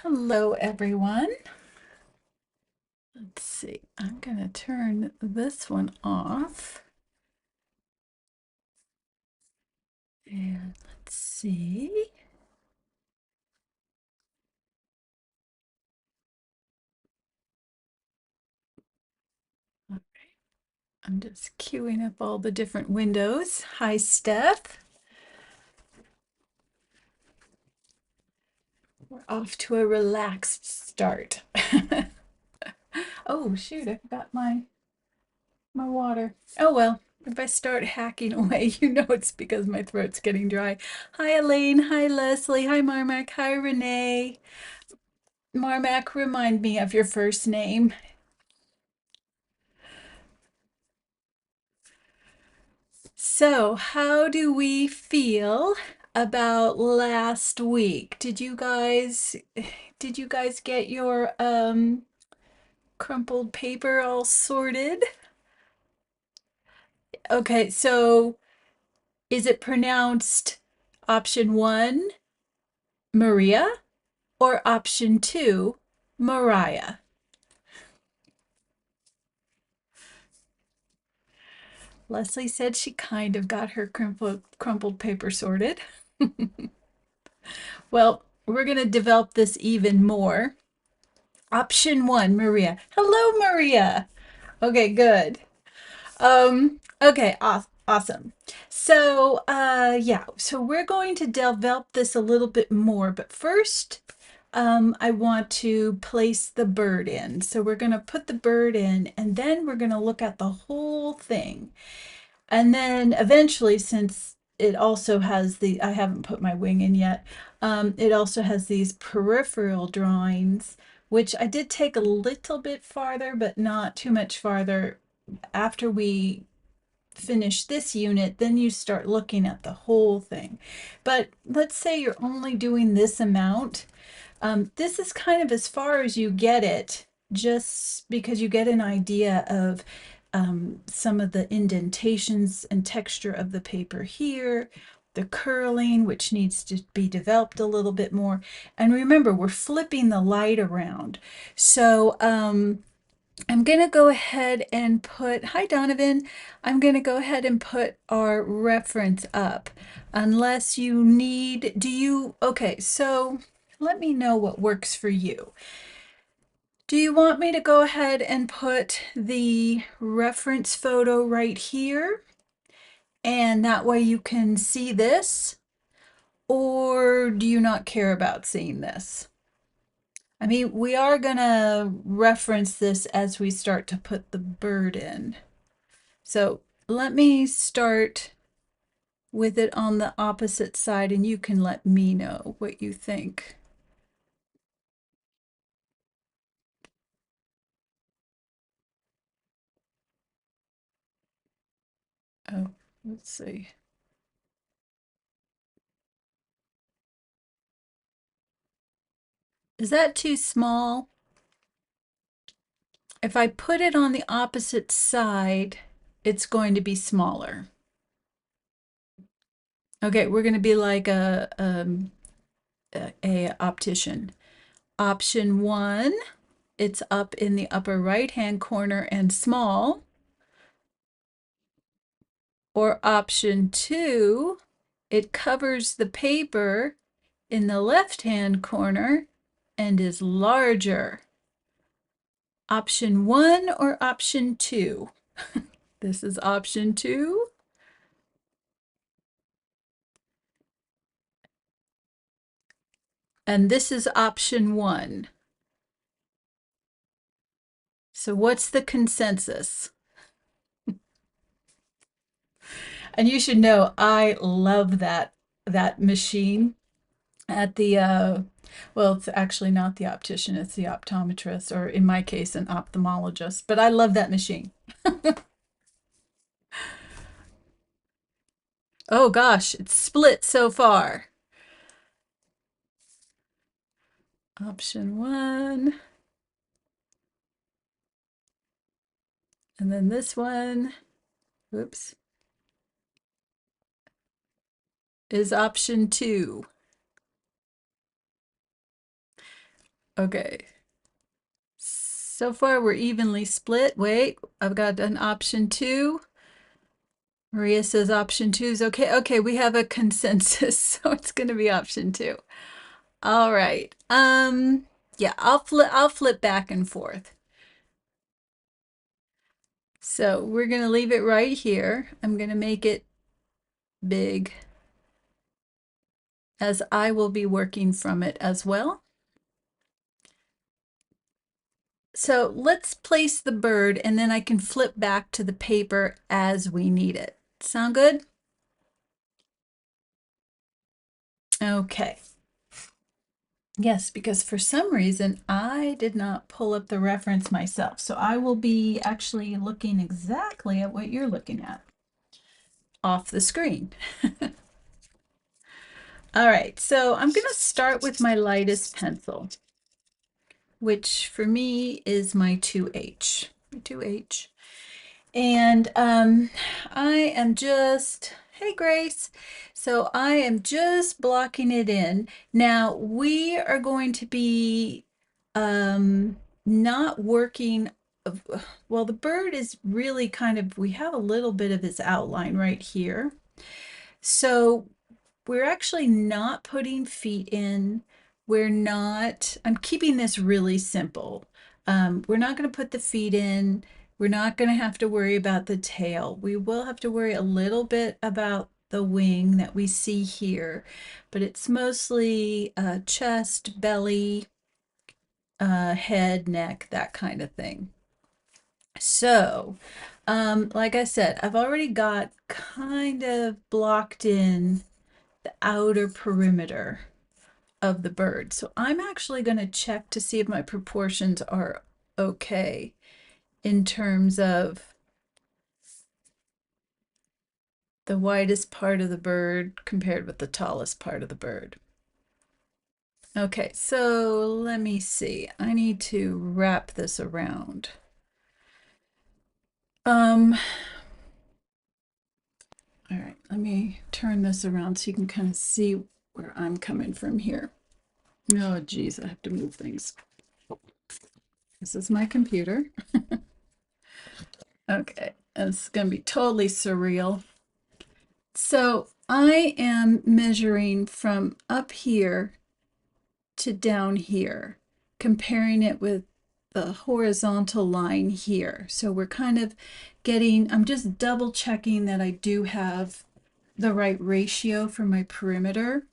Hello, everyone. Let's see, I'm going to turn this one off. And let's see. I'm just queuing up all the different windows. Hi, Steph. We're off to a relaxed start. Oh, shoot, I forgot my water. Oh, well, if I start hacking away, you know it's because my throat's getting dry. Hi, Elaine. Hi, Leslie. Hi, Marmac. Hi, Renee. Marmac, remind me of your first name. So, how do we feel about last week? Did you guys get your crumpled paper all sorted? Okay, so is it pronounced option 1, Maria, or option 2, Mariah? Leslie said she kind of got her crumpled paper sorted. Well, we're going to develop this even more. Option 1, Maria. Hello, Maria. Okay, good. Okay, awesome. So, yeah, so we're going to develop this a little bit more, but first, I want to place the bird in. So we're going to put the bird in, and then we're going to look at the whole thing. And then eventually, since it also has I haven't put my wing in yet, it also has these peripheral drawings, which I did take a little bit farther, but not too much farther. After we finish this unit, then you start looking at the whole thing. But let's say you're only doing this amount. This is kind of as far as you get it, just because you get an idea of some of the indentations and texture of the paper here, the curling, which needs to be developed a little bit more. And remember, we're flipping the light around. So I'm going to go ahead and hi Donovan, I'm going to go ahead and put our reference up. Unless you need, okay, so let me know what works for you. Do you want me to go ahead and put the reference photo right here? And that way you can see this? Or do you not care about seeing this? I mean, we are going to reference this as we start to put the bird in. So let me start with it on the opposite side and you can let me know what you think. Oh, let's see. Is that too small? If I put it on the opposite side, it's going to be smaller. Okay, we're going to be like a optician. Option 1, it's up in the upper right-hand corner and small. Or option 2, it covers the paper in the left-hand corner and is larger. Option 1 or option 2? This is option 2. And this is option 1. So what's the consensus? And you should know I love that machine at the well, it's actually not the optician, it's the optometrist, or in my case, an ophthalmologist. But I love that machine. Oh gosh, it's split so far. Option 1. And then this one, oops, is option 2. Okay. So far we're evenly split. Wait, I've got an option two. Maria says option two is okay. Okay, we have a consensus, so it's going to be option two. All right. Yeah, I'll flip back and forth. So we're going to leave it right here. I'm going to make it big as I will be working from it as well. So let's place the bird and then I can flip back to the paper as we need it. Sound good? Okay. Yes, because for some reason I did not pull up the reference myself. So I will be actually looking exactly at what you're looking at off the screen. All right, so I'm going to start with my lightest pencil, which for me is my 2H. 2H. And I am just, hey Grace. So I am just blocking it in. Now we are going to be not working, well, the bird is really kind of, we have a little bit of his outline right here. So we're actually not putting feet in. We're not, I'm keeping this really simple. We're not going to put the feet in. We're not going to have to worry about the tail. We will have to worry a little bit about the wing that we see here, but it's mostly chest, belly, head, neck, that kind of thing. So, like I said, I've already got kind of blocked in the outer perimeter of the bird. So I'm actually going to check to see if my proportions are okay in terms of the widest part of the bird compared with the tallest part of the bird. Okay, so let me see. I need to wrap this around. All right, let me turn this around so you can kind of see where I'm coming from here. Oh, geez, I have to move things. This is my computer. Okay, it's going to be totally surreal. So I am measuring from up here to down here, comparing it with the horizontal line here. So we're kind of getting, I'm just double checking that I do have the right ratio for my perimeter.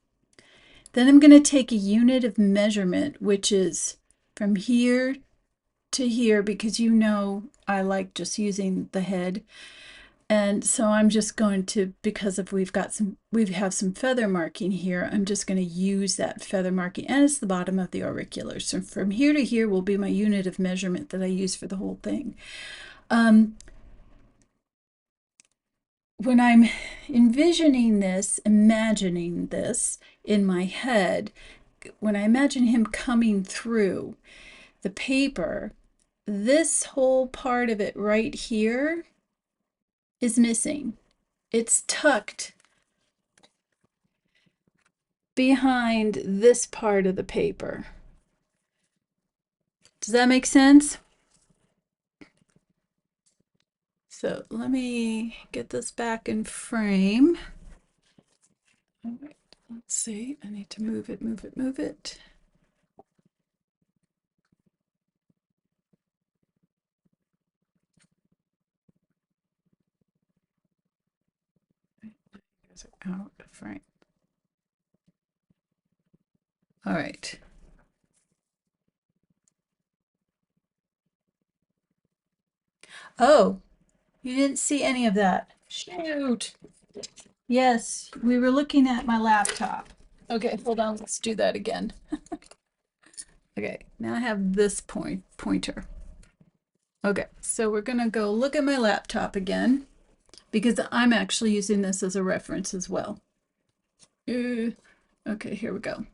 Then I'm going to take a unit of measurement, which is from here to here, because you know I like just using the head. And so I'm just going to, because if we have some feather marking here, I'm just going to use that feather marking, and it's the bottom of the auricular. So from here to here will be my unit of measurement that I use for the whole thing. When I'm envisioning this, imagining this in my head, when I imagine him coming through the paper, this whole part of it right here is missing. It's tucked behind this part of the paper. Does that make sense? So let me get this back in frame. All right, let's see. I need to move it, move it, move it. Those are out of frame. All right. Oh, you didn't see any of that. Shoot. Yes, we were looking at my laptop. Okay, hold on. Let's do that again. Okay, now I have this pointer. Okay, so we're gonna go look at my laptop again because I'm actually using this as a reference as well. Okay, here we go.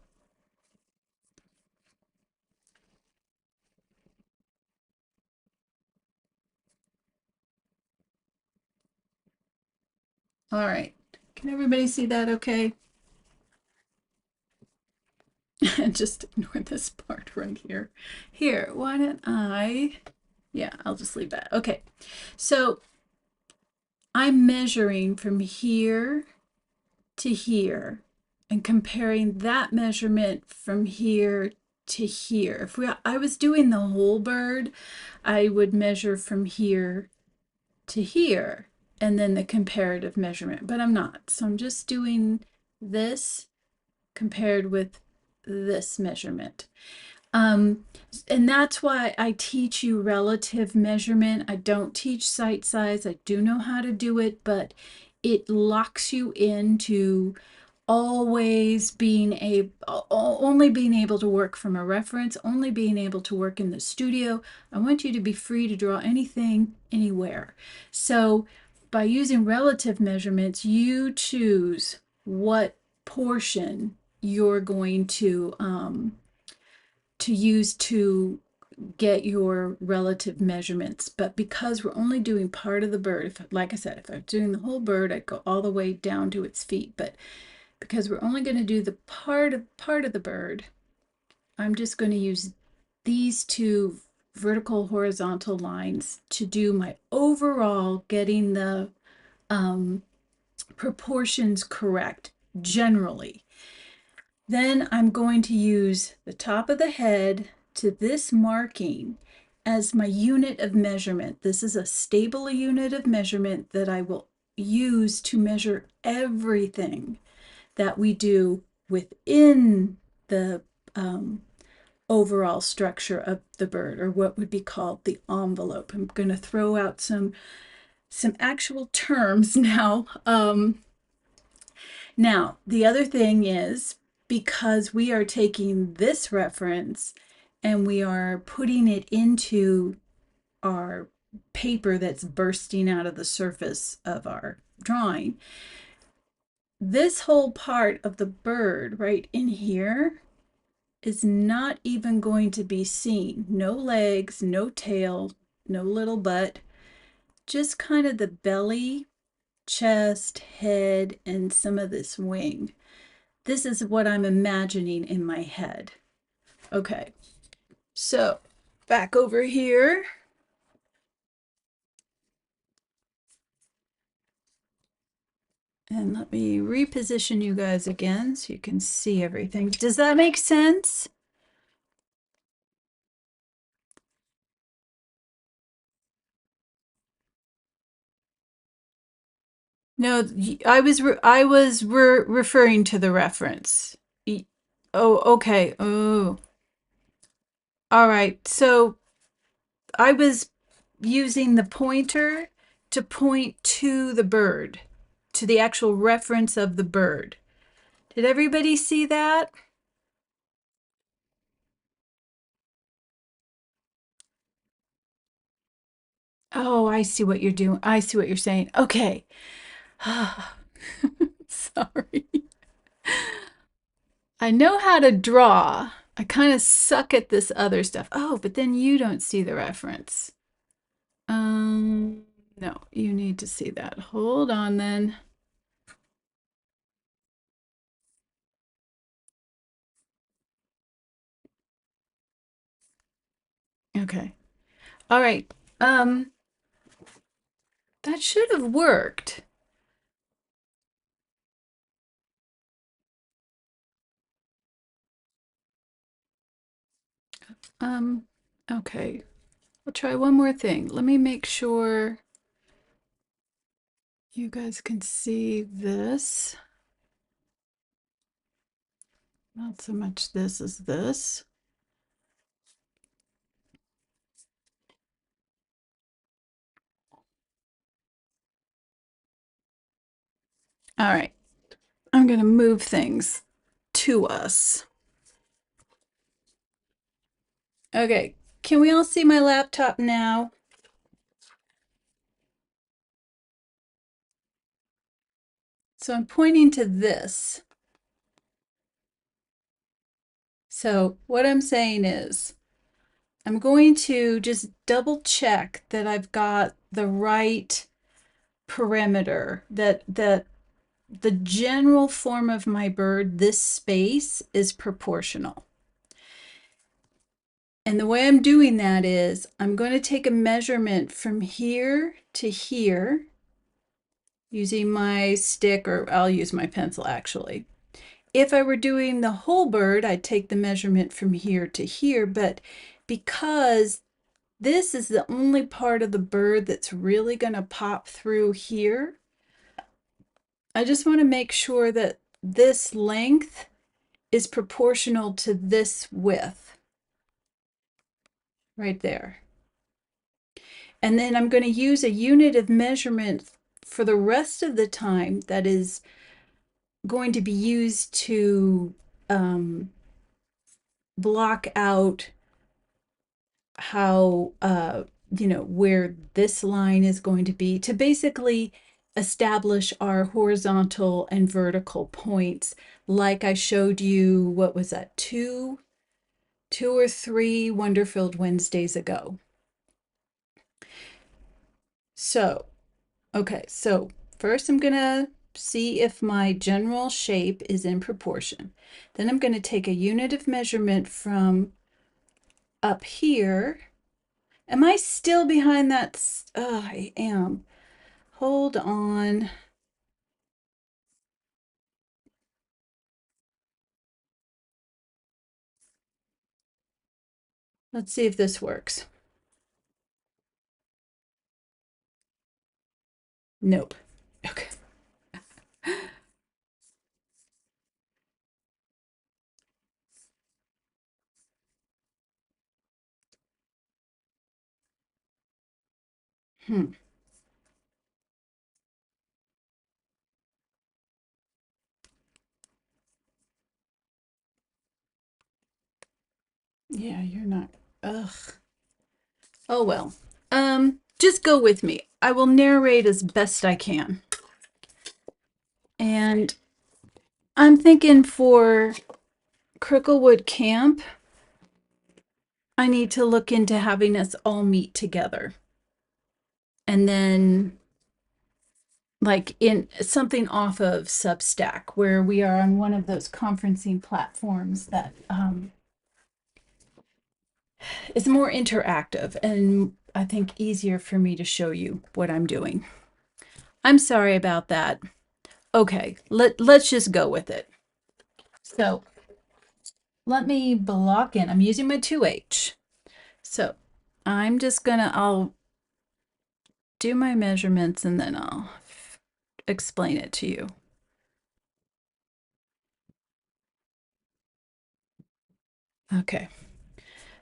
All right, can everybody see that okay? Just ignore this part right here. Here, why don't I, yeah, I'll just leave that. Okay, so I'm measuring from here to here and comparing that measurement from here to here. If I was doing the whole bird, I would measure from here to here and then the comparative measurement, but I'm not. So I'm just doing this compared with this measurement. Um, and that's why I teach you relative measurement. I don't teach site size. I do know how to do it, but it locks you into always being only being able to work from a reference, only being able to work in the studio. I want you to be free to draw anything, anywhere. So by using relative measurements, you choose what portion you're going to use to get your relative measurements. But because we're only doing part of the bird, like I said, if I'm doing the whole bird, I'd go all the way down to its feet. But because we're only going to do the part of the bird, I'm just going to use these two vertical horizontal lines to do my overall getting the proportions correct generally. Then I'm going to use the top of the head to this marking as my unit of measurement. This is a stable unit of measurement that I will use to measure everything that we do within the overall structure of the bird, or what would be called the envelope. I'm going to throw out some actual terms now. Now, the other thing is, because we are taking this reference and we are putting it into our paper that's bursting out of the surface of our drawing, this whole part of the bird right in here is not even going to be seen. No legs, no tail, no little butt, just kind of the belly, chest, head, and some of this wing. This is what I'm imagining in my head. Okay, so back over here. And let me reposition you guys again so you can see everything. Does that make sense? No, I was referring to the reference. Oh, okay. Oh, all right. So I was using the pointer to point to the bird, to the actual reference of the bird. Did everybody see that? Oh, I see what you're doing. I see what you're saying. Okay. Sorry. I know how to draw. I kind of suck at this other stuff. Oh, but then you don't see the reference. Um, no, you need to see that. Hold on then. Okay. All right. That should have worked. Um, okay. I'll try one more thing. Let me make sure you guys can see this. Not so much this as this. All right. I'm going to move things to us. Okay. Can we all see my laptop now? So I'm pointing to this. So what I'm saying is I'm going to just double check that I've got the right perimeter, that the general form of my bird, this space is proportional. And the way I'm doing that is I'm going to take a measurement from here to here using my stick, or I'll use my pencil actually. If I were doing the whole bird, I'd take the measurement from here to here, but because this is the only part of the bird that's really going to pop through here, I just want to make sure that this length is proportional to this width right there. And then I'm going to use a unit of measurement for the rest of the time that is going to be used to block out how, where this line is going to be, to basically establish our horizontal and vertical points, like I showed you, what was that, two or three Wonder-Filled Wednesdays ago. So, okay, so first I'm gonna see if my general shape is in proportion. Then I'm going to take a unit of measurement from up here. Am I still behind that? Oh, I am. Hold on. Let's see if this works. Nope. Okay. Hmm. Yeah, you're not. Ugh. Oh well. Just go with me. I will narrate as best I can. And I'm thinking for Cricklewood Camp, I need to look into having us all meet together. And then like in something off of Substack, where we are on one of those conferencing platforms that is more interactive and I think easier for me to show you what I'm doing. I'm sorry about that. Okay, let's just go with it. So let me block in. I'm using my 2H. So I'm just I'll do my measurements and then I'll explain it to you. Okay.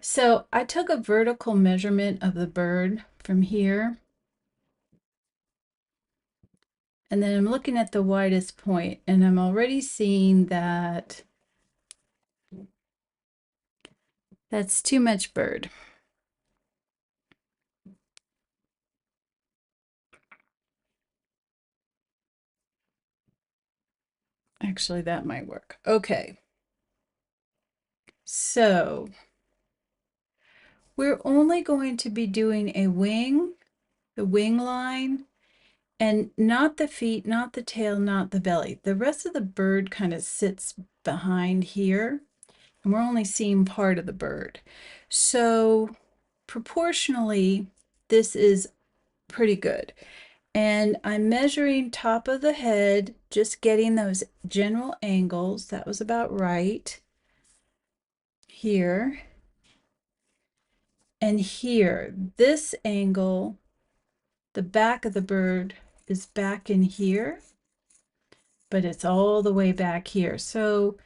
So I took a vertical measurement of the bird from here. And then I'm looking at the widest point and I'm already seeing that that's too much bird. Actually, that might work. Okay. So we're only going to be doing a wing, the wing line, and not the feet, not the tail, not the belly. The rest of the bird kind of sits behind here, and we're only seeing part of the bird. So proportionally, this is pretty good. And I'm measuring top of the head, just getting those general angles. That was about right. Here. And here, this angle, the back of the bird is back in here, but it's all the way back here. So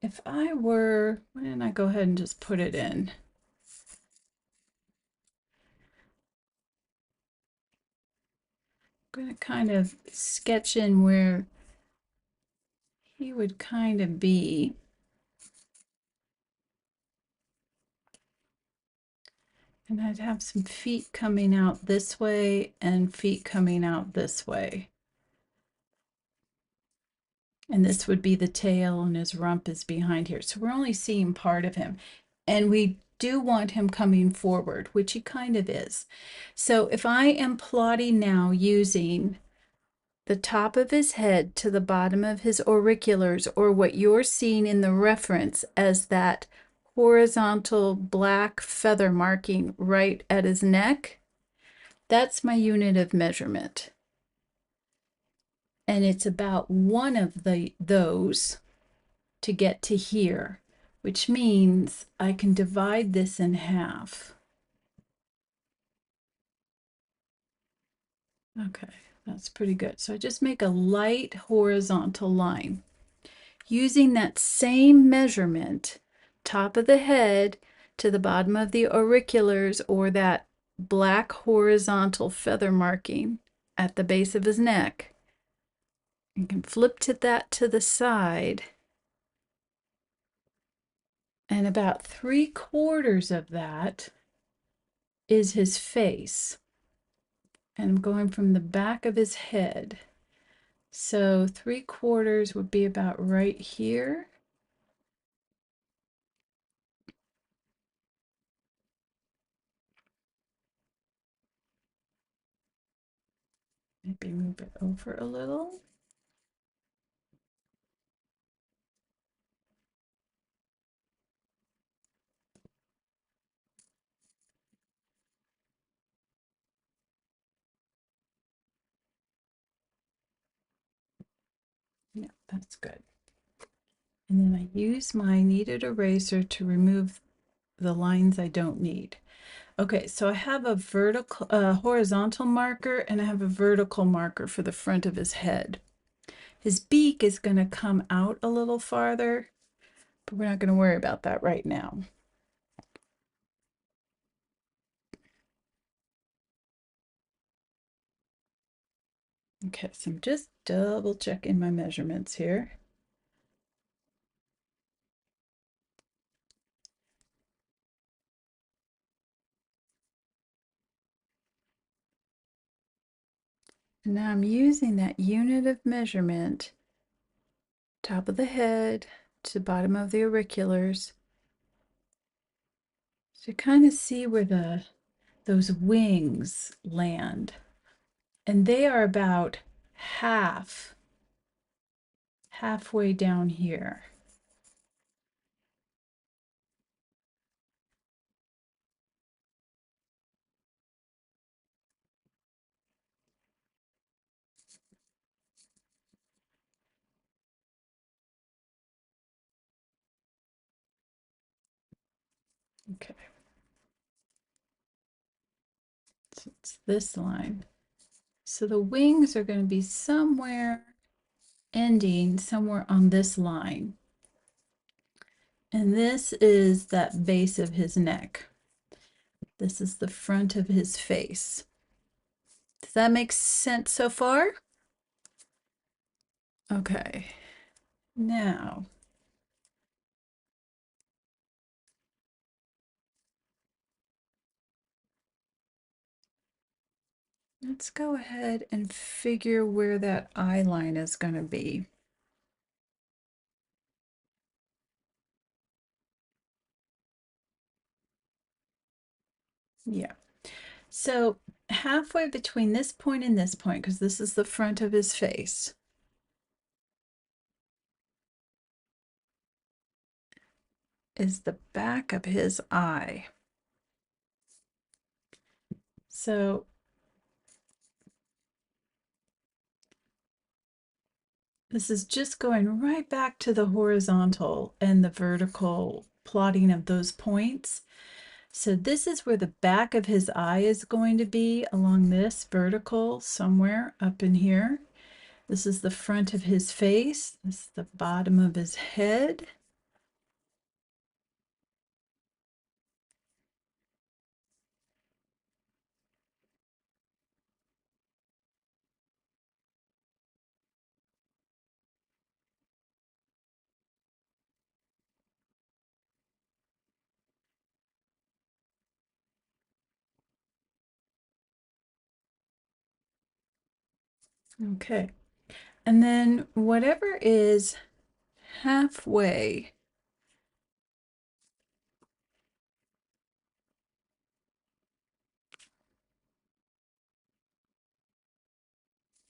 if I were, why don't I go ahead and just put it in? I'm going to kind of sketch in where he would kind of be. And I'd have some feet coming out this way and feet coming out this way. And this would be the tail and his rump is behind here. So we're only seeing part of him. And we do want him coming forward, which he kind of is. So if I am plotting now using the top of his head to the bottom of his auriculars, or what you're seeing in the reference as that horizontal black feather marking right at his neck, that's my unit of measurement. And it's about one of those to get to here, which means I can divide this in half. Okay, that's pretty good. So I just make a light horizontal line. Using that same measurement, top of the head to the bottom of the auriculars, or that black horizontal feather marking at the base of his neck, you can flip to that to the side, and about 3/4 of that is his face. And I'm going from the back of his head. So 3/4 would be about right here. Maybe move it over a little. Yeah, that's good. And then I use my kneaded eraser to remove the lines I don't need. Okay, so I have a horizontal marker, and I have a vertical marker for the front of his head. His beak is going to come out a little farther, but we're not going to worry about that right now. Okay, so I'm just double checking my measurements here. And now I'm using that unit of measurement, top of the head to bottom of the auriculars, to kind of see where those wings land. And they are about halfway down here. Okay. So it's this line. So the wings are going to be ending somewhere on this line. And this is that base of his neck. This is the front of his face. Does that make sense so far? Okay. Now, let's go ahead and figure where that eye line is going to be. Yeah. So halfway between this point and this point, because this is the front of his face, is the back of his eye. So this is just going right back to the horizontal and the vertical plotting of those points. So this is where the back of his eye is going to be, along this vertical somewhere up in here. This is the front of his face. This is the bottom of his head. Okay. And then whatever is halfway,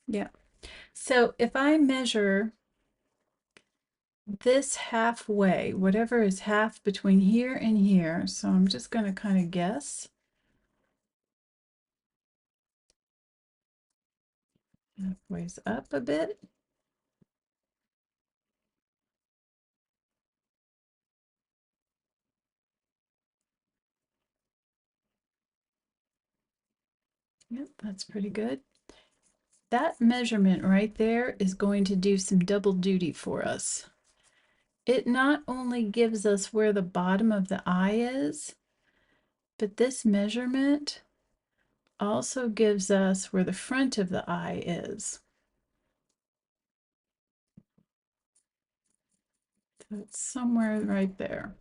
yeah, So if I measure this halfway, whatever is half between here and here, so I'm just going to kind of guess. Halfway's up a bit. Yep, that's pretty good. That measurement right there is going to do some double duty for us. It not only gives us where the bottom of the eye is, but this measurement also gives us where the front of the eye is. So it's somewhere right there.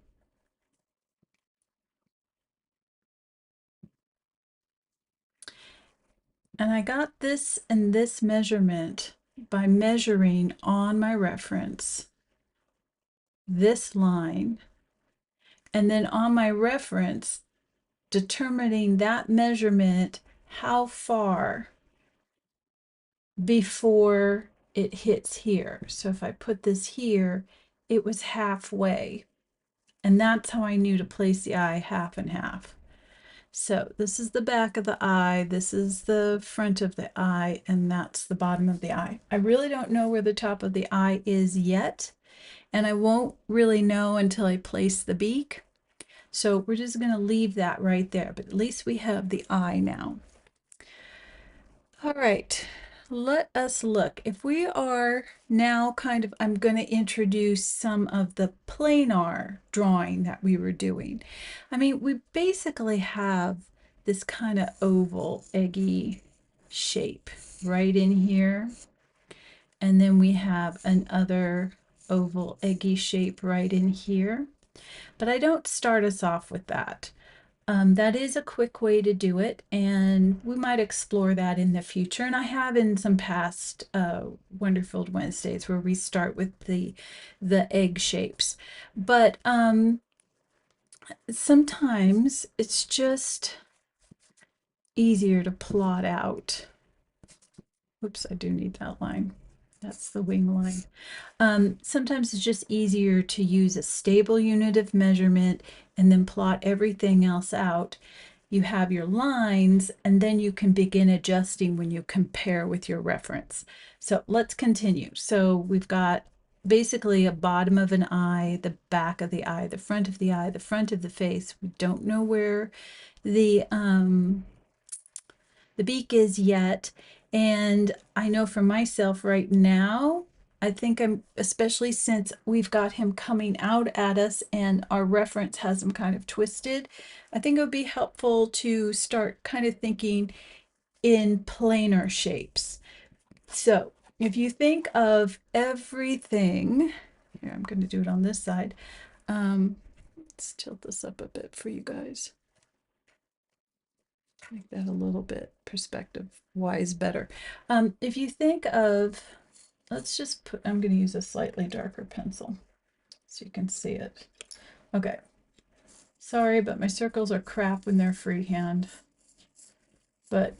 And I got this and this measurement by measuring on my reference this line, and then on my reference determining that measurement how far before it hits here. So if I put this here, it was halfway. And that's how I knew to place the eye half and half. So this is the back of the eye, this is the front of the eye, and that's the bottom of the eye. I really don't know where the top of the eye is yet, and I won't really know until I place the beak. So we're just going to leave that right there, but at least we have the eye now. All right, let us look. If we are now kind of, I'm going to introduce some of the planar drawing that we were doing. I mean, we basically have this kind of oval, eggy shape right in here. And then we have another oval, eggy shape right in here. But I don't start us off with that. That is a quick way to do it, and we might explore that in the future. And I have in some past Wonderful Wednesdays where we start with the egg shapes. But sometimes it's just easier to plot out. Oops, I do need that line. That's the wing line. Sometimes it's just easier to use a stable unit of measurement and then plot everything else out. You have your lines, and then you can begin adjusting when you compare with your reference. So let's continue. So we've got basically a bottom of an eye, the back of the eye, the front of the eye, the front of the face. We don't know where the beak is yet. And I know for myself right now, I think I'm, especially since we've got him coming out at us and our reference has him kind of twisted, I think it would be helpful to start kind of thinking in planar shapes. So if you think of everything, here, I'm going to do it on this side. Let's tilt this up a bit for you guys. Make that a little bit perspective wise better. If you think of, let's just put, I'm going to use a slightly darker pencil so you can see it. Okay. Sorry, but my circles are crap when they're freehand. But,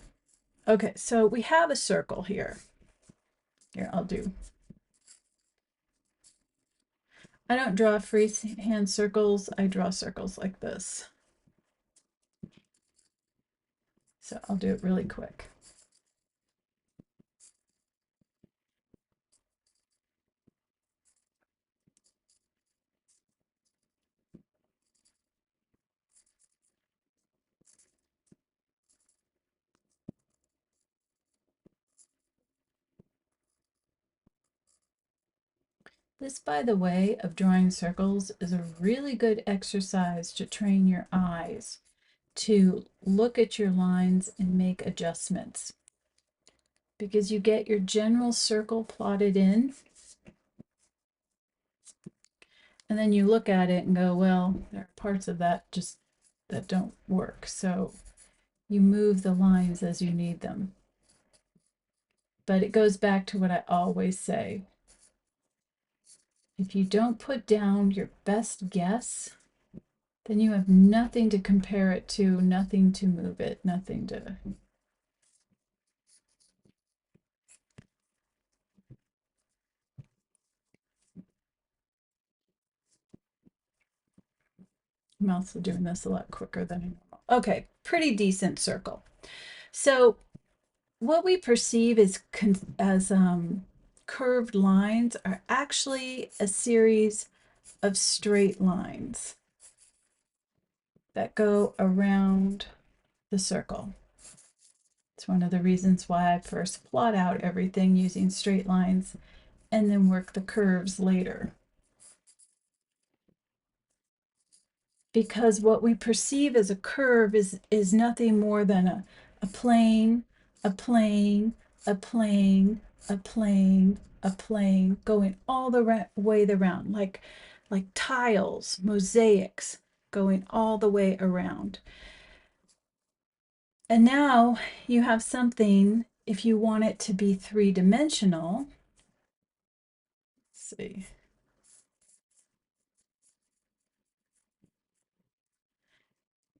okay, so we have a circle here. Here, I don't draw freehand circles. I draw circles like this. So I'll do it really quick. This, by the way, of drawing circles is a really good exercise to train your eyes to look at your lines and make adjustments, because you get your general circle plotted in and then you look at it and go, well, there are parts of that just that don't work. So you move the lines as you need them. But it goes back to what I always say. If you don't put down your best guess, then you have nothing to compare it to, nothing to move it, nothing to. I'm also doing this a lot quicker than normal. Okay, pretty decent circle. So what we perceive as curved lines are actually a series of straight lines that go around the circle. It's one of the reasons why I first plot out everything using straight lines and then work the curves later. Because what we perceive as a curve is nothing more than a plane, a plane, a plane, a plane, a plane going all the way around, like tiles, mosaics going all the way around. And now you have something, if you want it to be three-dimensional, let's see.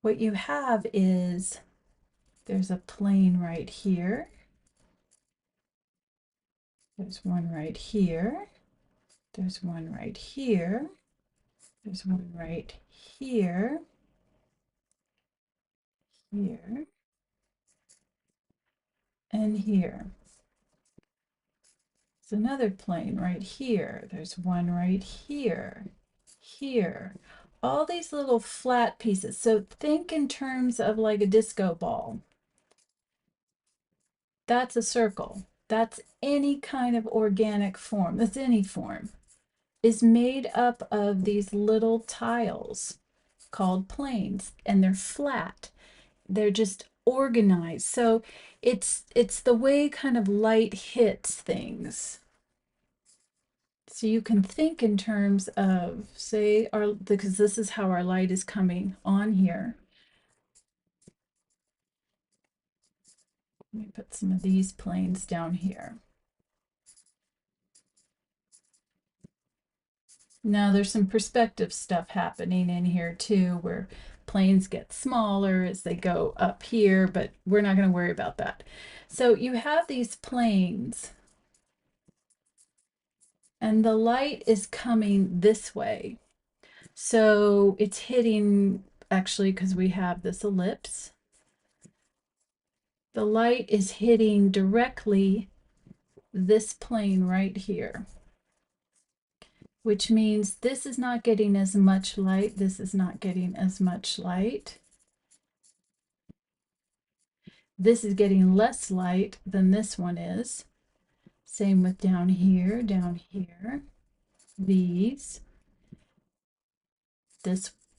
What you have is there's a plane right here. There's one right here. There's one right here. There's one right here. Here. And here. There's another plane right here. There's one right here. Here. All these little flat pieces. So think in terms of like a disco ball. That's a circle. That's any kind of organic form. That's any form. Is made up of these little tiles called planes, and they're flat. They're just organized. So it's the way kind of light hits things. So you can think in terms of, say, because this is how our light is coming on here. Let me put some of these planes down here. Now there's some perspective stuff happening in here too, where planes get smaller as they go up here, but we're not going to worry about that. So you have these planes, and the light is coming this way. So it's hitting, actually, because we have this ellipse, the light is hitting directly this plane right here, which means this is not getting as much light. This is not getting as much light. This is getting less light than this one is. Same with down here, these.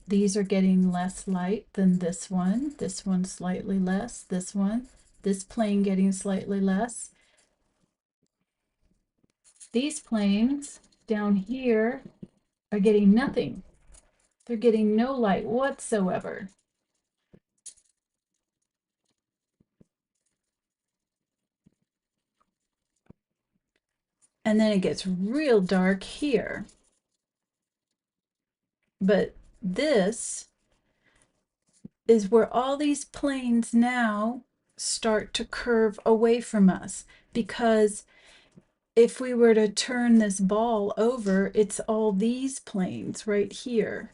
These are getting less light than this one slightly less, this plane getting slightly less. These planes down here are getting nothing. They're getting no light whatsoever. And then it gets real dark here. But this is where all these planes now start to curve away from us, because if we were to turn this ball over, it's all these planes right here,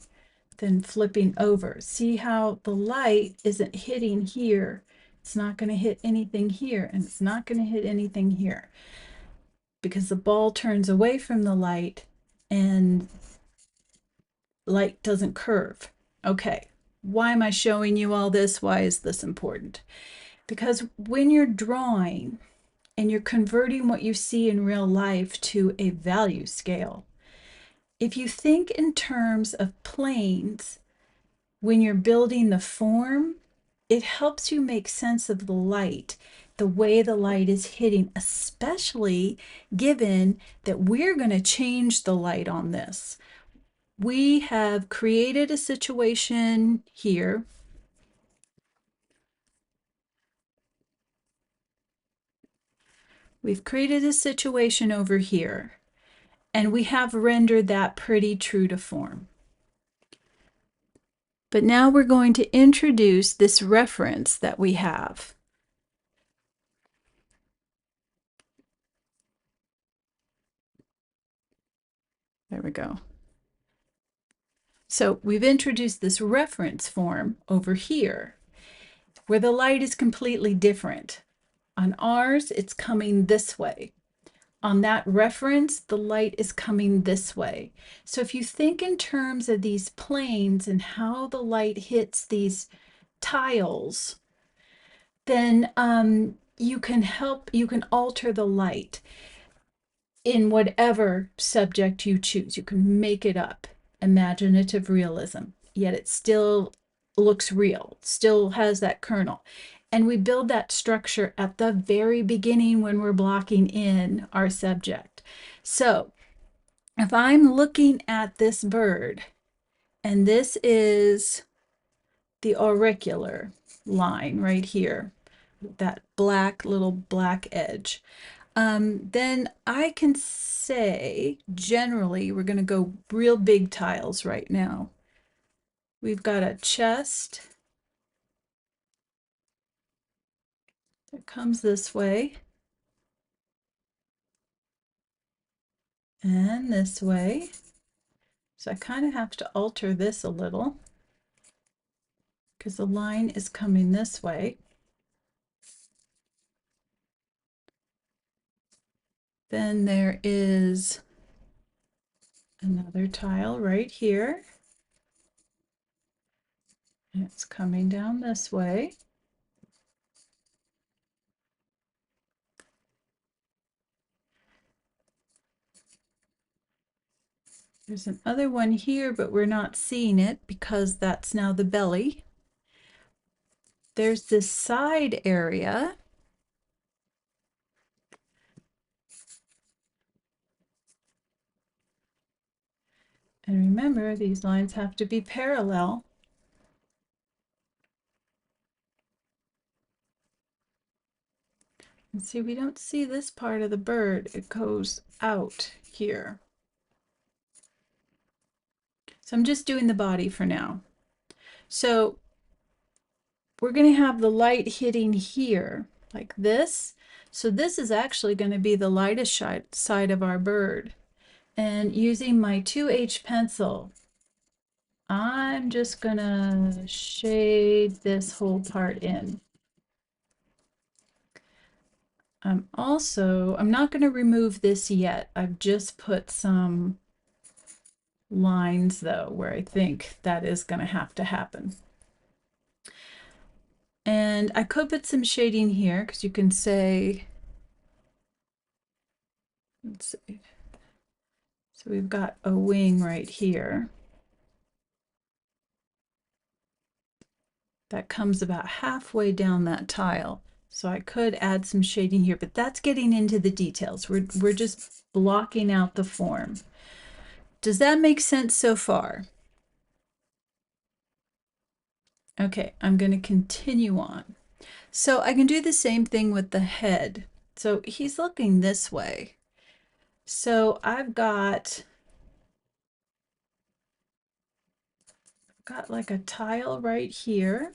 then flipping over. See how the light isn't hitting here. It's not going to hit anything here, and it's not going to hit anything here, because the ball turns away from the light and light doesn't curve. Okay, why am I showing you all this? Why is this important? Because when you're drawing and you're converting what you see in real life to a value scale, if you think in terms of planes, when you're building the form, it helps you make sense of the light, the way the light is hitting, especially given that we're going to change the light on this. We have created a situation here. We've created a situation over here, and we have rendered that pretty true to form. But now we're going to introduce this reference that we have. There we go. So we've introduced this reference form over here where the light is completely different. On ours, it's coming this way. On that reference, the light is coming this way. So if you think in terms of these planes and how the light hits these tiles, then you can alter the light in whatever subject you choose. You can make it up. Imaginative realism, yet it still looks real, still has that kernel. And we build that structure at the very beginning when we're blocking in our subject. So if I'm looking at this bird, and this is the auricular line right here, that black little black edge, then I can say generally we're going to go real big tiles right now. We've got a chest that comes this way and this way. So I kind of have to alter this a little because the line is coming this way. Then there is another tile right here. And it's coming down this way. There's another one here, but we're not seeing it because that's now the belly. There's this side area. And remember, these lines have to be parallel. And see, we don't see this part of the bird. It goes out here. So I'm just doing the body for now. So we're going to have the light hitting here like this. So this is actually going to be the lightest side of our bird. And using my 2H pencil, I'm just going to shade this whole part in. I'm not going to remove this yet. I've just put some lines though where I think that is going to have to happen. And I could put some shading here because you can say, let's see. So we've got a wing right here that comes about halfway down that tile. So I could add some shading here, but that's getting into the details. We're just blocking out the form. Does that make sense so far? Okay, I'm going to continue on. So I can do the same thing with the head. So he's looking this way. So I've got like a tile right here.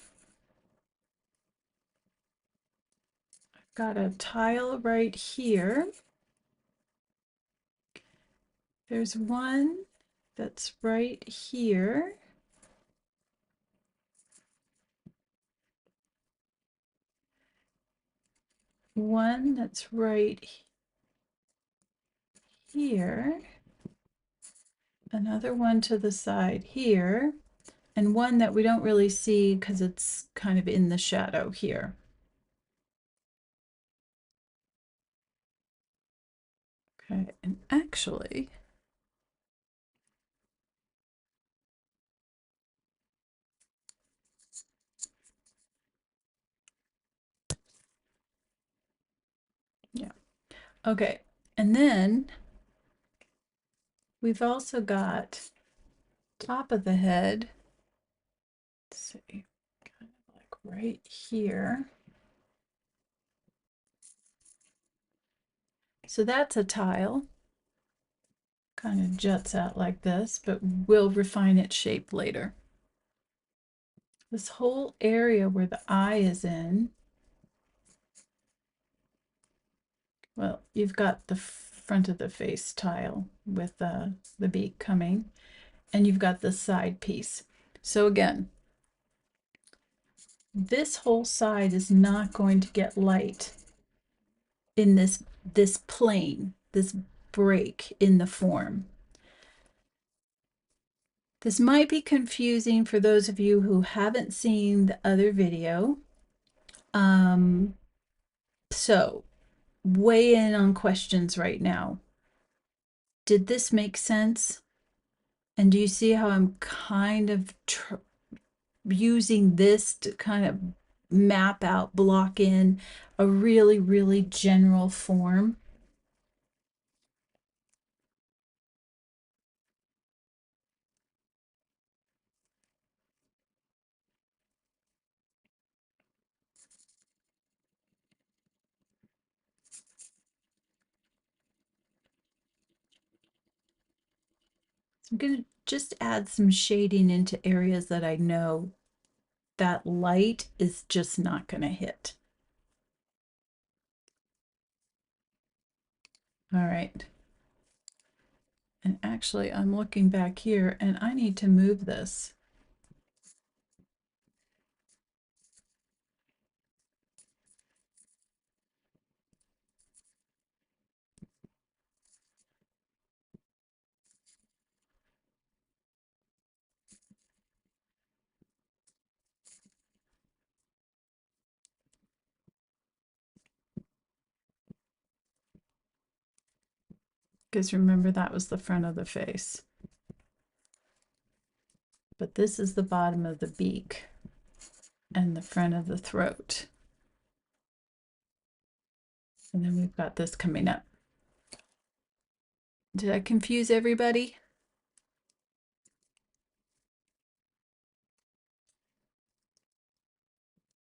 I've got a tile right here. There's one that's right here. One that's right here. Another one to the side here. And one that we don't really see because it's kind of in the shadow here. Okay, and actually, yeah. Okay, and then we've also got top of the head. Let's see, kind of like right here. So that's a tile. Kind of juts out like this, but we'll refine its shape later. This whole area where the eye is in, well, you've got the front of the face tile with the beak coming. and you've got the side piece. So again, this whole side is not going to get light in this plane, this break in the form. This might be confusing for those of you who haven't seen the other video. So weigh in on questions right now. Did this make sense? And do you see how I'm kind of using this to kind of map out, block in a really, really general form? So I'm going to just add some shading into areas that I know that light is just not going to hit. All right. And actually, I'm looking back here and I need to move this. Because remember, that was the front of the face. But this is the bottom of the beak and the front of the throat. And then we've got this coming up. Did I confuse everybody?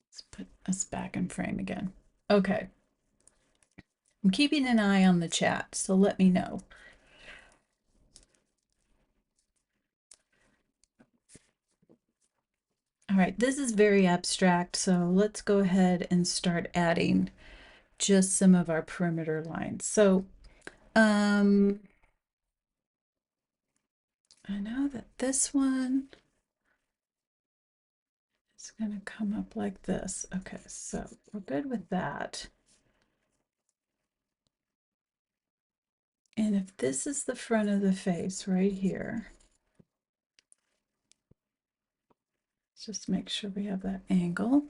Let's put us back in frame again. Okay. I'm keeping an eye on the chat, so let me know. All right, this is very abstract, so let's go ahead and start adding just some of our perimeter lines. So I know that this one is going to come up like this. Okay, so we're good with that. And if this is the front of the face right here, let's just make sure we have that angle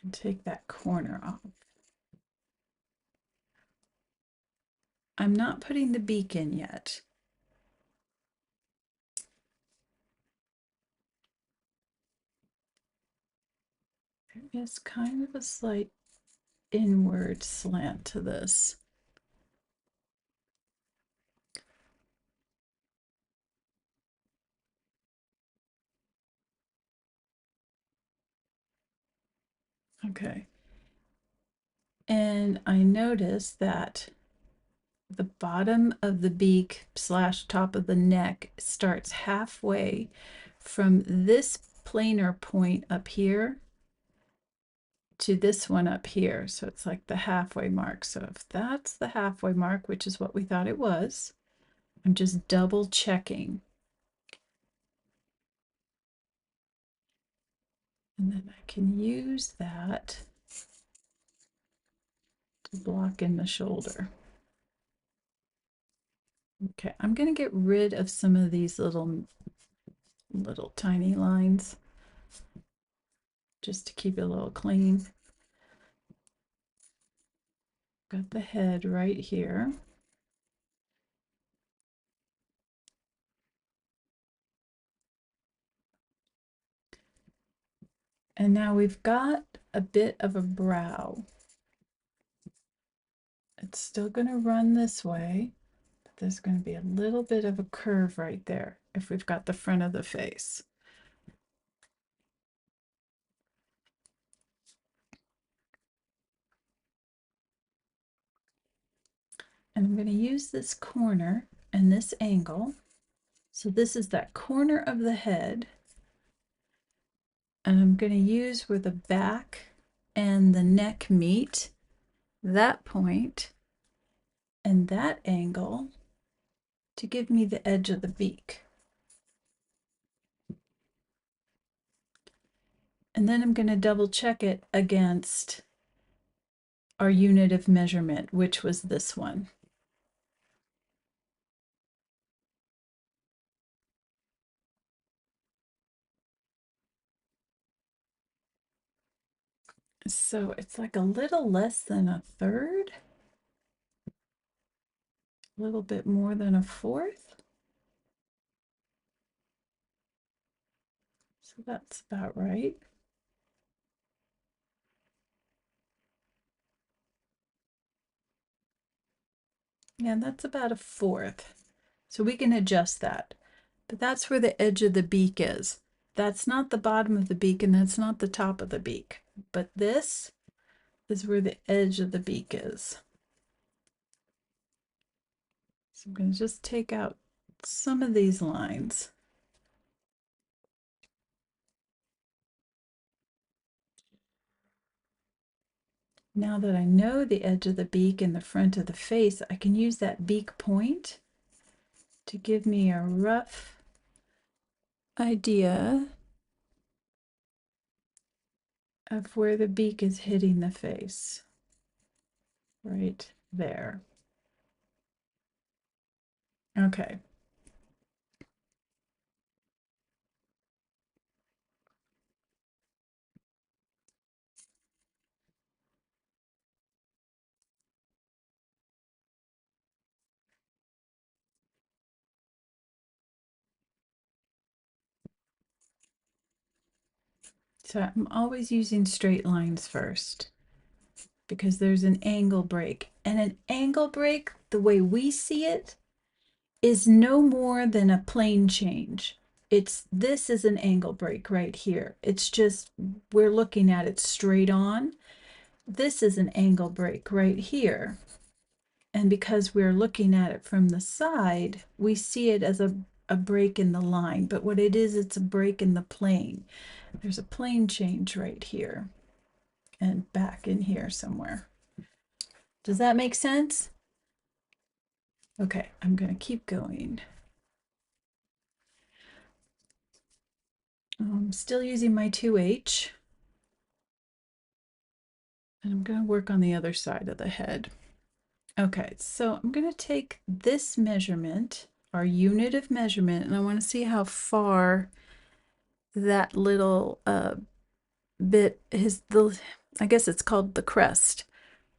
and take that corner off. I'm not putting the beak in yet. There is kind of a slight inward slant to this. Okay. And I notice that the bottom of the beak / top of the neck starts halfway from this planar point up here to this one up here. So it's like the halfway mark. So if that's the halfway mark, which is what we thought it was, I'm just double checking. And then I can use that to block in the shoulder. Okay, I'm going to get rid of some of these little tiny lines just to keep it a little clean. Got the head right here. And now we've got a bit of a brow. It's still going to run this way, but there's going to be a little bit of a curve right there if we've got the front of the face. And I'm going to use this corner and this angle. So this is that corner of the head. And I'm going to use where the back and the neck meet, that point and that angle to give me the edge of the beak. And then I'm going to double check it against our unit of measurement, which was this one. So it's like a little less than a third, a little bit more than a fourth. So that's about right. Yeah, that's about a fourth. So we can adjust that. But that's where the edge of the beak is. That's not the bottom of the beak and that's not the top of the beak. But this is where the edge of the beak is. So I'm going to just take out some of these lines. Now that I know the edge of the beak and the front of the face, I can use that beak point to give me a rough idea of where the beak is hitting the face. Right there. Okay. So I'm always using straight lines first because there's an angle break. And an angle break, the way we see it, is no more than a plane change. This is an angle break right here. It's just we're looking at it straight on. This is an angle break right here. And because we're looking at it from the side, we see it as a break in the line. But what it is, it's a break in the plane. There's a plane change right here and back in here somewhere. Does that make sense? Okay, I'm going to keep going. I'm still using my 2H. And I'm going to work on the other side of the head. Okay, so I'm going to take this measurement, our unit of measurement, and I want to see how far that little bit is I guess it's called the crest,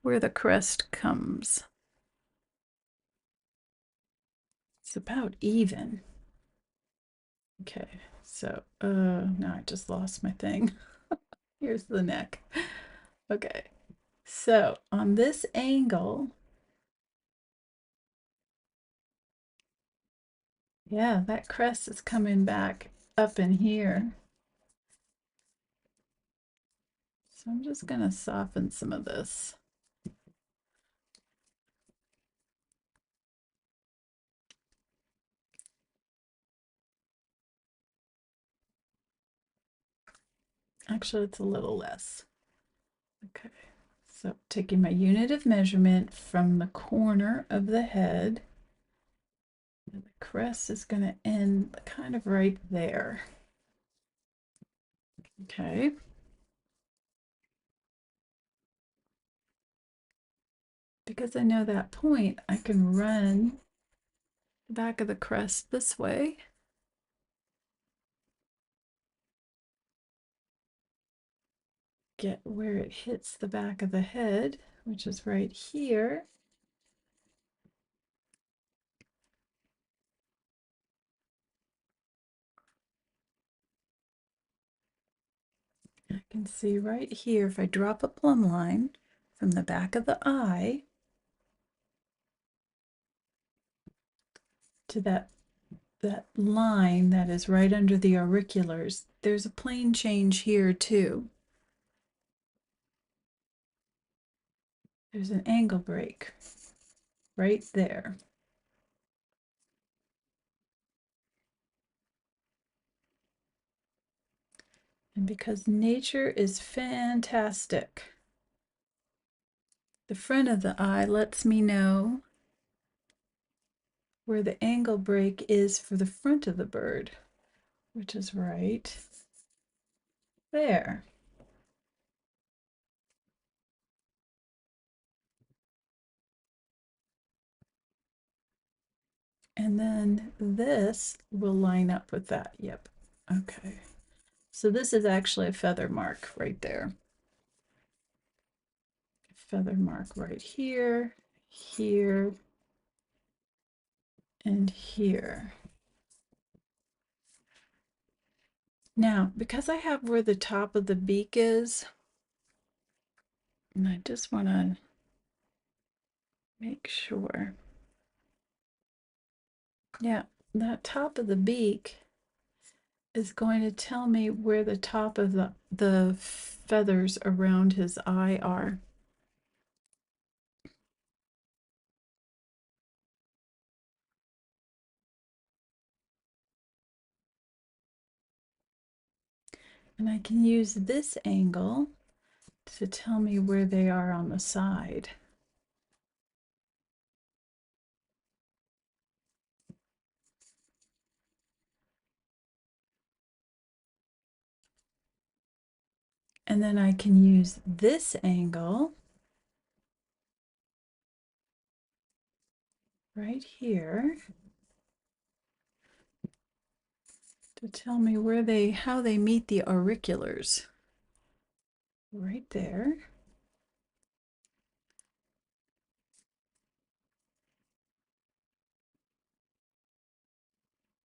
where the crest comes. It's about even. Okay, so now I just lost my thing. Here's the neck. Okay, so on this angle, yeah, that crest is coming back up in here. So I'm just going to soften some of this. Actually, it's a little less. Okay, so taking my unit of measurement from the corner of the head, and the crest is going to end kind of right there. Okay. Because I know that point, I can run the back of the crest this way. Get where it hits the back of the head, which is right here. I can see right here, if I drop a plumb line from the back of the eye to that line that is right under the auriculars, there's a plane change here too. There's an angle break right there. And because nature is fantastic, the front of the eye lets me know where the angle break is for the front of the bird, which is right there. And then this will line up with that. Yep. Okay. So this is actually a feather mark right there. Feather mark right here, here, and here. Now, because I have where the top of the beak is, and I just want to make sure. Yeah, that top of the beak is going to tell me where the top of the feathers around his eye are. And I can use this angle to tell me where they are on the side. And then I can use this angle right here to tell me where how they meet the auriculars. Right there.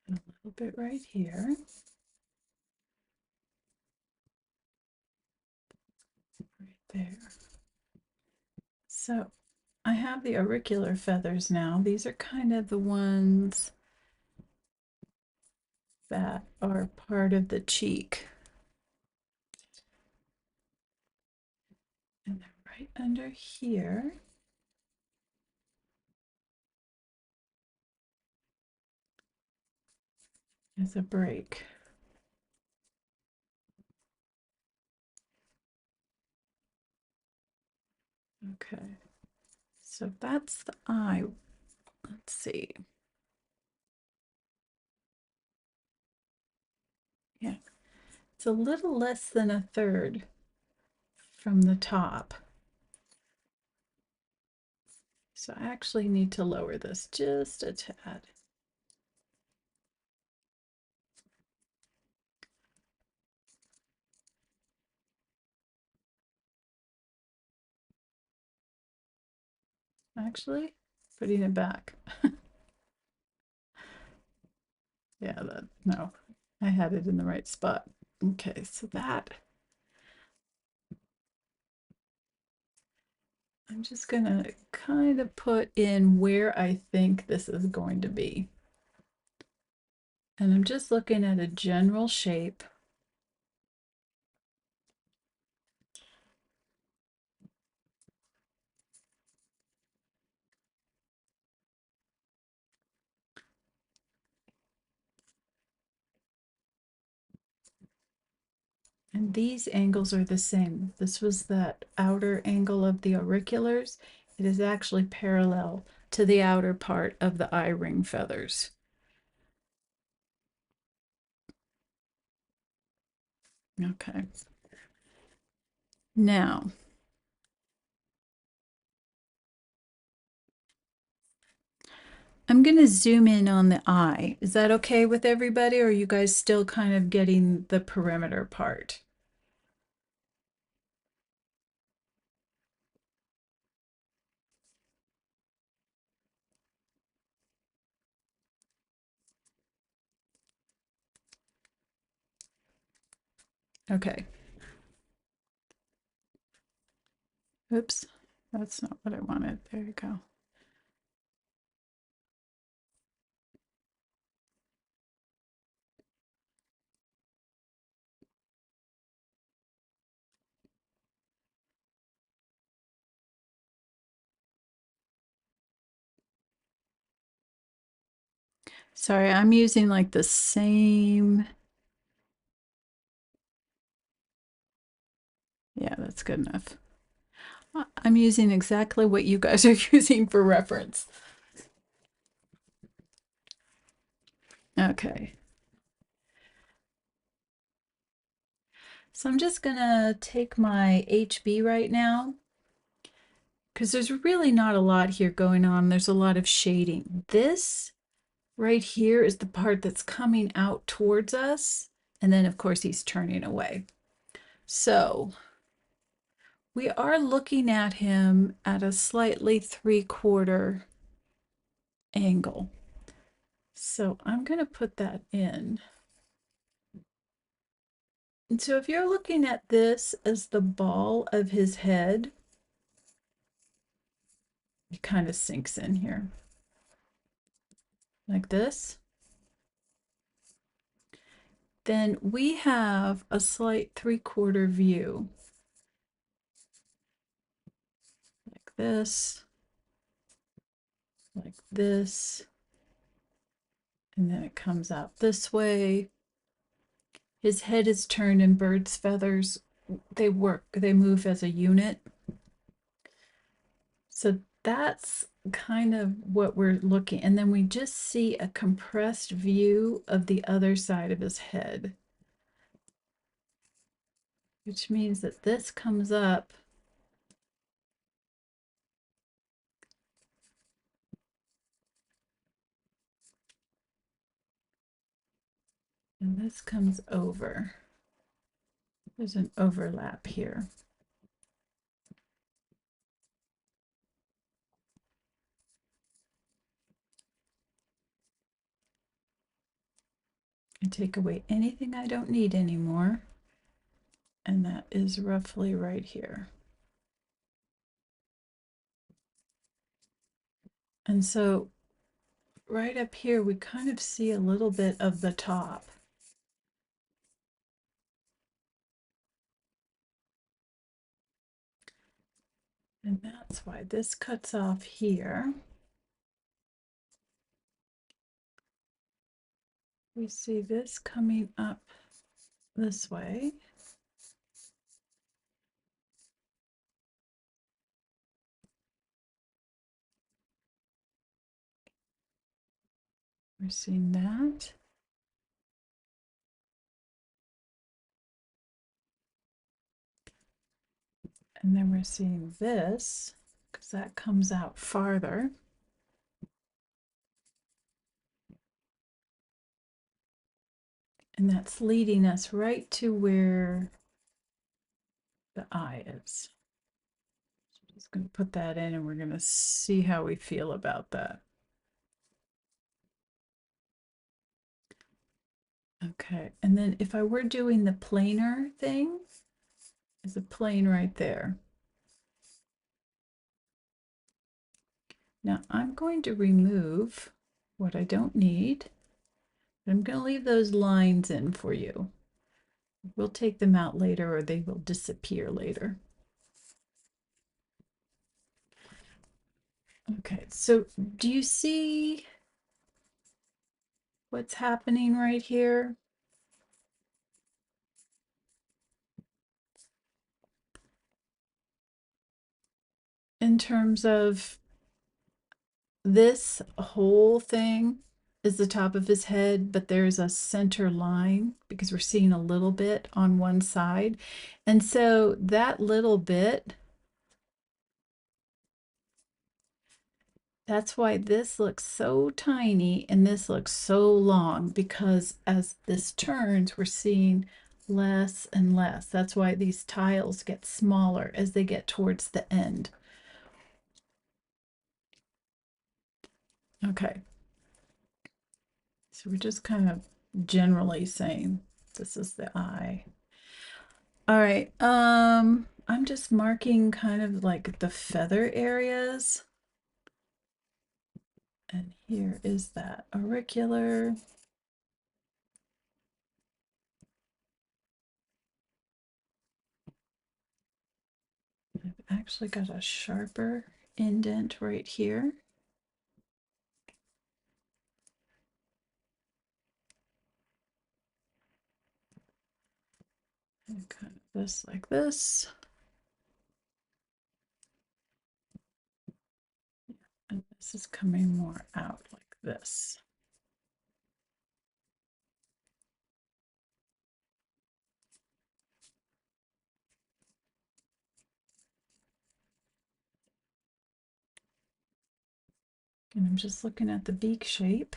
And a little bit right here. Right there. So I have the auricular feathers now. These are kind of the ones that are part of the cheek. And they're right under here. Is a break. Okay. So that's the eye. Let's see. Yeah. It's a little less than a third from the top. So I actually need to lower this just a tad. Actually, putting it back. Yeah, no, I had it in the right spot. Okay, so that, I'm just gonna kind of put in where I think this is going to be. And I'm just looking at a general shape. And these angles are the same. This was that outer angle of the auriculars. It is actually parallel to the outer part of the eye ring feathers. Okay. Now, I'm going to zoom in on the eye. Is that okay with everybody, or are you guys still kind of getting the perimeter part? Okay. Oops, that's not what I wanted. There you go. Sorry, I'm using like the same. Yeah, that's good enough. I'm using exactly what you guys are using for reference. Okay. So I'm just gonna take my HB right now because there's really not a lot here going on. There's a lot of shading. This right here is the part that's coming out towards us. And then of course he's turning away. So we are looking at him at a slightly 3/4 angle. So I'm going to put that in. And so if you're looking at this as the ball of his head, it kind of sinks in here like this. Then we have a slight 3/4 view like this, and then it comes out this way. His head is turned and bird's feathers, they move as a unit. So that's kind of what we're looking, and then we just see a compressed view of the other side of his head, which means that this comes up and this comes over. There's an overlap here. I take away anything I don't need anymore, and that is roughly right here. And so right up here, we kind of see a little bit of the top. And that's why this cuts off here. We see this coming up this way. We're seeing that. And then we're seeing this, because that comes out farther. And that's leading us right to where the eye is. So I'm just going to put that in and we're going to see how we feel about that. Okay, and then if I were doing the planar thing, there's a plane right there. Now I'm going to remove what I don't need. I'm going to leave those lines in for you. We'll take them out later or they will disappear later. Okay, so do you see what's happening right here? In terms of this whole thing is the top of his head, but there's a center line because we're seeing a little bit on one side. And so that little bit, that's why this looks so tiny and this looks so long, because as this turns, we're seeing less and less. That's why these tiles get smaller as they get towards the end. Okay. So we're just kind of generally saying this is the eye. All right. I'm just marking kind of like the feather areas. And here is that auricular. I've actually got a sharper indent right here. And kind of this like this. And this is coming more out like this. And I'm just looking at the beak shape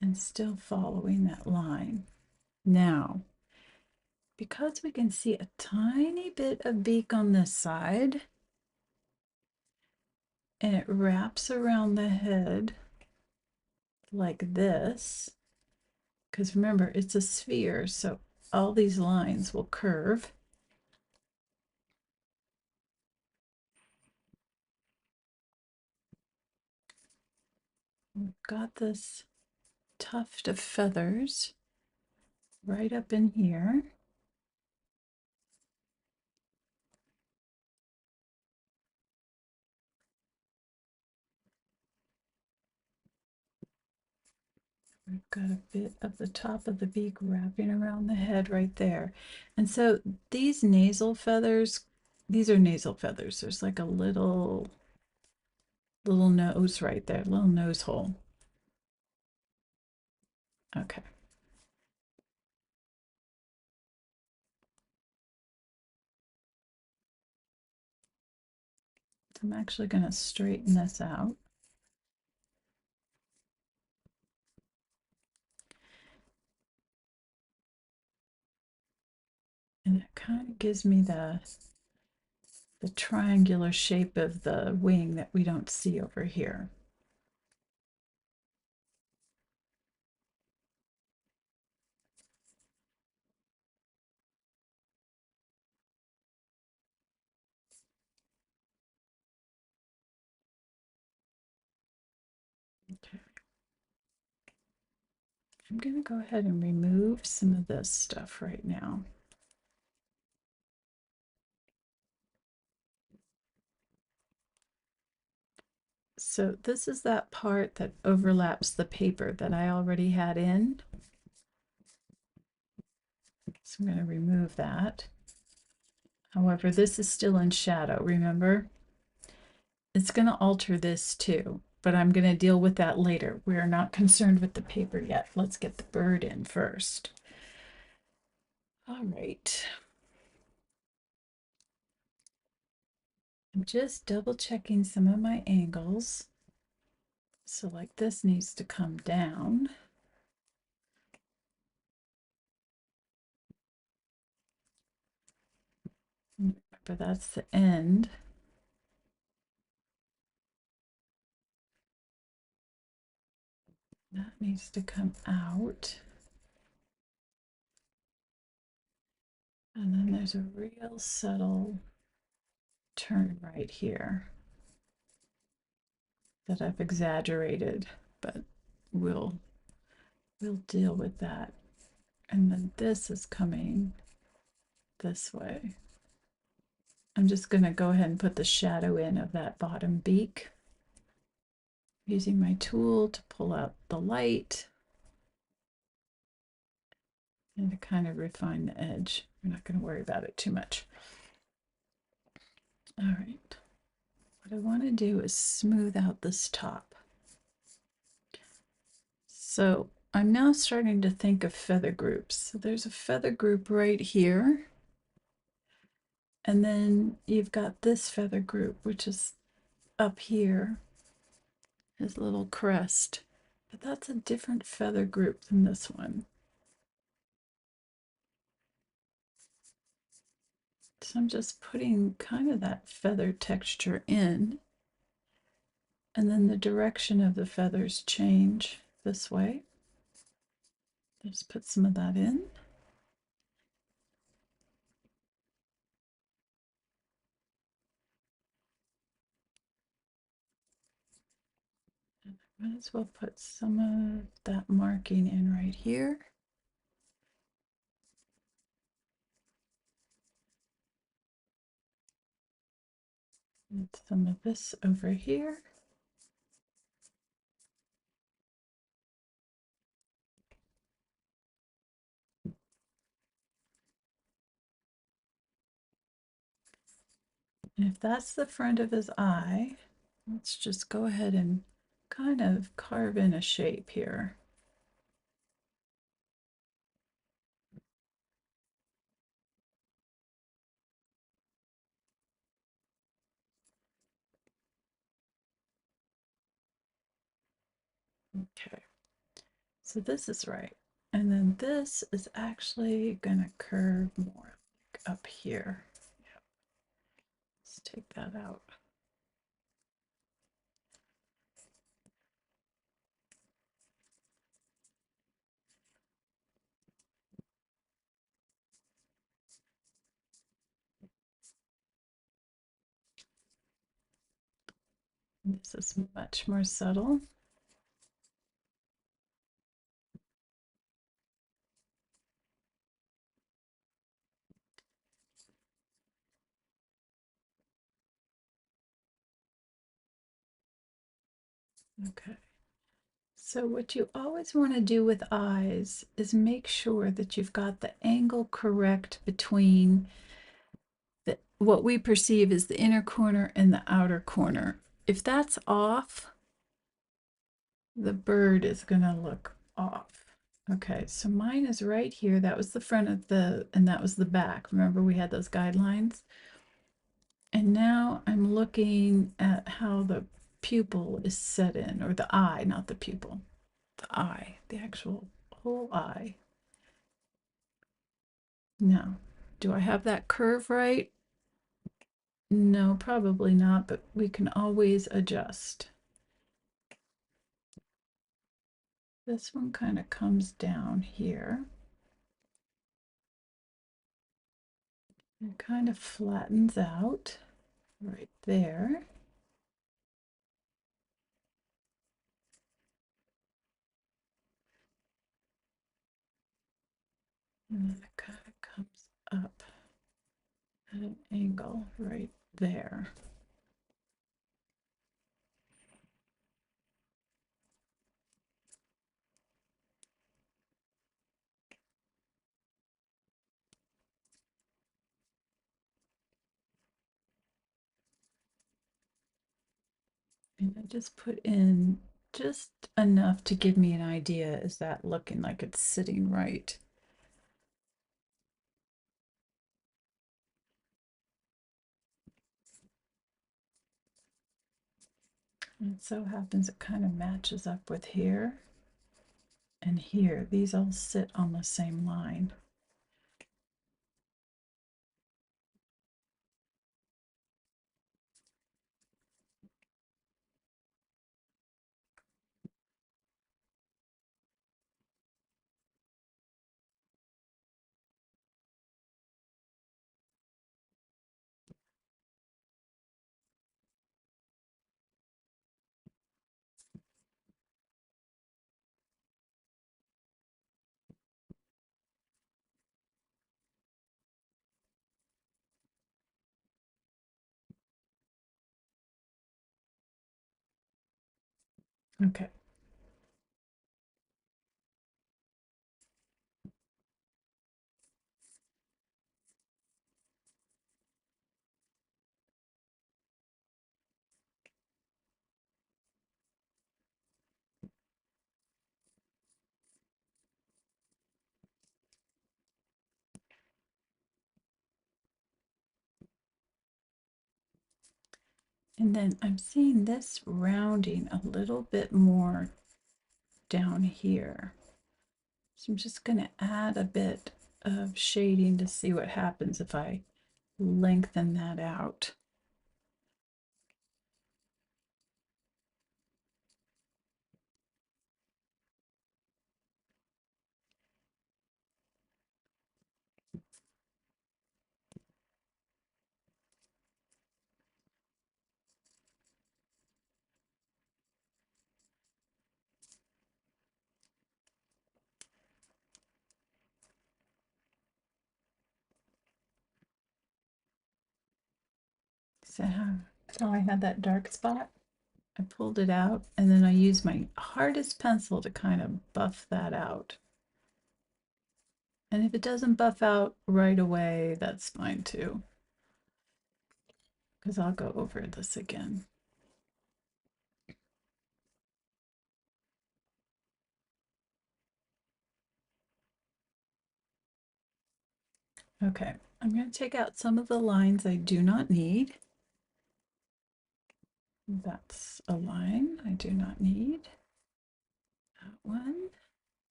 and still following that line. Now, because we can see a tiny bit of beak on this side, and it wraps around the head like this, because remember, it's a sphere, so all these lines will curve. We've got this tuft of feathers right up in here. We've got a bit of the top of the beak wrapping around the head right there. And so these nasal feathers, these are nasal feathers. There's like a little nose right there, little nose hole. Okay. So I'm actually going to straighten this out. And it kind of gives me the triangular shape of the wing that we don't see over here. Okay. I'm going to go ahead and remove some of this stuff right now. So this is that part that overlaps the paper that I already had in. So I'm going to remove that. However, this is still in shadow, remember? It's going to alter this too, but I'm going to deal with that later. We're not concerned with the paper yet. Let's get the bird in first. All right. I'm just double checking some of my angles. So like this needs to come down. Remember, that's the end. That needs to come out. And then there's a real subtle turn right here that I've exaggerated, but we'll deal with that. And then this is coming this way. I'm just going to go ahead and put the shadow in of that bottom beak, using my tool to pull out the light and to kind of refine the edge. We're not going to worry about it too much. All right. What I want to do is smooth out this top. So I'm now starting to think of feather groups. So there's a feather group right here. And then you've got this feather group, which is up here, his little crest. But that's a different feather group than this one. So I'm just putting kind of that feather texture in. And then the direction of the feathers change this way. Let's put some of that in. Might as well put some of that marking in right here. And some of this over here. And if that's the front of his eye, let's just go ahead and kind of carve in a shape here. Okay, so this is right. And then this is actually gonna curve more like up here. Yep. Let's take that out. This is much more subtle. Okay. So what you always want to do with eyes is make sure that you've got the angle correct between what we perceive as the inner corner and the outer corner. If that's off, the bird is going to look off. Okay, so mine is right here. That was the front of and that was the back. Remember we had those guidelines? And now I'm looking at how the pupil is set in, or the eye, not the pupil. The eye, the actual whole eye. Now, do I have that curve right? No, probably not, but we can always adjust. This one kind of comes down here. It kind of flattens out right there. And then it kind of comes up at an angle right there. And I just put in just enough to give me an idea. Is that looking like it's sitting right? And it so happens it kind of matches up with here and here. These all sit on the same line. Okay. And then I'm seeing this rounding a little bit more down here. So I'm just going to add a bit of shading to see what happens if I lengthen that out. So how I had that dark spot, I pulled it out and then I used my hardest pencil to kind of buff that out. And if it doesn't buff out right away, that's fine too, because I'll go over this again. Okay, I'm going to take out some of the lines I do not need. That's a line I do not need.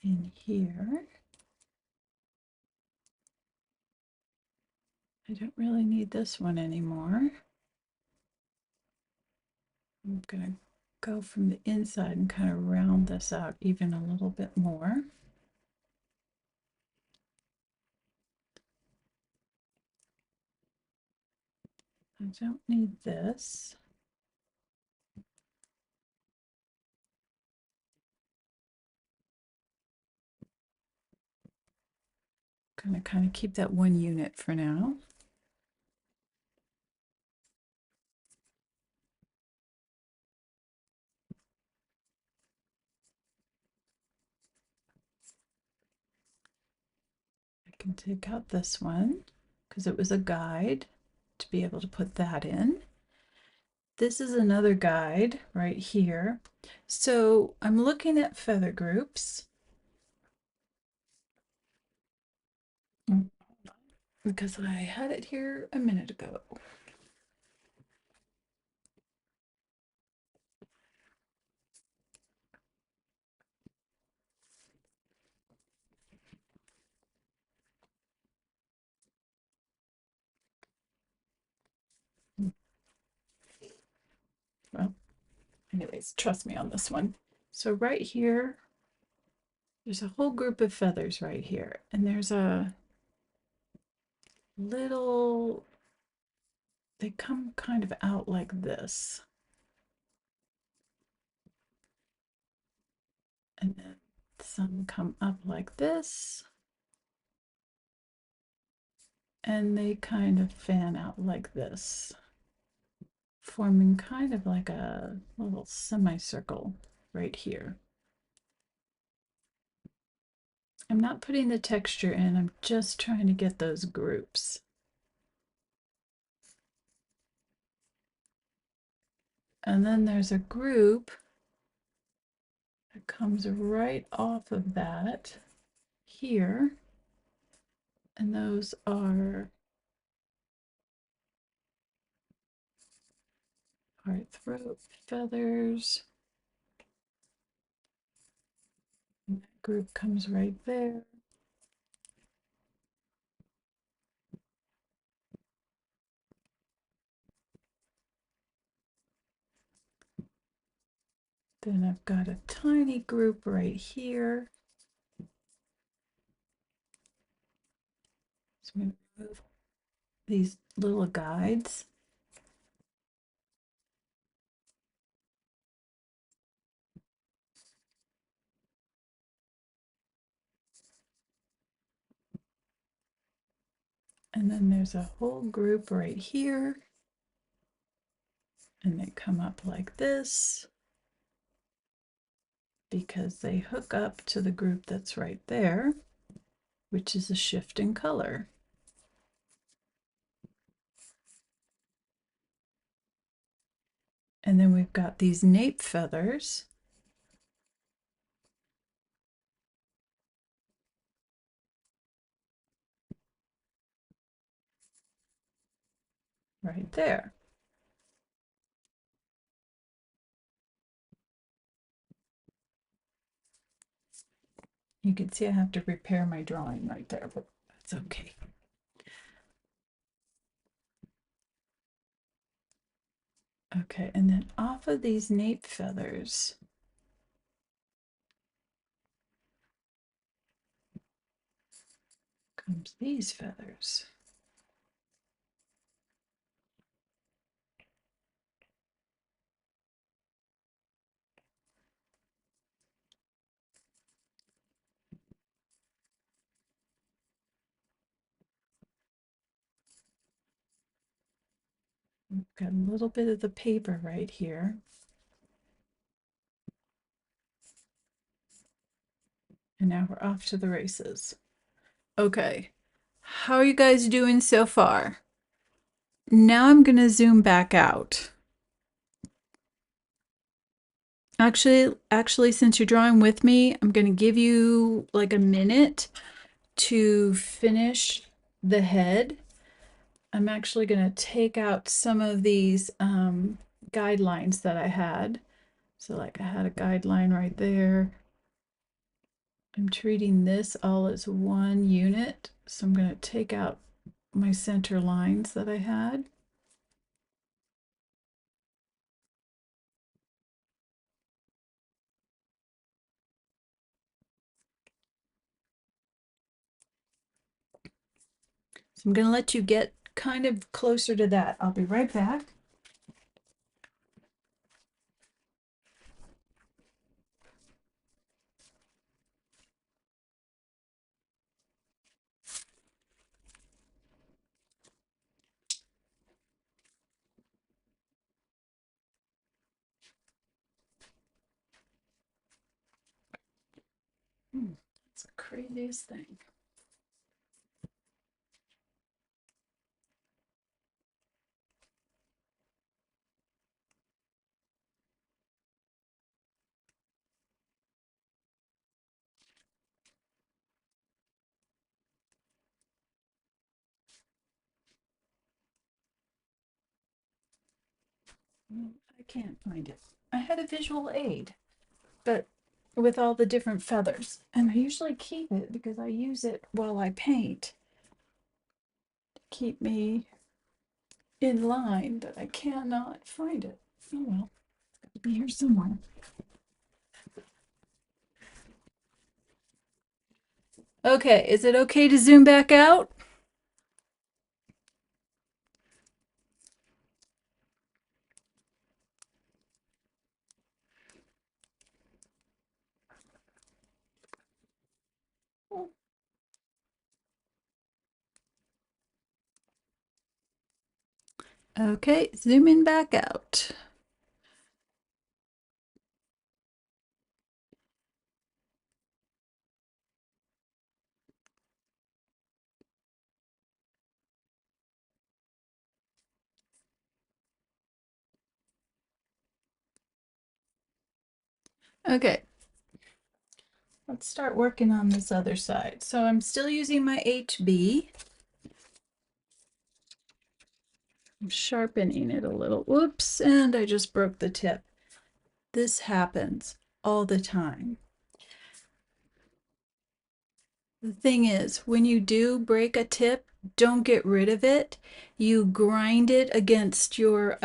in here. I don't really need this one anymore. I'm going to go from the inside and kind of round this out even a little bit more. I don't need this. I'm going to kind of keep that one unit for now. I can take out this one because it was a guide to be able to put that in. This is another guide right here. So I'm looking at feather groups because I had it here a minute ago. Well, anyways, trust me on this one. So right here, there's a whole group of feathers right here, and there's a little, they come kind of out like this. And then some come up like this. And they kind of fan out like this, forming kind of like a little semicircle right here. I'm not putting the texture in, I'm just trying to get those groups. And then there's a group that comes right off of that here. And those are our throat feathers. And that group comes right there. Then I've got a tiny group right here. So I'm going to remove these little guides. And then there's a whole group right here. And they come up like this because they hook up to the group that's right there, which is a shift in color. And then we've got these nape feathers. Right there. You can see I have to repair my drawing right there, but that's okay. Okay, and then off of these nape feathers, comes these feathers. We've got a little bit of the paper right here. And now we're off to the races. Okay, how are you guys doing so far? Now I'm going to zoom back out. Actually, since you're drawing with me, I'm going to give you like a minute to finish the head. I'm actually going to take out some of these guidelines that I had. So like I had a guideline right there. I'm treating this all as one unit, so I'm going to take out my center lines that I had. So I'm going to let you get kind of closer to that. I'll be right back. That's the craziest thing. I can't find it. I had a visual aid, but with all the different feathers, and I usually keep it because I use it while I paint to keep me in line, but I cannot find it. Oh well, it's got to be here somewhere. Okay, is it okay to zoom back out? Okay, zooming back out. Okay, let's start working on this other side. So I'm still using my HB. I'm sharpening it a little. Whoops, and I just broke the tip. This happens all the time. The thing is, when you do break a tip, don't get rid of it. You grind it against your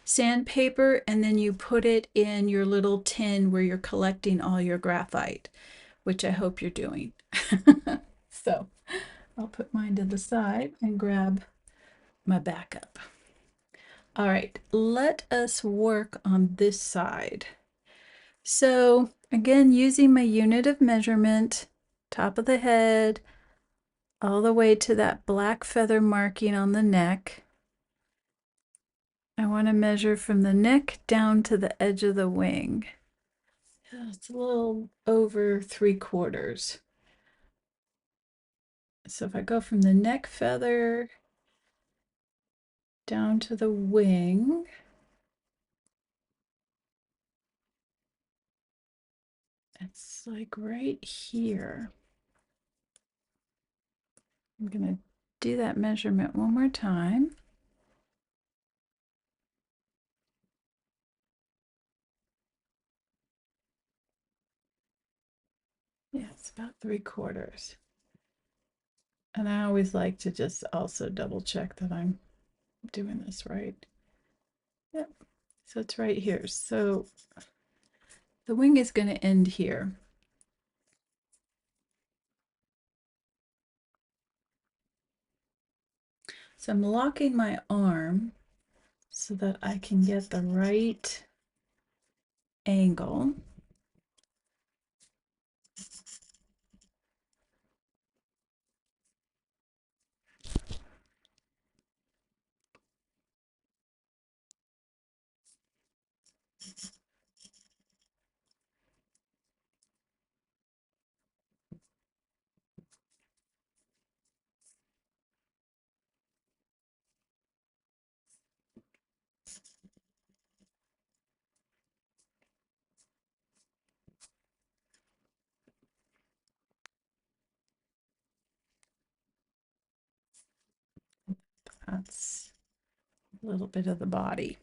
sandpaper, and then you put it in your little tin where you're collecting all your graphite, which I hope you're doing. So I'll put mine to the side and grab my backup. All right, let us work on this side. So again, using my unit of measurement, top of the head, all the way to that black feather marking on the neck. I want to measure from the neck down to the edge of the wing. It's a little over 3/4. So if I go from the neck feather down to the wing, it's like right here. I'm going to do that measurement one more time. Yeah, it's about 3/4. And I always like to just also double check that I'm doing this right. Yep. So it's right here. So the wing is going to end here. So I'm locking my arm so that I can get the right angle. That's a little bit of the body.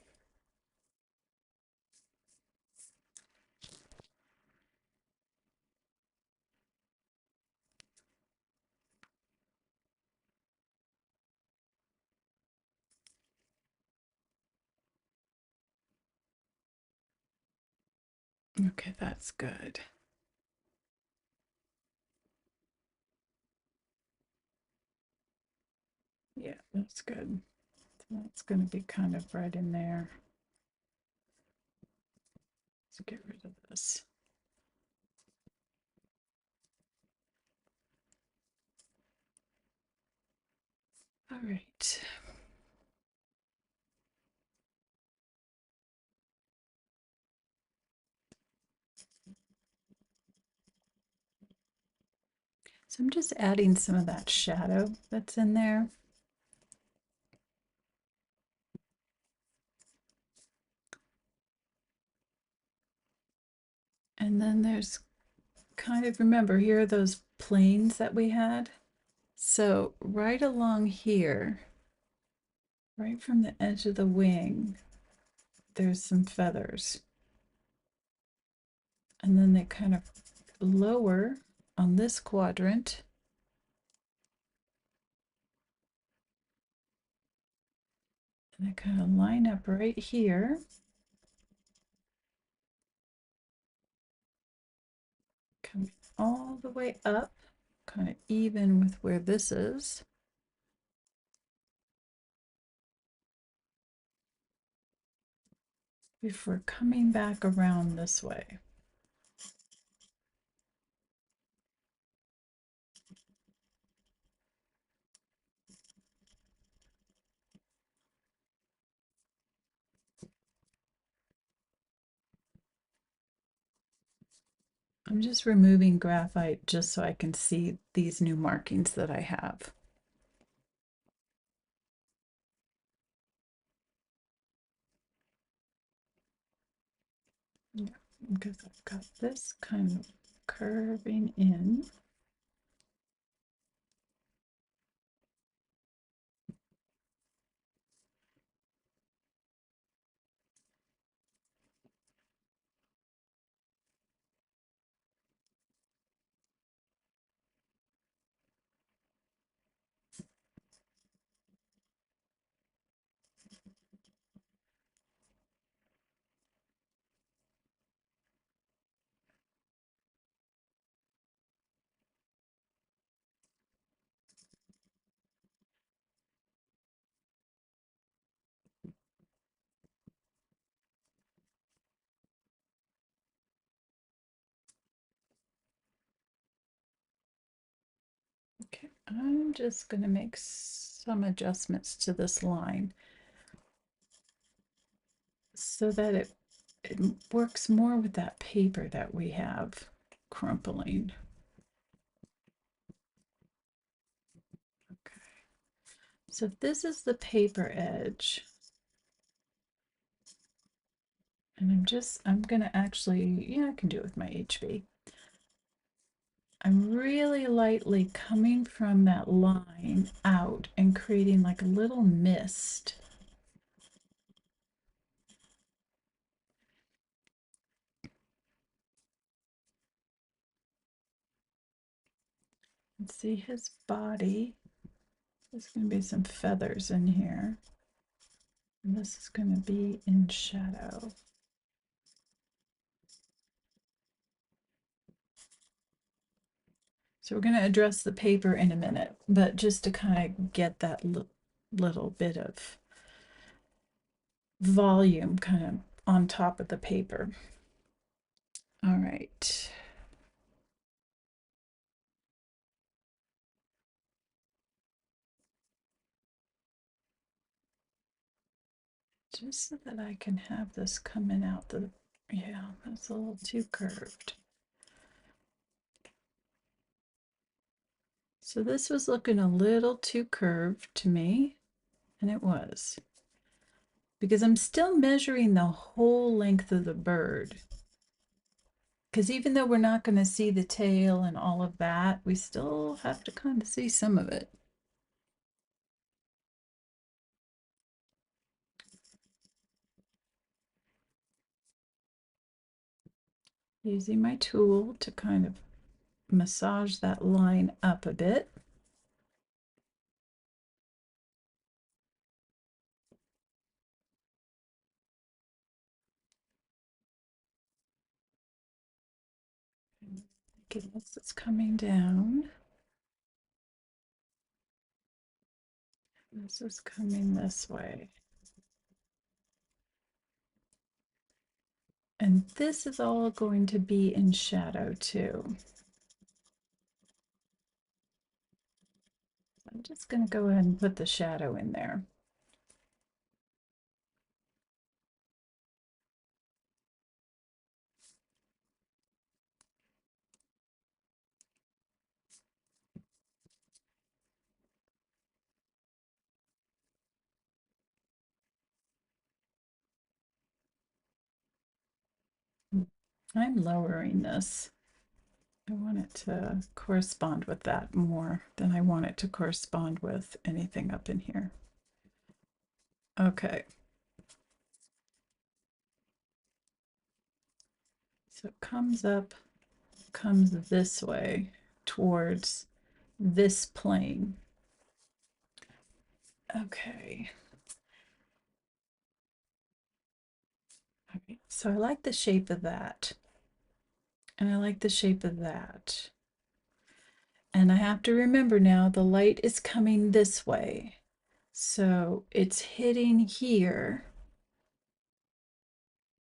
Okay, that's good. Yeah, that's good. That's going to be kind of right in there. Let's get rid of this. All right. So I'm just adding some of that shadow that's in there. And then there's kind of, remember, here are those planes that we had. So right along here, right from the edge of the wing, there's some feathers. And then they kind of lower on this quadrant. And they kind of line up right here. Coming all the way up, kind of even with where this is. Before coming back around this way. I'm just removing graphite just so I can see these new markings that I have. Yeah, because I've got this kind of curving in. Okay, I'm just going to make some adjustments to this line so that it works more with that paper that we have crumpling. Okay, so if this is the paper edge, and I'm gonna actually, yeah, I can do it with my HB. I'm really lightly coming from that line out and creating like a little mist. And see his body. There's going to be some feathers in here. And this is going to be in shadow. So we're going to address the paper in a minute, but just to kind of get that little bit of volume kind of on top of the paper. All right. Just so that I can have this coming out the, yeah, that's a little too curved. So this was looking a little too curved to me, and it was. Because I'm still measuring the whole length of the bird. Because even though we're not going to see the tail and all of that, we still have to kind of see some of it. Using my tool to kind of massage that line up a bit. Okay, this is coming down. This is coming this way. And this is all going to be in shadow too. I'm just going to go ahead and put the shadow in there. I'm lowering this. I want it to correspond with that more than I want it to correspond with anything up in here. Okay. So it comes up, comes this way towards this plane. Okay. Okay. So I like the shape of that. And I like the shape of that. And I have to remember now the light is coming this way. So it's hitting here,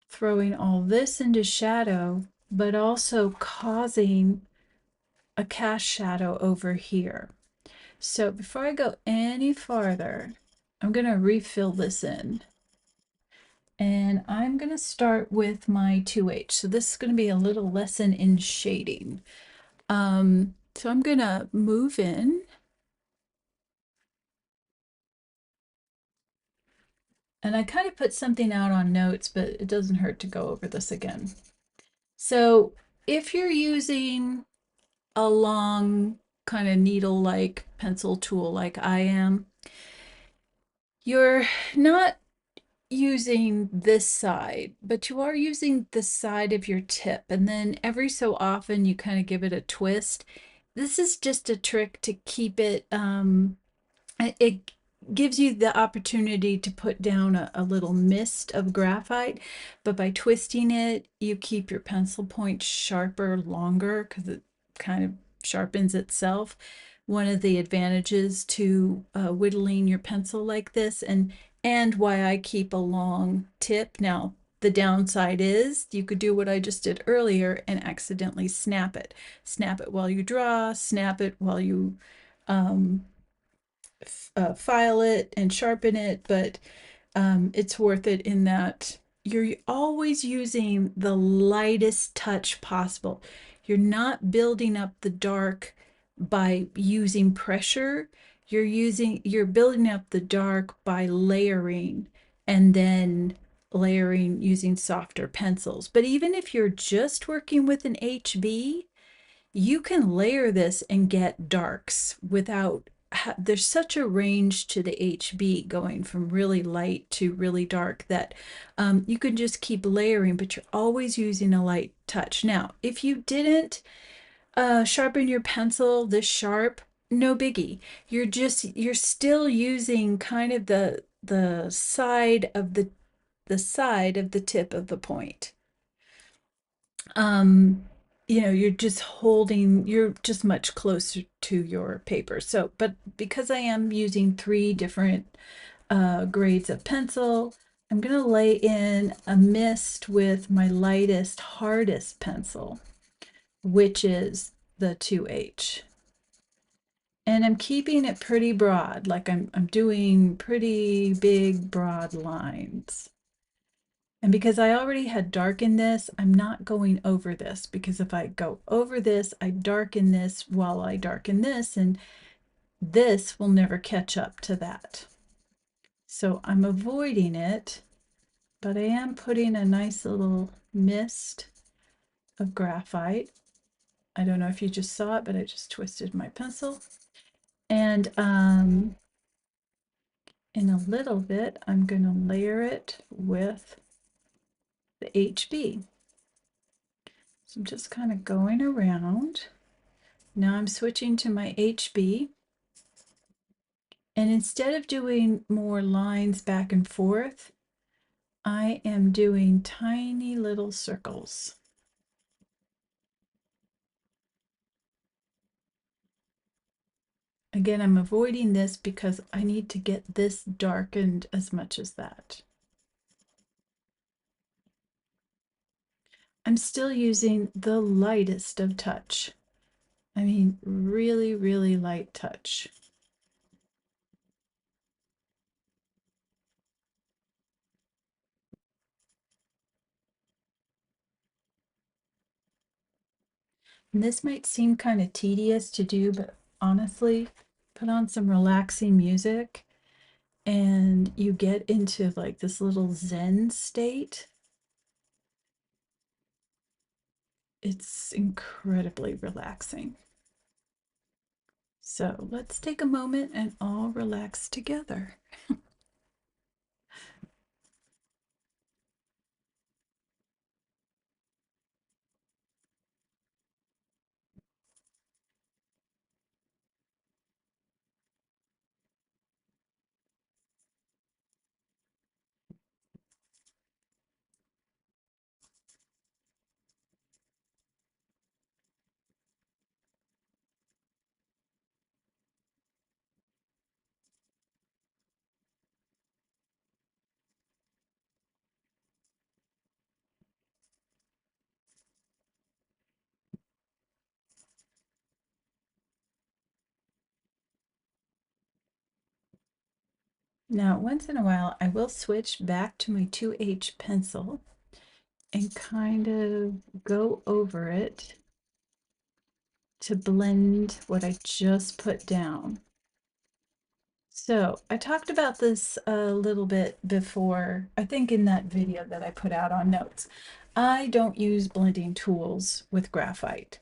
throwing all this into shadow, but also causing a cast shadow over here. So before I go any farther, I'm going to refill this in. And I'm going to start with my 2H. So this is going to be a little lesson in shading. So I'm going to move in. And I kind of put something out on notes, but it doesn't hurt to go over this again. So if you're using a long kind of needle-like pencil tool like I am, you're not using this side, but you are using the side of your tip. And then every so often you kind of give it a twist. This is just a trick to keep it, it gives you the opportunity to put down a little mist of graphite, but by twisting it, you keep your pencil point sharper longer because it kind of sharpens itself. One of the advantages to whittling your pencil like this, and why I keep a long tip. Now, the downside is you could do what I just did earlier and accidentally snap it. Snap it while you draw, snap it while you file it and sharpen it, but it's worth it in that you're always using the lightest touch possible. You're not building up the dark by using pressure. You're building up the dark by layering and then layering using softer pencils. But even if you're just working with an HB, you can layer this and get darks without, there's such a range to the HB going from really light to really dark that you can just keep layering, but you're always using a light touch. Now, if you didn't sharpen your pencil this sharp, no biggie. You're still using kind of the side of the side of the tip of the point. You're just holding, you're just much closer to your paper. So, but because I am using 3 different grades of pencil, I'm going to lay in a mist with my lightest, hardest pencil, which is the 2H. And I'm keeping it pretty broad, like I'm doing pretty big, broad lines. And because I already had darkened this, I'm not going over this, because if I go over this, I darken this while I darken this, and this will never catch up to that. So I'm avoiding it, but I am putting a nice little mist of graphite. I don't know if you just saw it, but I just twisted my pencil. And in a little bit, I'm going to layer it with the HB. So I'm just kind of going around. Now I'm switching to my HB. And instead of doing more lines back and forth, I am doing tiny little circles. Again, I'm avoiding this because I need to get this darkened as much as that. I'm still using the lightest of touch. I mean, really, really light touch. And this might seem kind of tedious to do, but honestly, put on some relaxing music and you get into like this little Zen state. It's incredibly relaxing. So let's take a moment and all relax together. Now, once in a while, I will switch back to my 2H pencil and kind of go over it to blend what I just put down. So I talked about this a little bit before, I think in that video that I put out on notes. I don't use blending tools with graphite.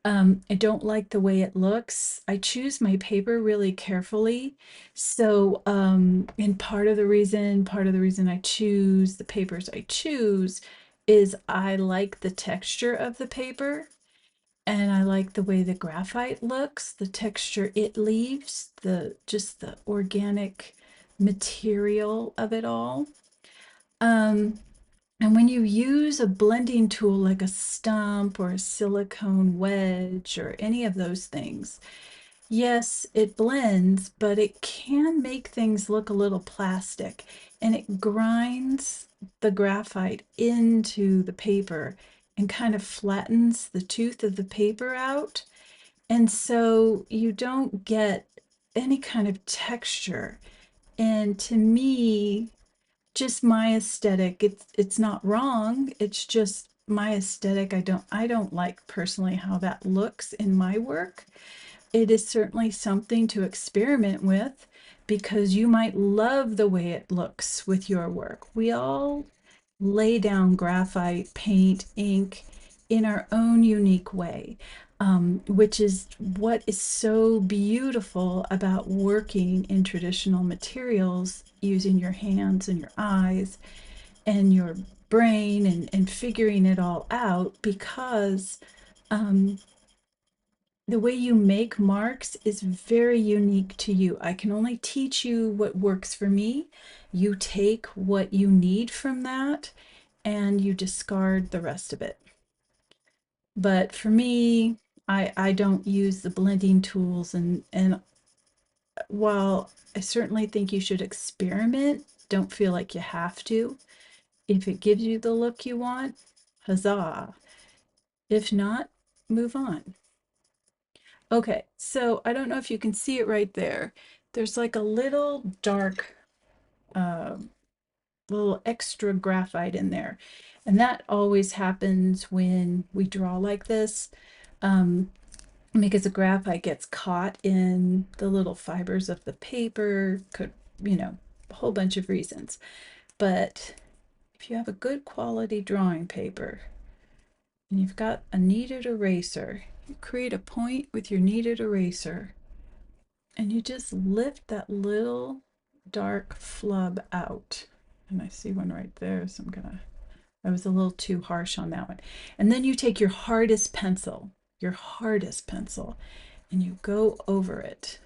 I don't like the way it looks. I choose my paper really carefully. So, and part of the reason I choose the papers I choose is I like the texture of the paper and I like the way the graphite looks, the texture it leaves, the just the organic material of it all. Um, and when you use a blending tool like a stump or a silicone wedge or any of those things, yes, it blends, but it can make things look a little plastic and it grinds the graphite into the paper and kind of flattens the tooth of the paper out. And so you don't get any kind of texture. And to me, just my aesthetic, it's not wrong. It's just my aesthetic. I don't like personally how that looks in my work. It is certainly something to experiment with because you might love the way it looks with your work. We all lay down graphite, paint, ink in our own unique way, which is what is so beautiful about working in traditional materials using your hands and your eyes and your brain and figuring it all out because um, the way you make marks is very unique to you. I can only teach you what works for me. You take what you need from that and you discard the rest of it. But for me, I don't use the blending tools and while I certainly think you should experiment, don't feel like you have to. If it gives you the look you want, huzzah. If not, move on. Okay, so I don't know if you can see it right there. There's like a little dark, uh, little extra graphite in there. And that always happens when we draw like this, because the graphite gets caught in the little fibers of the paper, could, a whole bunch of reasons. But if you have a good quality drawing paper and you've got a kneaded eraser, you create a point with your kneaded eraser and you just lift that little dark flub out. And I see one right there, so I was a little too harsh on that one. And then you take your hardest pencil, and you go over it.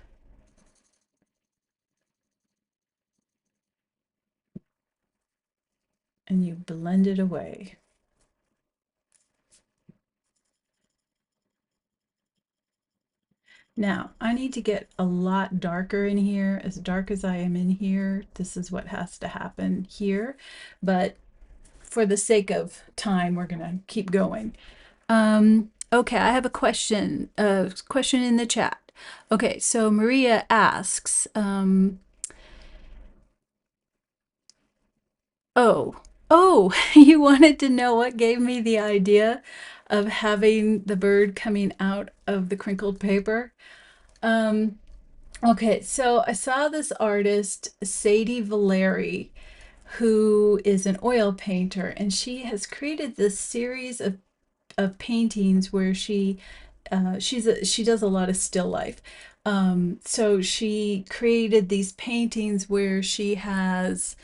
And you blend it away. Now, I need to get a lot darker in here. As dark as I am in here, this is what has to happen here. But for the sake of time, we're gonna keep going. Okay, I have a question. A question in the chat. Okay, so Maria asks, oh, oh, you wanted to know what gave me the idea of having the bird coming out of the crinkled paper? Um, okay, so I saw this artist, Sadie Valeri, who is an oil painter, and she has created this series of paintings where she does a lot of still life. So she created these paintings where she has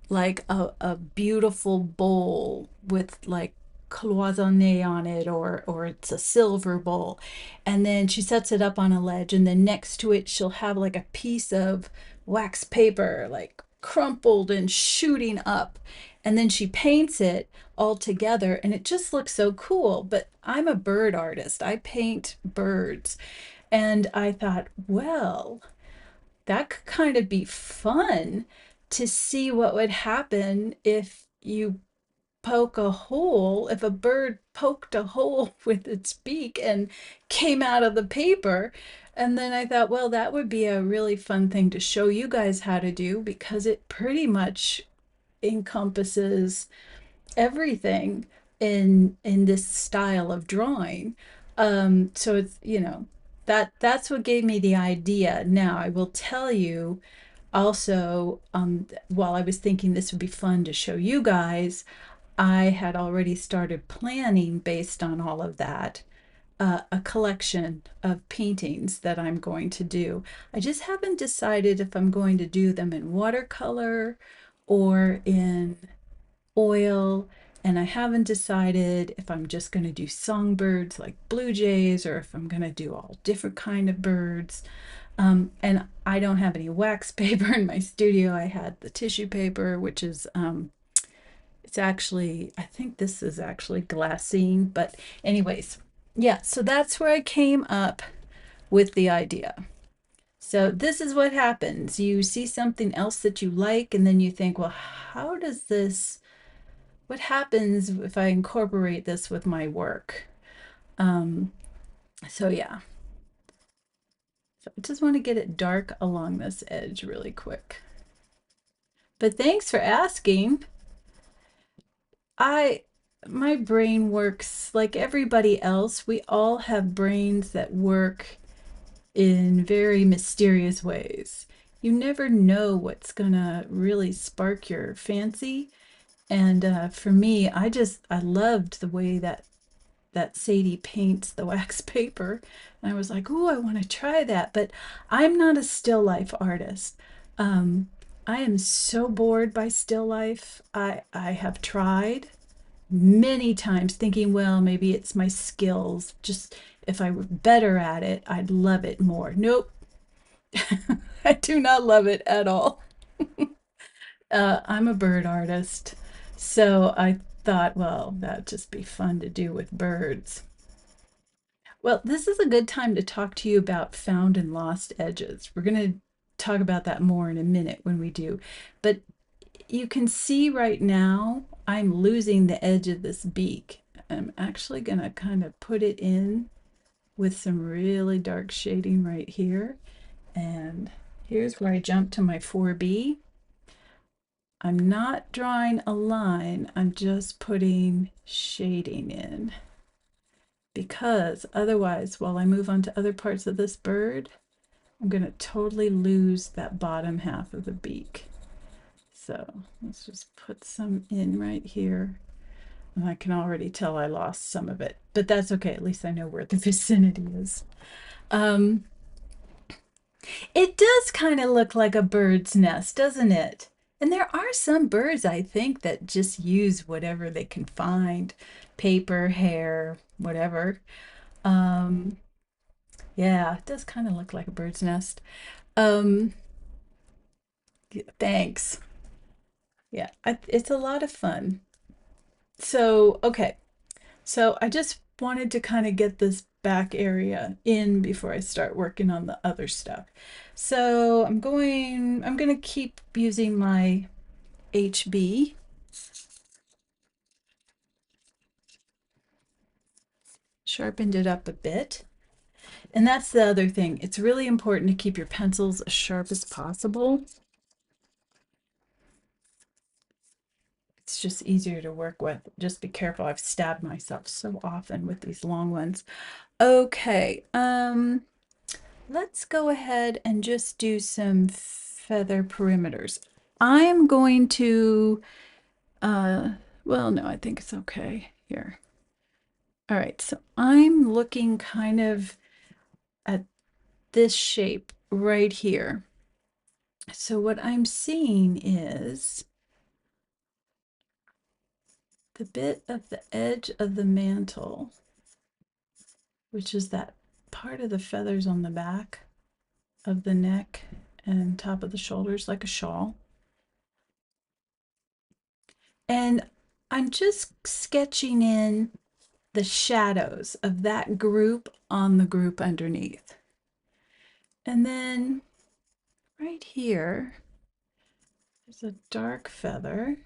like a beautiful bowl with like cloisonne on it, or it's a silver bowl, and then she sets it up on a ledge, and then next to it she'll have like a piece of wax paper like crumpled and shooting up, and then she paints it all together and it just looks so cool. But I'm a bird artist, I paint birds, and I thought, well, that could kind of be fun to see what would happen if you poke a hole, if a bird poked a hole with its beak and came out of the paper. And then I thought, well, that would be a really fun thing to show you guys how to do, because it pretty much encompasses everything in this style of drawing. So it's, that's what gave me the idea. Now I will tell you also, while I was thinking this would be fun to show you guys, I had already started planning based on all of that, a collection of paintings that I'm going to do. I just haven't decided if I'm going to do them in watercolor or in oil, and I haven't decided if I'm just going to do songbirds like blue jays or if I'm going to do all different kind of birds. And I don't have any wax paper in my studio. I had the tissue paper, which is it's actually, I think this is actually glassine, but anyways, yeah, so that's where I came up with the idea. So this is what happens. You see something else that you like, and then you think, well, how does this, what happens if I incorporate this with my work? Um, so yeah, so I just want to get it dark along this edge really quick. But thanks for asking. I my brain works like everybody else. We all have brains that work in very mysterious ways. You never know what's gonna really spark your fancy. And for me, I loved the way that Sadie paints the wax paper. And I was like, oh, I want to try that. But I'm not a still life artist. Um, I am so bored by still life. I have tried many times thinking, well, maybe it's my skills. Just if I were better at it, I'd love it more. Nope, I do not love it at all. I'm a bird artist. So I thought, well, that'd just be fun to do with birds. Well, this is a good time to talk to you about found and lost edges. We're going to talk about that more in a minute when we do. But you can see right now I'm losing the edge of this beak. I'm actually going to kind of put it in with some really dark shading right here. And here's where I jump to my 4B. I'm not drawing a line, I'm just putting shading in, because otherwise, while I move on to other parts of this bird, I'm going to totally lose that bottom half of the beak. So let's just put some in right here. And I can already tell I lost some of it, but that's okay. At least I know where the vicinity is. Um, it does kind of look like a bird's nest, doesn't it? And there are some birds, I think, that just use whatever they can find, paper, hair, whatever. Um, yeah, it does kind of look like a bird's nest. Um, thanks. Yeah, it's a lot of fun. So, okay. So I just wanted to kind of get this back area in before I start working on the other stuff. So I'm going to keep using my HB. Sharpened it up a bit. And that's the other thing. It's really important to keep your pencils as sharp as possible. It's just easier to work with. Just be careful. I've stabbed myself so often with these long ones. Okay, let's go ahead and just do some feather perimeters. I'm going to, well, no, I think it's okay here. All right, so I'm looking kind of at this shape right here. So what I'm seeing is the bit of the edge of the mantle, which is that part of the feathers on the back of the neck and top of the shoulders, like a shawl. And I'm just sketching in the shadows of that group on the group underneath. And then right here, there's a dark feather.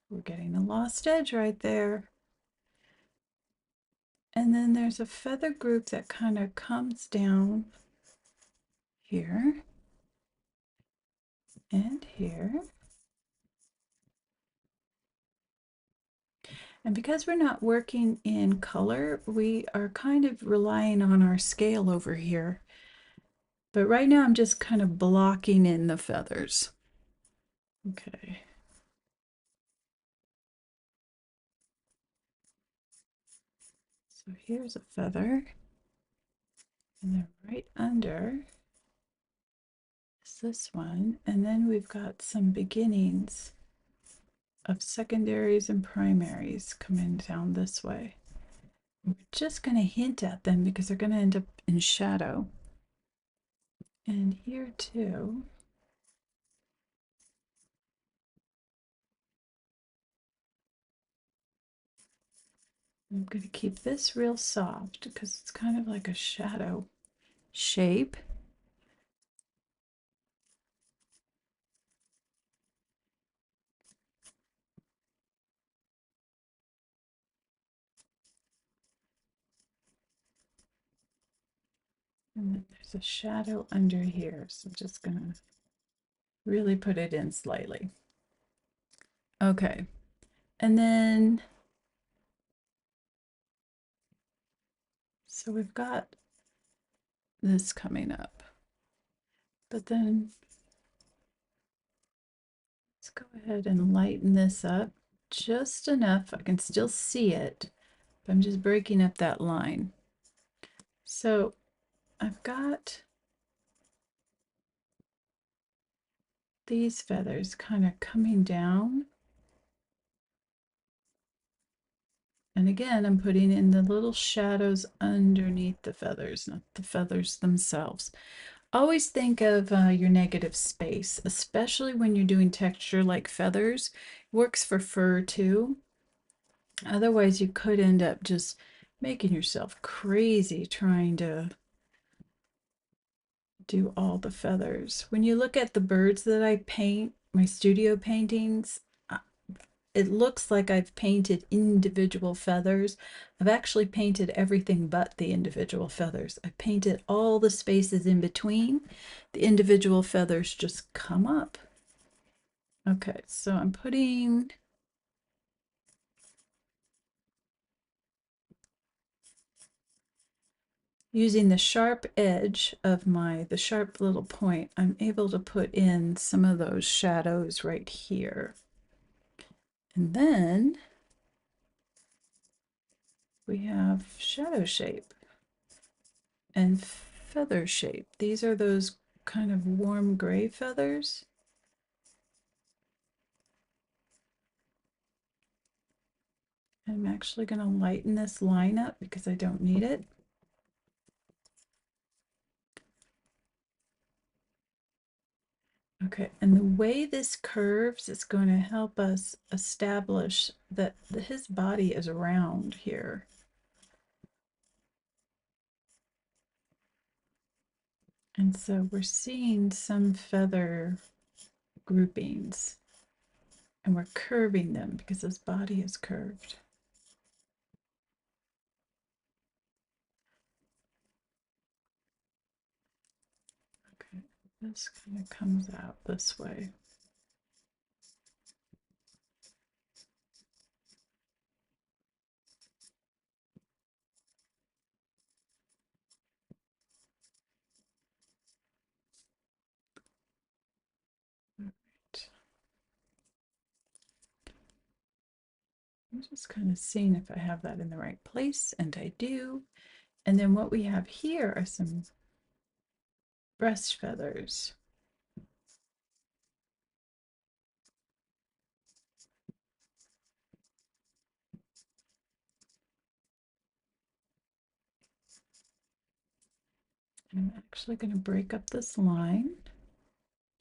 We're getting a lost edge right there. And then there's a feather group that kind of comes down here and here. And because we're not working in color, we are kind of relying on our scale over here. But right now I'm just kind of blocking in the feathers. Okay. So here's a feather. And then right under is this one. And then we've got some beginnings of secondaries and primaries coming down this way. We're just going to hint at them because they're going to end up in shadow. And here too. I'm going to keep this real soft because it's kind of like a shadow shape. And then there's a shadow under here. So I'm just going to really put it in slightly. Okay. And then, so we've got this coming up. But then let's go ahead and lighten this up just enough. I can still see it, but I'm just breaking up that line. So I've got these feathers kind of coming down. And again, I'm putting in the little shadows underneath the feathers, not the feathers themselves. Always think of your negative space, especially when you're doing texture like feathers. Works for fur too. Otherwise, you could end up just making yourself crazy trying to do all the feathers. When you look at the birds that I paint, my studio paintings, it looks like I've painted individual feathers. I've actually painted everything but the individual feathers. I painted all the spaces in between. The individual feathers just come up. Okay, so I'm putting using the sharp edge of the sharp little point, I'm able to put in some of those shadows right here. And then we have shadow shape and feather shape. These are those kind of warm gray feathers. I'm actually going to lighten this line up because I don't need it. Okay, and the way this curves is going to help us establish that his body is round here. And so we're seeing some feather groupings, and we're curving them because his body is curved. Okay, this kind of comes out this way. All right. I'm just kind of seeing if I have that in the right place, and I do. And then what we have here are some breast feathers. I'm actually going to break up this line,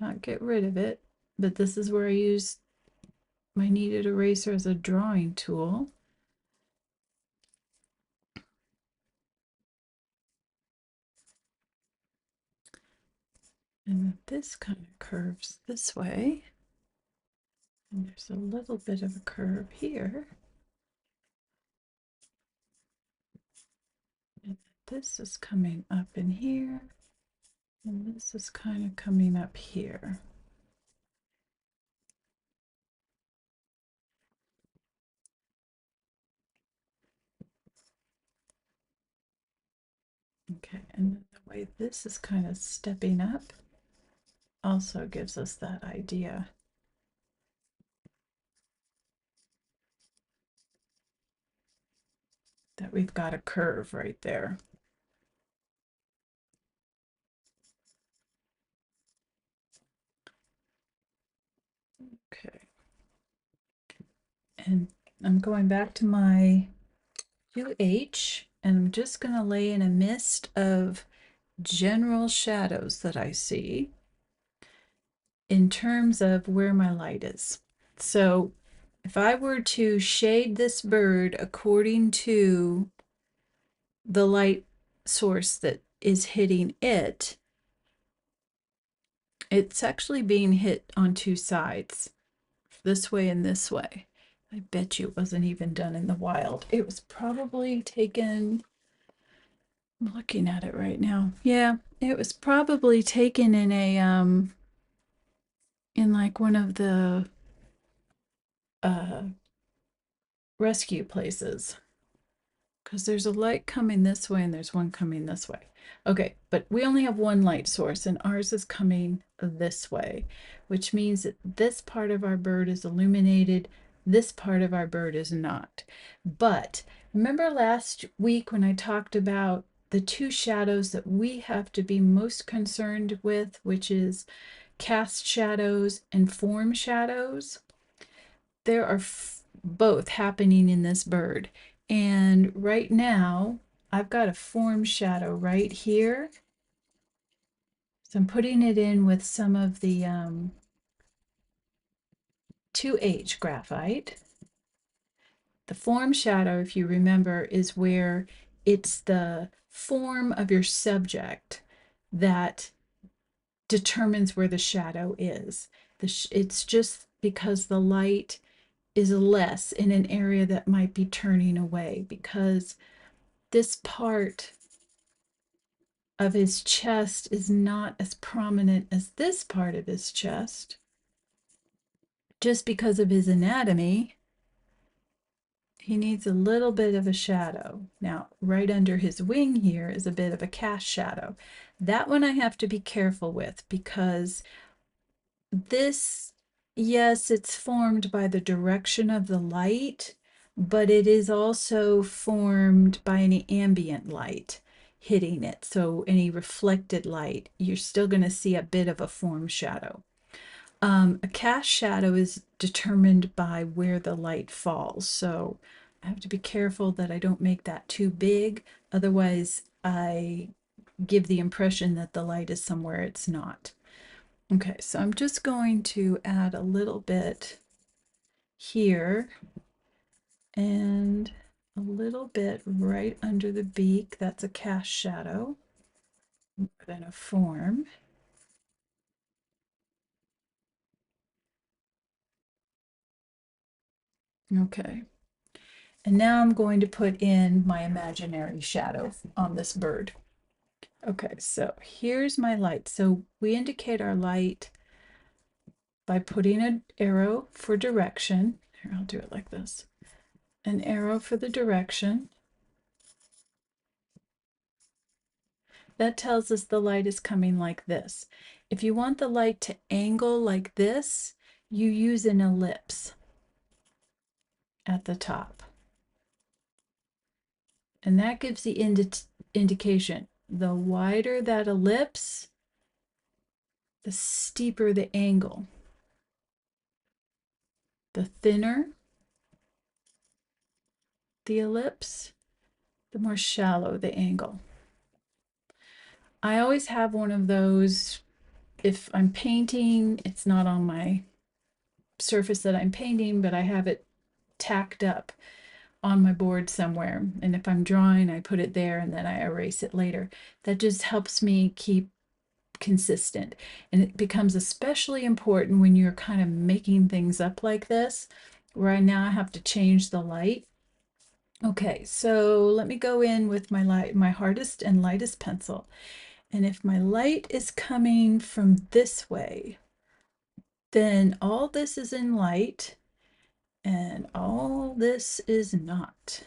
not get rid of it, but this is where I use my kneaded eraser as a drawing tool. And this kind of curves this way. And there's a little bit of a curve here. And this is coming up in here. And this is kind of coming up here. Okay, and then the way this is kind of stepping up also gives us that idea. That we've got a curve right there. Okay. And I'm going back to my 2H, and I'm just going to lay in a mist of general shadows that I see in terms of where my light is. So if I were to shade this bird according to the light source that is hitting it, it's actually being hit on two sides, this way and this way. I bet you it wasn't even done in the wild. It was probably taken, I'm looking at it right now. Yeah, it was probably taken in a in like one of the uh rescue places, because there's a light coming this way and there's one coming this way. Okay, but we only have one light source, and ours is coming this way, which means that this part of our bird is illuminated, this part of our bird is not. But remember last week when I talked about the two shadows that we have to be most concerned with, which is cast shadows and form shadows? There are both happening in this bird. And right now, I've got a form shadow right here. So I'm putting it in with some of the 2H graphite. The form shadow, if you remember, is where it's the form of your subject that determines where the shadow is. It's just because the light is less in an area that might be turning away, because this part of his chest is not as prominent as this part of his chest. Just because of his anatomy, he needs a little bit of a shadow. Now, right under his wing here is a bit of a cast shadow. That one I have to be careful with, because this, yes, it's formed by the direction of the light, but it is also formed by any ambient light hitting it. So any reflected light, you're still going to see a bit of a form shadow. A cast shadow is determined by where the light falls. So I have to be careful that I don't make that too big. Otherwise, I give the impression that the light is somewhere it's not. Okay, so I'm just going to add a little bit here and a little bit right under the beak. That's a cast shadow. more than a form. Okay. And now I'm going to put in my imaginary shadow on this bird. Okay, so here's my light. So we indicate our light by putting an arrow for direction. Here, I'll do it like this. An arrow for the direction. That tells us the light is coming like this. If you want the light to angle like this, you use an ellipse at the top. And that gives the indication. The wider that ellipse, the steeper the angle. The thinner the ellipse, the more shallow the angle. I always have one of those. If I'm painting, it's not on my surface that I'm painting, but I have it tacked up on my board somewhere. And if I'm drawing, I put it there and then I erase it later. That just helps me keep consistent. And it becomes especially important when you're kind of making things up like this, where I now have to change the light. Okay, so let me go in with my hardest and lightest pencil. And if my light is coming from this way, then all this is in light and all this is not.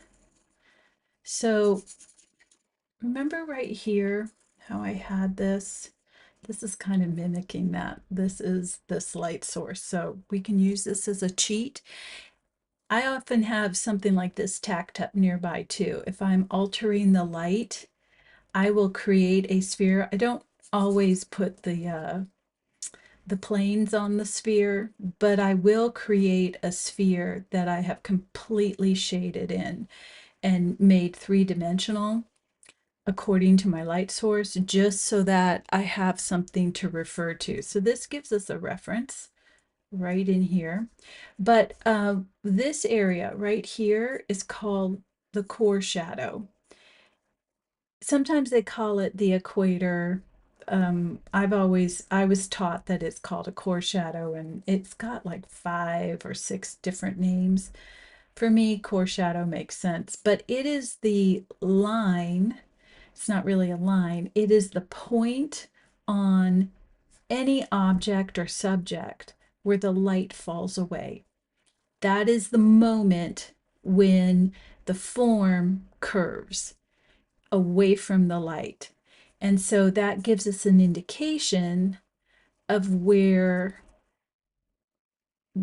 So remember right here how I had this? This is kind of mimicking that. This is this light source. So we can use this as a cheat. I often have something like this tacked up nearby too. If I'm altering the light, I will create a sphere. I don't always put the planes on the sphere, but I will create a sphere that I have completely shaded in and made three-dimensional according to my light source, just so that I have something to refer to. So this gives us a reference right in here. But this area right here is called the core shadow. Sometimes they call it the equator. I was taught that it's called a core shadow, and it's got like 5 or 6 different names. For me, core shadow makes sense, but it is the line. It's not really a line. It is the point on any object or subject where the light falls away. That is the moment when the form curves away from the light. And so that gives us an indication of where,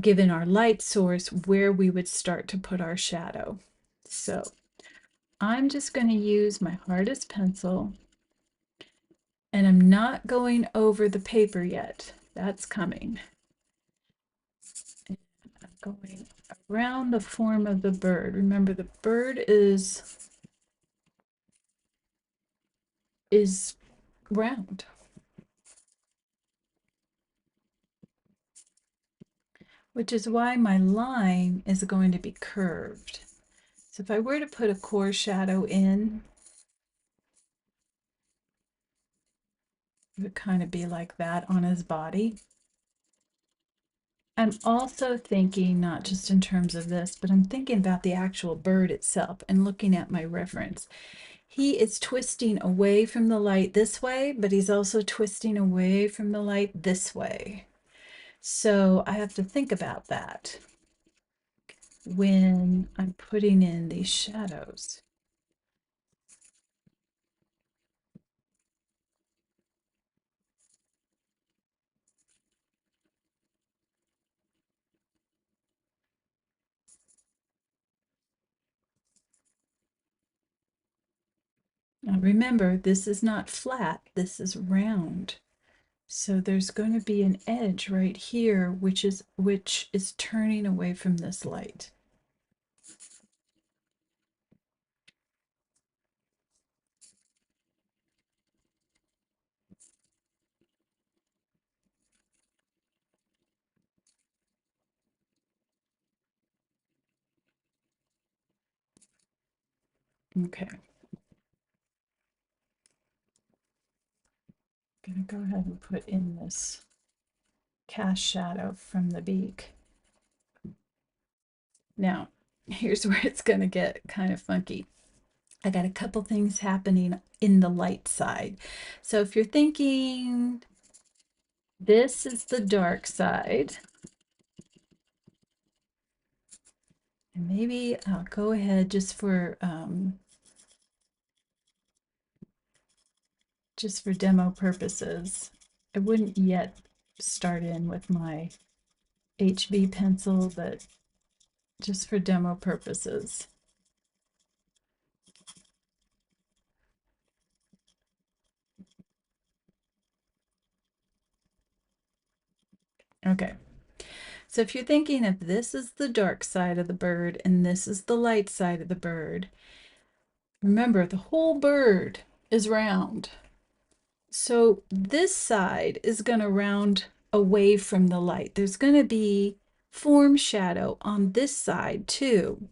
given our light source, where we would start to put our shadow. So I'm just going to use my hardest pencil, and I'm not going over the paper yet. That's coming. And I'm going around the form of the bird. Remember, the bird is round, which is why my line is going to be curved. So if I were to put a core shadow in, it would kind of be like that on his body. I'm also thinking, not just in terms of this, but I'm thinking about the actual bird itself and looking at my reference. He is twisting away from the light this way, but he's also twisting away from the light this way. So I have to think about that when I'm putting in these shadows. Now remember, this is not flat, this is round. So there's going to be an edge right here, which is turning away from this light. Okay. I'm going to go ahead and put in this cast shadow from the beak. Now, here's where it's going to get kind of funky. I got a couple things happening in the light side. So if you're thinking this is the dark side, and maybe I'll go ahead just for demo purposes. I wouldn't yet start in with my HB pencil, but just for demo purposes. Okay, so if you're thinking if this is the dark side of the bird and this is the light side of the bird, remember the whole bird is round. So this side is going to round away from the light. There's going to be form shadow on this side too.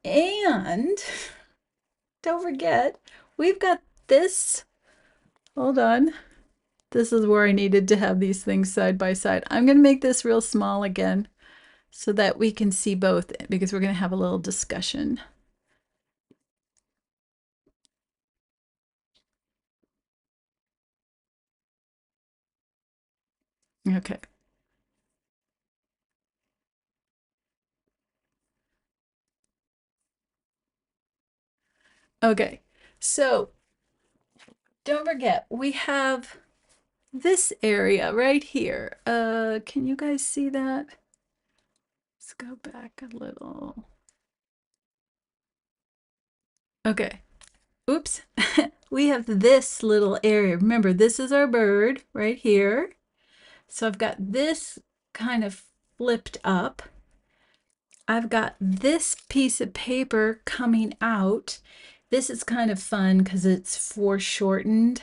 And don't forget, we've got this. Hold on. This is where I needed to have these things side by side. I'm going to make this real small again so that we can see both because we're going to have a little discussion. Okay. Okay. So don't forget, we have this area right here. Can you guys see that? Let's go back a little. Okay. Oops. We have this little area. Remember, this is our bird right here. So I've got this kind of flipped up. I've got this piece of paper coming out. This is kind of fun because it's foreshortened.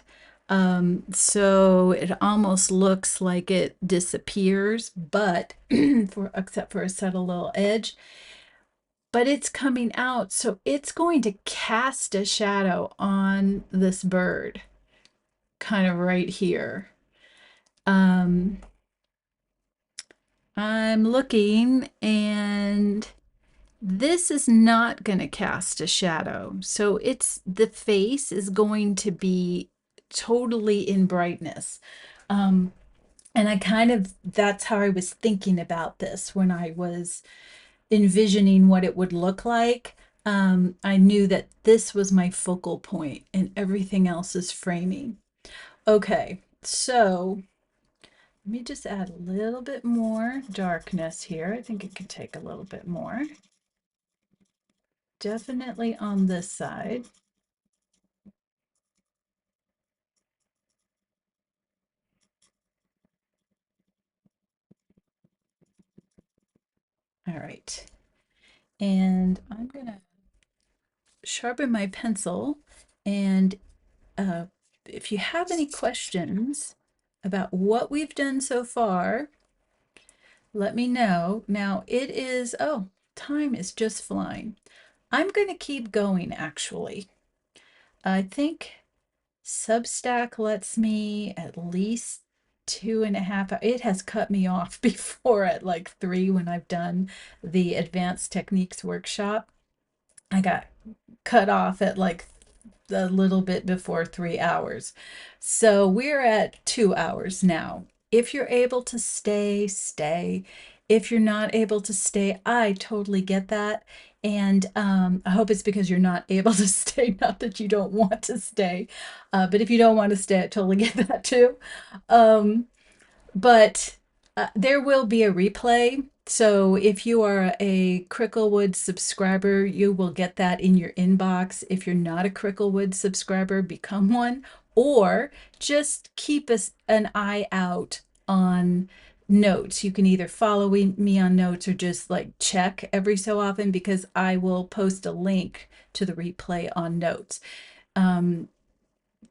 So it almost looks like it disappears, but except for a subtle little edge. But it's coming out, so it's going to cast a shadow on this bird, kind of right here. I'm looking, and this is not going to cast a shadow. So the face is going to be totally in brightness. And that's how I was thinking about this when I was envisioning what it would look like. I knew that this was my focal point and everything else is framing. Okay, so let me just add a little bit more darkness here. I think it could take a little bit more. Definitely on this side. All right. And I'm going to sharpen my pencil. And if you have any questions about what we've done so far, let me know. Now it is, oh, time is just flying. I'm going to keep going actually. I think Substack lets me at least 2.5 hours. It has cut me off before at like 3 when I've done the advanced techniques workshop. I got cut off at like a little bit before 3 hours. So we're at 2 hours now. If you're able to stay, stay. If you're not able to stay, I totally get that. And I hope it's because you're not able to stay, not that you don't want to stay. But if you don't want to stay, I totally get that too. But there will be a replay. So if you are a Cricklewood subscriber, you will get that in your inbox. If you're not a Cricklewood subscriber, become one, or just keep an eye out on notes. You can either follow me on notes or just like check every so often because I will post a link to the replay on notes.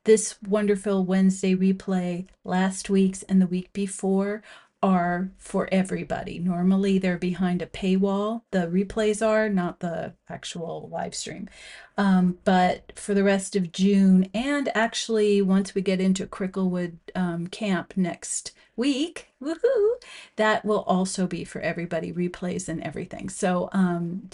This wonderful Wednesday replay, last week's and the week before are for everybody. Normally they're behind a paywall. The replays are, not the actual live stream. But for the rest of June, and actually once we get into Cricklewood camp next week, woohoo, that will also be for everybody, replays and everything. So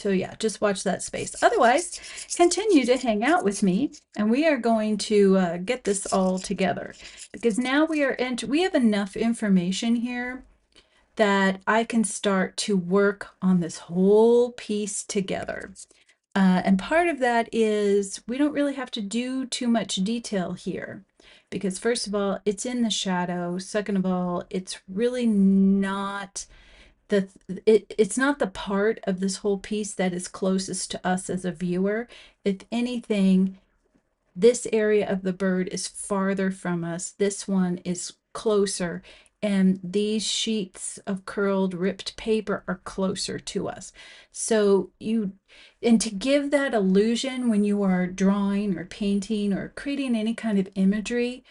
yeah, just watch that space. Otherwise, continue to hang out with me, and we are going to get this all together, because now we have enough information here that I can start to work on this whole piece together. And part of that is we don't really have to do too much detail here, because first of all, it's in the shadow. Second of all, it's really not it's not the part of this whole piece that is closest to us as a viewer. If anything, this area of the bird is farther from us. This one is closer. And these sheets of curled ripped paper are closer to us. And to give that illusion when you are drawing or painting or creating any kind of imagery,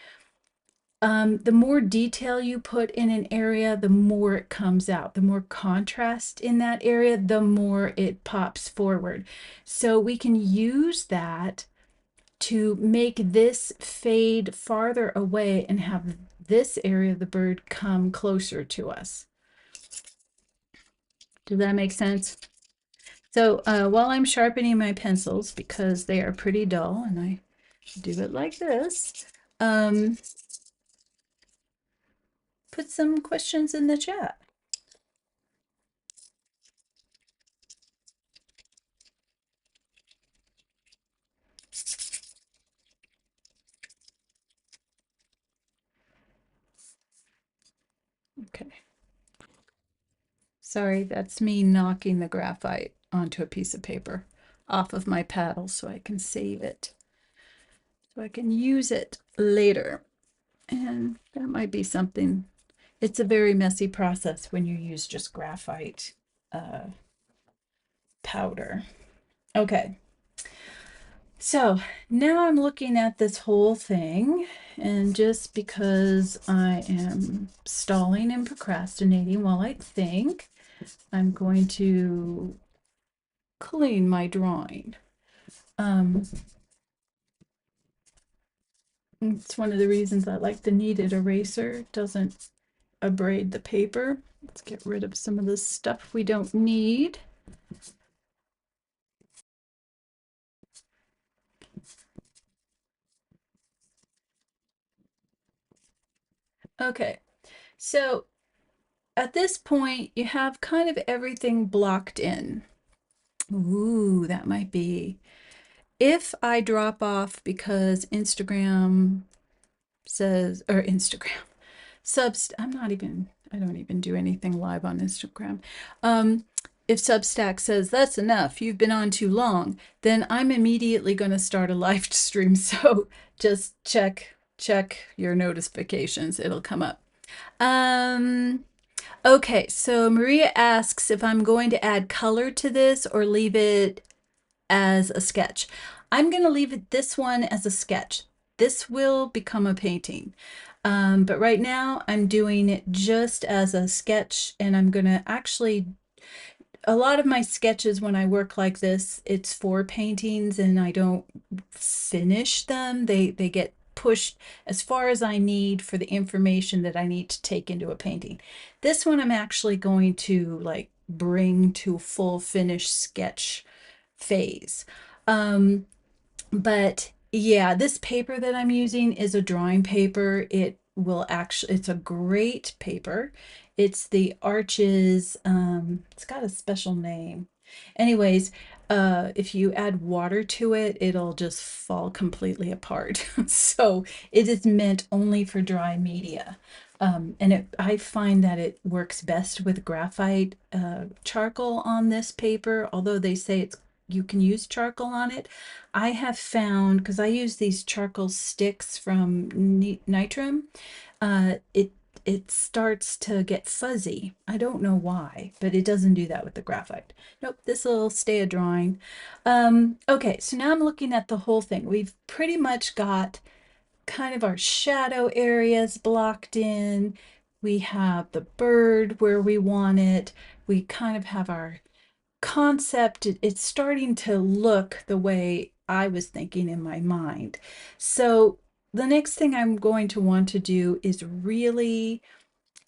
the more detail you put in an area, the more it comes out. The more contrast in that area, the more it pops forward. So we can use that to make this fade farther away and have this area of the bird come closer to us. Does that make sense? So while I'm sharpening my pencils, because they are pretty dull, and I do it like this, put some questions in the chat. Okay. Sorry, that's me knocking the graphite onto a piece of paper off of my paddle so I can save it, so I can use it later. And that might be something. It's a very messy process when you use just graphite powder. Okay. So now I'm looking at this whole thing, and just because I am stalling and procrastinating while I think, I'm going to clean my drawing. It's one of the reasons I like the kneaded eraser. It doesn't abrade the paper. Let's get rid of some of the stuff we don't need. Okay, so at this point, you have kind of everything blocked in. Ooh, that might be. If I drop off because Instagram says, or Instagram, I don't even do anything live on Instagram. If Substack says that's enough, you've been on too long, then I'm immediately going to start a live stream. So just check your notifications. It'll come up. Okay, so Maria asks if I'm going to add color to this or leave it as a sketch. I'm going to leave it this one as a sketch. This will become a painting. But right now I'm doing it just as a sketch, and I'm going to actually, a lot of my sketches when I work like this, it's for paintings and I don't finish them. They get pushed as far as I need for the information that I need to take into a painting. This one I'm actually going to like bring to full finish sketch phase. But yeah, this paper that I'm using is a drawing paper. It's a great paper. It's the Arches, it's got a special name. Anyways, if you add water to it, it'll just fall completely apart. So it is meant only for dry media. I find that it works best with graphite charcoal on this paper, although they say you can use charcoal on it. I have found, because I use these charcoal sticks from Nitram, it starts to get fuzzy. I don't know why, but it doesn't do that with the graphite. Nope, this will stay a drawing. Okay, so now I'm looking at the whole thing. We've pretty much got kind of our shadow areas blocked in. We have the bird where we want it. We kind of have our concept. It's starting to look the way I was thinking in my mind. So the next thing I'm going to want to do is really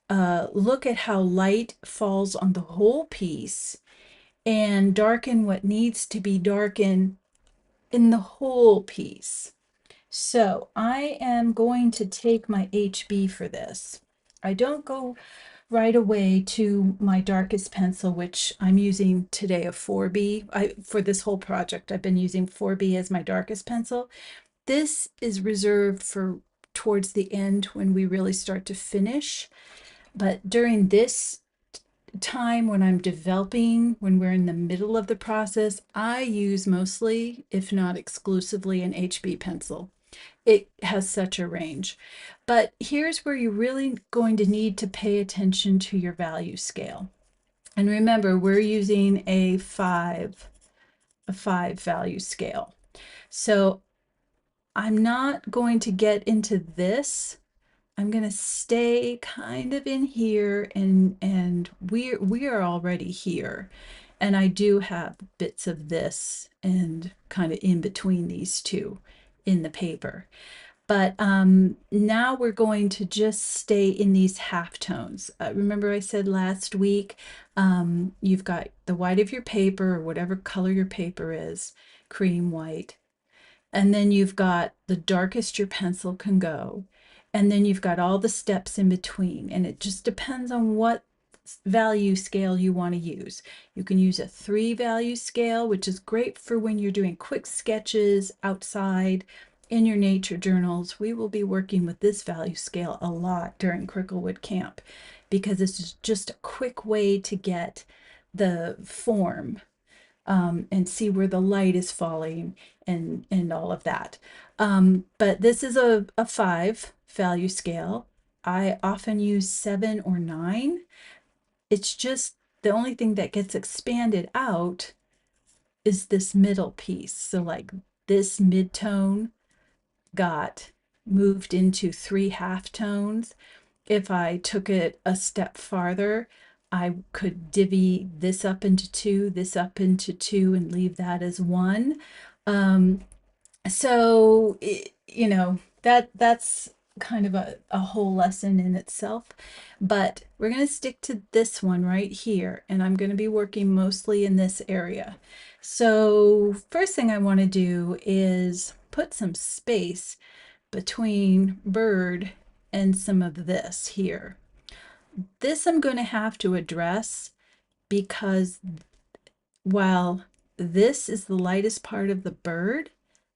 look at how light falls on the whole piece and darken what needs to be darkened in the whole piece. So I am going to take my HB for this. I don't go right away to my darkest pencil, which I'm using today, a 4B. For this whole project, I've been using 4B as my darkest pencil. This is reserved for towards the end when we really start to finish. But during this time when I'm developing, when we're in the middle of the process, I use mostly, if not exclusively, an HB pencil. It has such a range. But here's where you're really going to need to pay attention to your value scale. And remember, we're using a five value scale. So I'm not going to get into this. I'm going to stay kind of in here, and we are already here. And I do have bits of this and kind of in between these two in the paper. But now we're going to just stay in these halftones. Remember I said last week, you've got the white of your paper, or whatever color your paper is, cream white. And then you've got the darkest your pencil can go. And then you've got all the steps in between. And it just depends on what value scale you want to use. You can use a 3 value scale, which is great for when you're doing quick sketches outside in your nature journals. We will be working with this value scale a lot during Cricklewood Camp because this is just a quick way to get the form and see where the light is falling and all of that. But this is a 5 value scale. I often use 7 or 9. It's just the only thing that gets expanded out is this middle piece. So like this mid-tone got moved into 3 halftones. If I took it a step farther, I could divvy this up into 2, this up into 2, and leave that as 1. So, that's kind of a whole lesson in itself. But we're going to stick to this one right here, and I'm going to be working mostly in this area. So first thing I want to do is put some space between bird and some of this here. This I'm going to have to address because while this is the lightest part of the bird,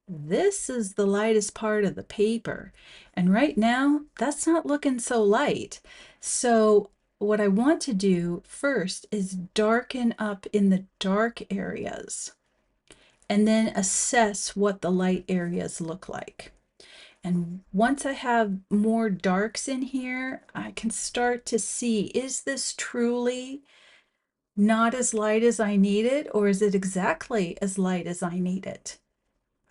this is the lightest part of the paper. And right now, that's not looking so light. So what I want to do first is darken up in the dark areas and then assess what the light areas look like. And once I have more darks in here, I can start to see, is this truly not as light as I need it, or is it exactly as light as I need it?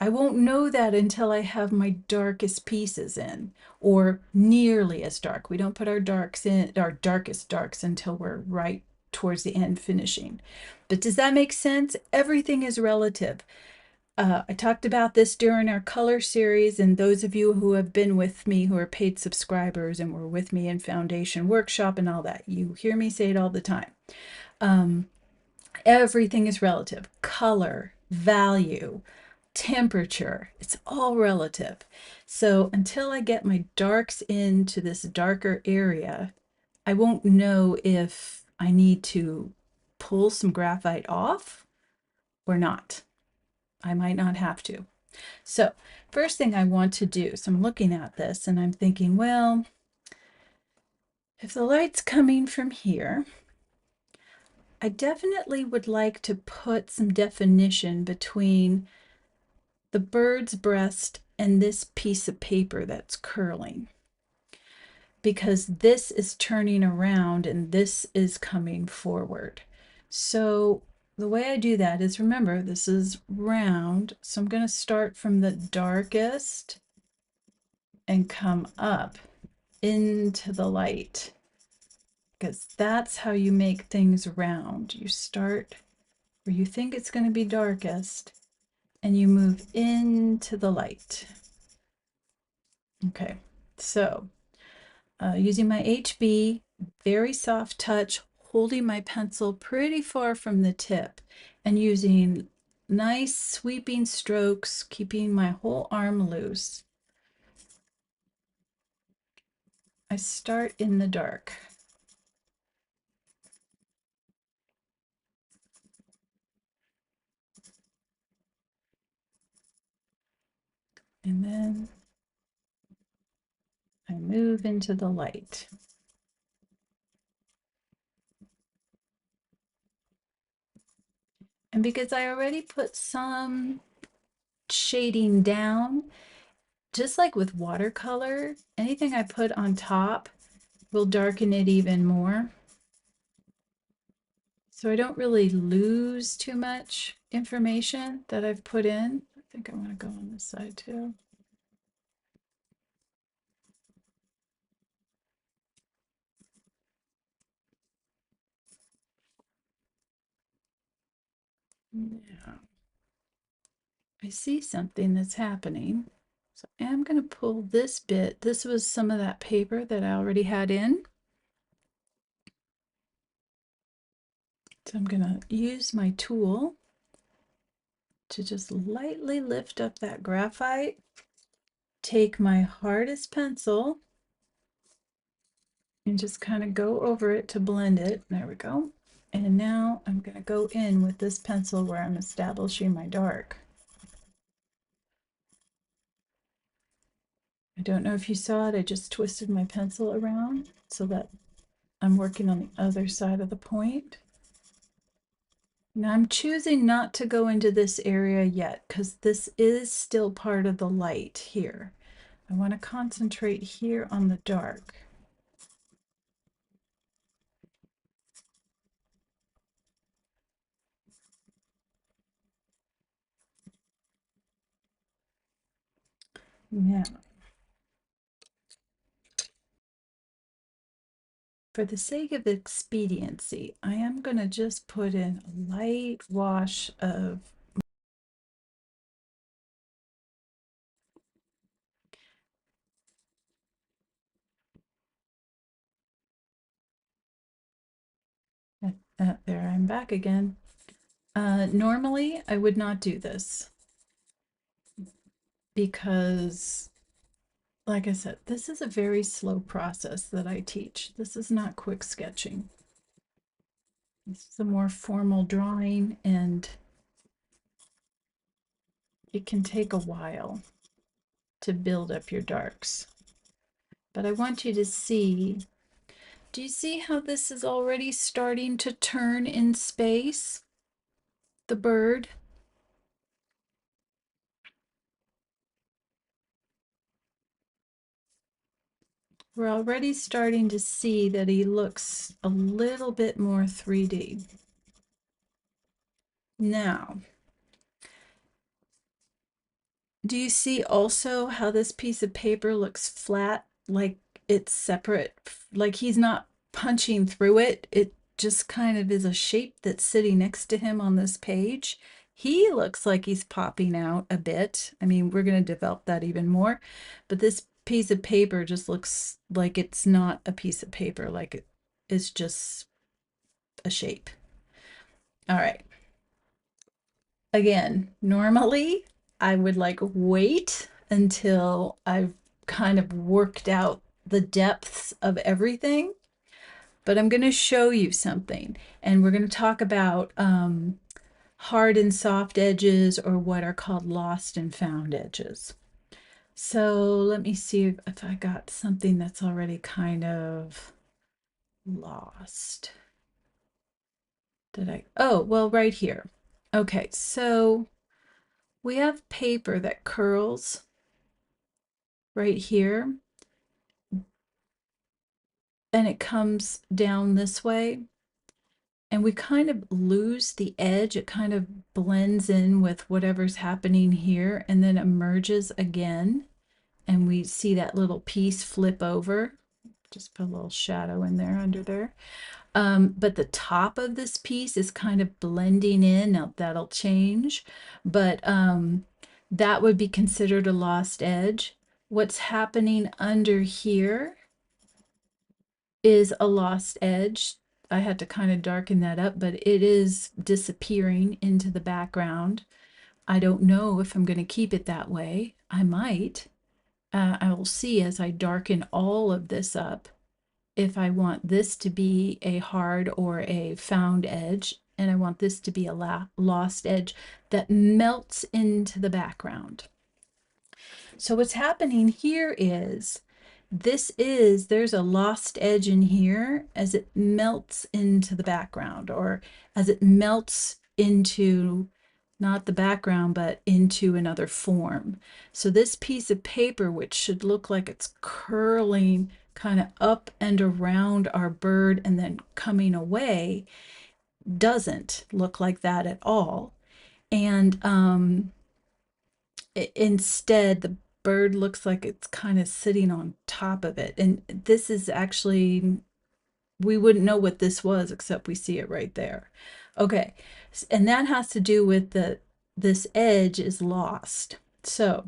I won't know that until I have my darkest pieces in, or nearly as dark. We don't put our darks in, our darkest darks, until we're right towards the end finishing. But does that make sense? Everything is relative. I talked about this during our color series, and those of you who have been with me, who are paid subscribers and were with me in Foundation Workshop and all that, you hear me say it all the time. Everything is relative. Color, value, temperature, it's all relative. So until I get my darks into this darker area, I won't know if I need to pull some graphite off or not. I might not have to. So first thing I want to do, so I'm looking at this and I'm thinking, well, if the light's coming from here, I definitely would like to put some definition between the bird's breast and this piece of paper that's curling, because this is turning around and this is coming forward. So the way I do that is, remember, this is round, so I'm going to start from the darkest and come up into the light. because that's how you make things round. You start where you think it's going to be darkest and you move into the light. Okay, so using my HB, very soft touch, holding my pencil pretty far from the tip and using nice sweeping strokes, keeping my whole arm loose. I start in the dark. And then I move into the light. And because I already put some shading down, just like with watercolor, anything I put on top will darken it even more. So I don't really lose too much information that I've put in. I think I want to go on this side too. Now, I see something that's happening. So I am going to pull this bit. This was some of that paper that I already had in. So I'm going to use my tool to just lightly lift up that graphite, take my hardest pencil, and just kind of go over it to blend it. There we go. And now I'm going to go in with this pencil where I'm establishing my dark. I don't know if you saw it, I just twisted my pencil around so that I'm working on the other side of the point. Now I'm choosing not to go into this area yet because this is still part of the light here. I want to concentrate here on the dark. Now, for the sake of expediency, I am going to just put in a light wash of there, I'm back again. Normally, I would not do this because, like I said, this is a very slow process that I teach. This is not quick sketching. This is a more formal drawing, and it can take a while to build up your darks. But I want you to see, do you see how this is already starting to turn in space? The bird? We're already starting to see that he looks a little bit more 3D. Now, do you see also how this piece of paper looks flat, like it's separate, like he's not punching through it? It just kind of is a shape that's sitting next to him on this page. He looks like he's popping out a bit. I mean, we're going to develop that even more, but this piece of paper just looks like it's not a piece of paper, like it's just a shape. All right. Again, normally I would like wait until I've kind of worked out the depths of everything, but I'm going to show you something, and we're going to talk about hard and soft edges, or what are called lost and found edges. So let me see if I got something that's already kind of lost. Did I? Oh, well, right here. Okay, so we have paper that curls right here, and it comes down this way, and we kind of lose the edge. It kind of blends in with whatever's happening here and then emerges again, and we see that little piece flip over. Just put a little shadow in there under there. But the top of this piece is kind of blending in. Now that'll change, but that would be considered a lost edge. What's happening under here is a lost edge. I had to kind of darken that up, but it is disappearing into the background. I don't know if I'm going to keep it that way. I might. I will see as I darken all of this up if I want this to be a hard or a found edge, and I want this to be a lost edge that melts into the background. So what's happening here is there's a lost edge in here as it melts into the background, or as it melts into not the background, but into another form. So this piece of paper, which should look like it's curling kind of up and around our bird and then coming away, doesn't look like that at all. And instead, the bird looks like it's kind of sitting on top of it. And this is actually, we wouldn't know what this was except we see it right there. Okay, and that has to do with this edge is lost. So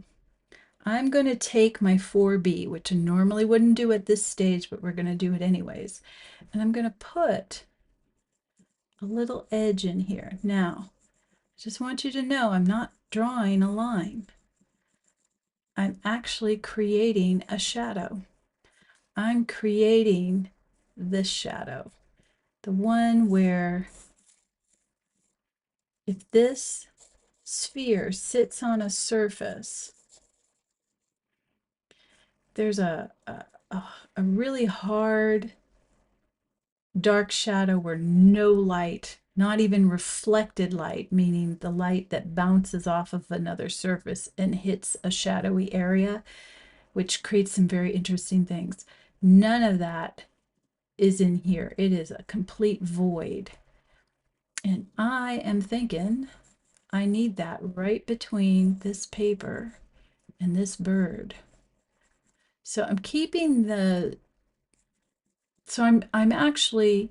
I'm going to take my 4B, which I normally wouldn't do at this stage, but we're going to do it anyways. And I'm going to put a little edge in here. Now, I just want you to know I'm not drawing a line. I'm actually creating a shadow. I'm creating this shadow. The one where if this sphere sits on a surface, there's a really hard dark shadow where no light, not even reflected light, meaning the light that bounces off of another surface and hits a shadowy area, which creates some very interesting things. None of that is in here. It is a complete void. And I am thinking I need that right between this paper and this bird. So I'm keeping I'm actually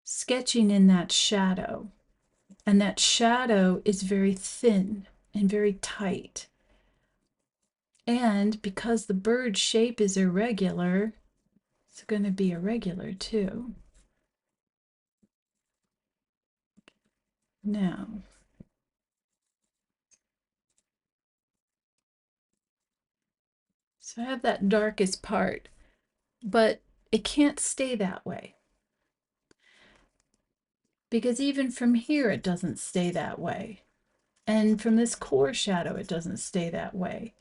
sketching in that shadow. And that shadow is very thin and very tight. And because the bird's shape is irregular, it's going to be irregular too. Now, so I have that darkest part, but it can't stay that way. Because even from here, it doesn't stay that way. And from this core shadow, it doesn't stay that way.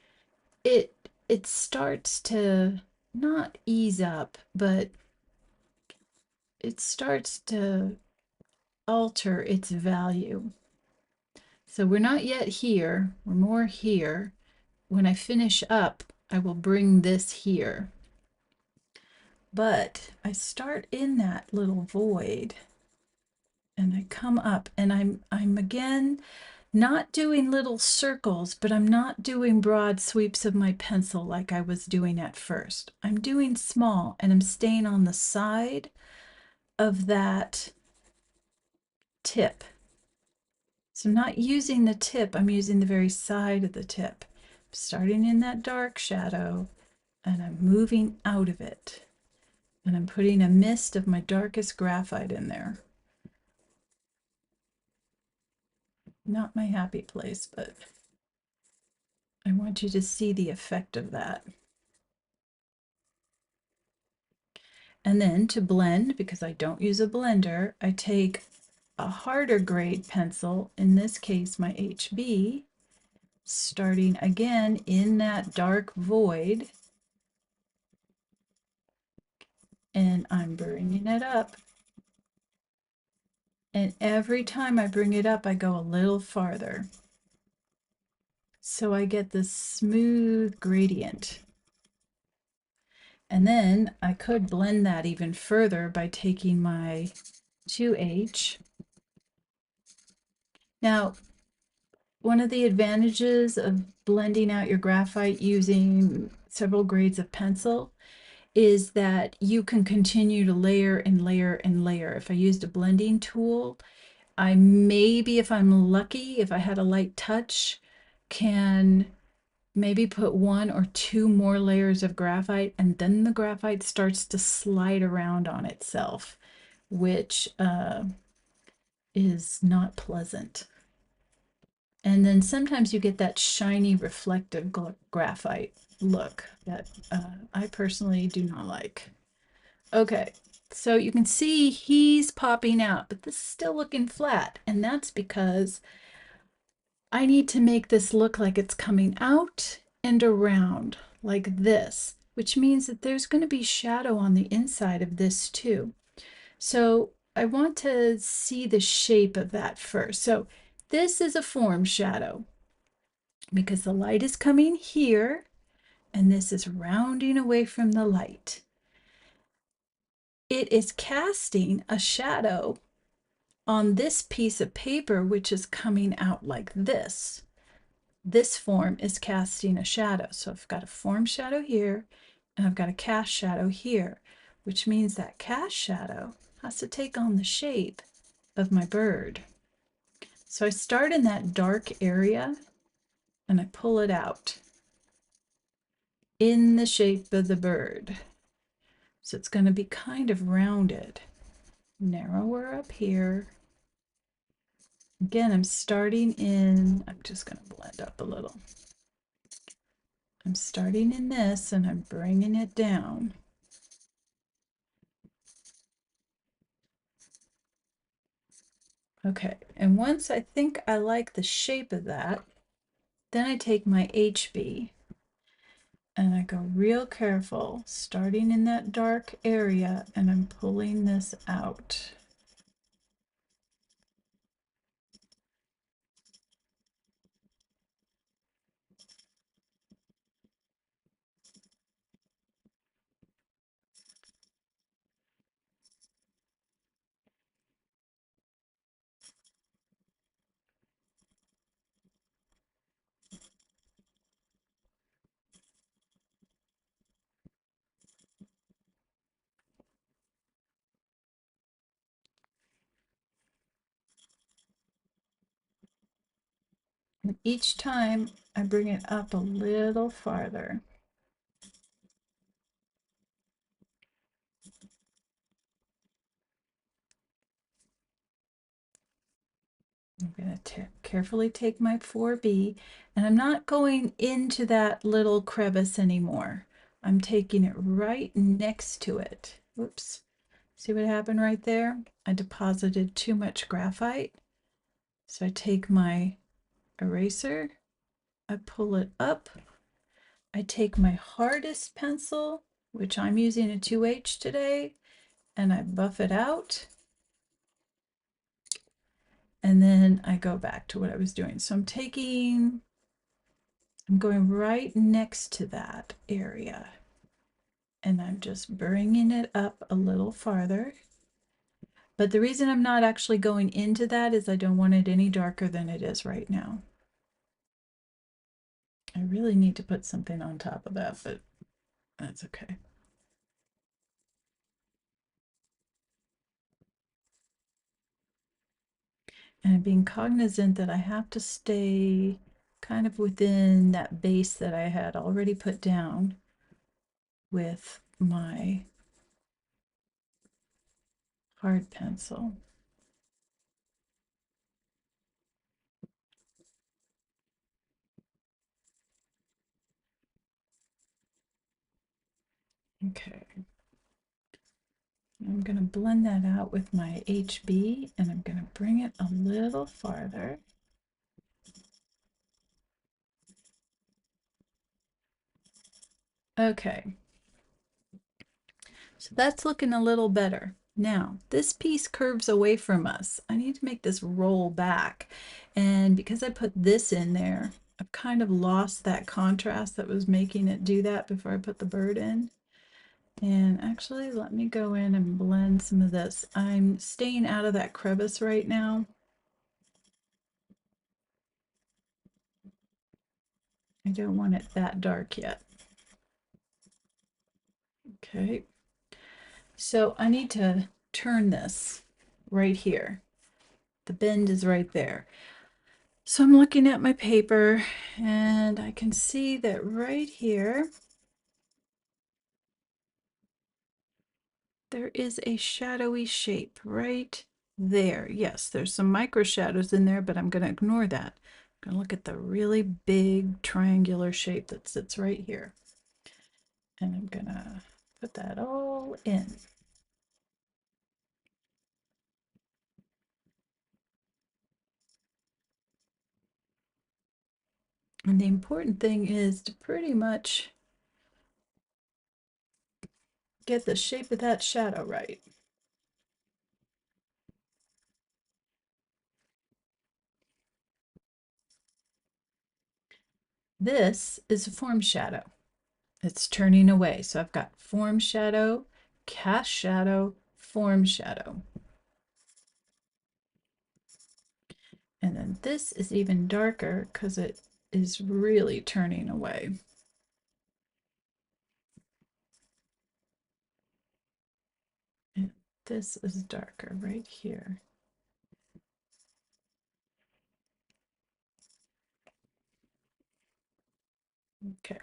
It starts to not ease up, but it starts to alter its value. So we're not yet here, we're more here. When I finish up, I will bring this here. But I start in that little void and I come up, and I'm again not doing little circles, but I'm not doing broad sweeps of my pencil like I was doing at first. I'm doing small, and I'm staying on the side of that tip. So I'm not using the tip, I'm using the very side of the tip. I'm starting in that dark shadow, and I'm moving out of it. And I'm putting a mist of my darkest graphite in there. Not my happy place, but I want you to see the effect of that. And then to blend, because I don't use a blender, I take a harder grade pencil, in this case my HB, starting again in that dark void, and I'm bringing it up. And every time I bring it up, I go a little farther. So I get this smooth gradient. And then I could blend that even further by taking my 2H. Now, one of the advantages of blending out your graphite using several grades of pencil is that you can continue to layer and layer and layer. If I used a blending tool, I maybe, if I'm lucky, if I had a light touch, can maybe put one or two more layers of graphite, and then the graphite starts to slide around on itself, which is not pleasant. And then sometimes you get that shiny reflective graphite look that I personally do not like. Okay, so you can see he's popping out, but this is still looking flat, and that's because I need to make this look like it's coming out and around like this, which means that there's going to be shadow on the inside of this too. So I want to see the shape of that first. So this is a form shadow because the light is coming here and this is rounding away from the light. It is casting a shadow on this piece of paper, which is coming out like this. This form is casting a shadow. So I've got a form shadow here and I've got a cast shadow here, which means that cast shadow has to take on the shape of my bird. So I start in that dark area and I pull it out in the shape of the bird. So it's going to be kind of rounded, narrower up here. Again, I'm starting in, I'm just going to blend up a little. I'm starting in this and I'm bringing it down. Okay, and once I think I like the shape of that, then I take my HB and I go real careful, starting in that dark area, and I'm pulling this out. And each time I bring it up a little farther. I'm going to carefully take my 4B, and I'm not going into that little crevice anymore. I'm taking it right next to it. Whoops. See what happened right there? I deposited too much graphite. So I take my eraser, I pull it up, I take my hardest pencil, which I'm using a 2H today, and I buff it out. And then I go back to what I was doing. So I'm going right next to that area, and I'm just bringing it up a little farther. But the reason I'm not actually going into that is I don't want it any darker than it is right now. I really need to put something on top of that, but that's okay. And being cognizant that I have to stay kind of within that base that I had already put down with my hard pencil. Okay. I'm going to blend that out with my HB, and I'm going to bring it a little farther. Okay. So that's looking a little better. Now, this piece curves away from us. I need to make this roll back. And because I put this in there, I've kind of lost that contrast that was making it do that before I put the bird in. And actually, let me go in and blend some of this. I'm staying out of that crevice right now. I don't want it that dark yet. Okay, so I need to turn this right here. The bend is right there. So I'm looking at my paper and I can see that right here, there is a shadowy shape right there. Yes, there's some micro shadows in there, but I'm going to ignore that. I'm going to look at the really big triangular shape that sits right here. And I'm going to put that all in. And the important thing is to pretty much get the shape of that shadow right. This is a form shadow. It's turning away. So I've got form shadow, cast shadow, form shadow. And then this is even darker because it is really turning away. And this is darker right here. Okay.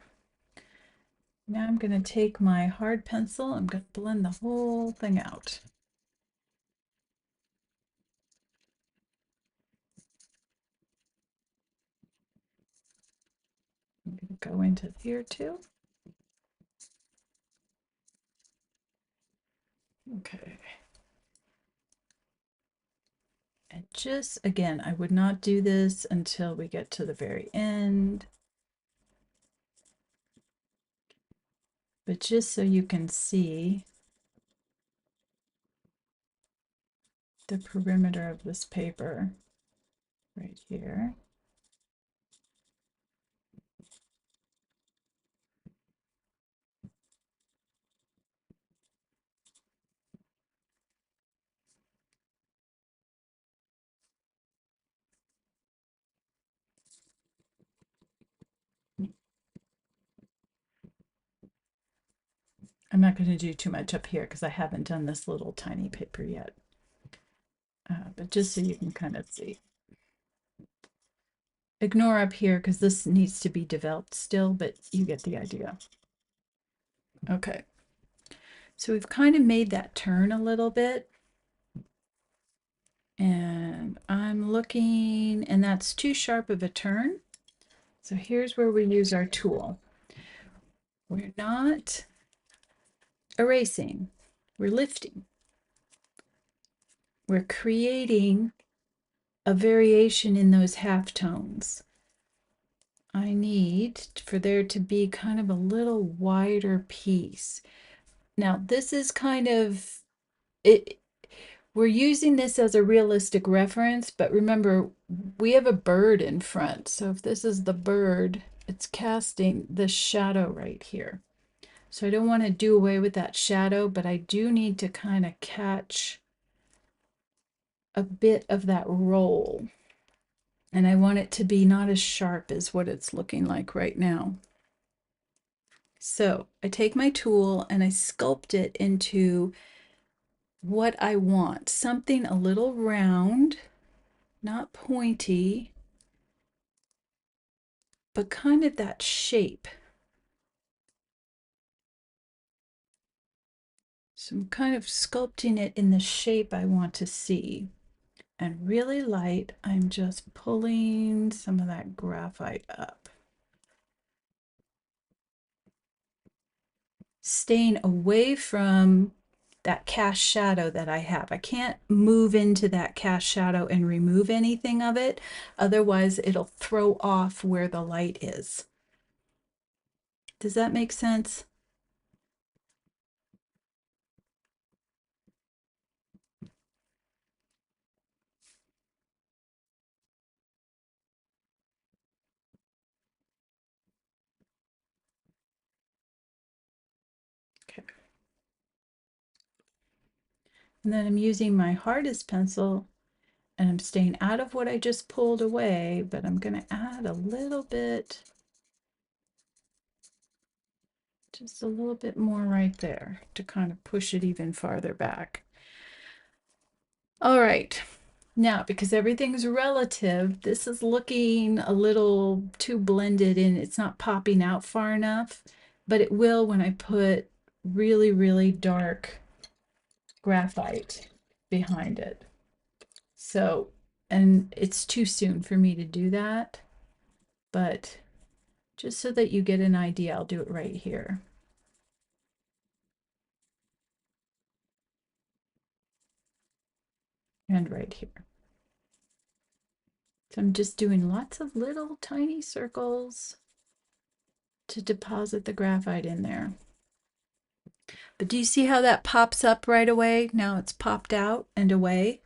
Now I'm going to take my hard pencil. I'm going to blend the whole thing out. I'm going to go into here too. Okay. And just, again, I would not do this until we get to the very end. But just so you can see the perimeter of this paper right here. I'm not going to do too much up here because I haven't done this little tiny paper yet. But just so you can kind of see. Ignore up here because this needs to be developed still, but you get the idea. Okay. So we've kind of made that turn a little bit. And I'm looking, and that's too sharp of a turn. So here's where we use our tool. We're not erasing, we're lifting. We're creating a variation in those halftones. I need for there to be kind of a little wider piece. Now, this is kind of it. We're using this as a realistic reference, but remember, we have a bird in front. So if this is the bird, it's casting the shadow right here. So I don't want to do away with that shadow, but I do need to kind of catch a bit of that roll. And I want it to be not as sharp as what it's looking like right now. So I take my tool and I sculpt it into what I want. Something a little round, not pointy, but kind of that shape. So I'm kind of sculpting it in the shape I want to see. And really light, I'm just pulling some of that graphite up. Staying away from that cast shadow that I have. I can't move into that cast shadow and remove anything of it. Otherwise, it'll throw off where the light is. Does that make sense? Okay. And then I'm using my hardest pencil and I'm staying out of what I just pulled away, but I'm going to add a little bit Just a little bit more right there to kind of push it even farther back. All right. Now, because everything's relative, this is looking a little too blended in. It's not popping out far enough, but it will when I put really, really dark graphite behind it. So, and it's too soon for me to do that, but just so that you get an idea, I'll do it right here. And right here. So I'm just doing lots of little tiny circles to deposit the graphite in there. But do you see how that pops up right away? Now it's popped out and away.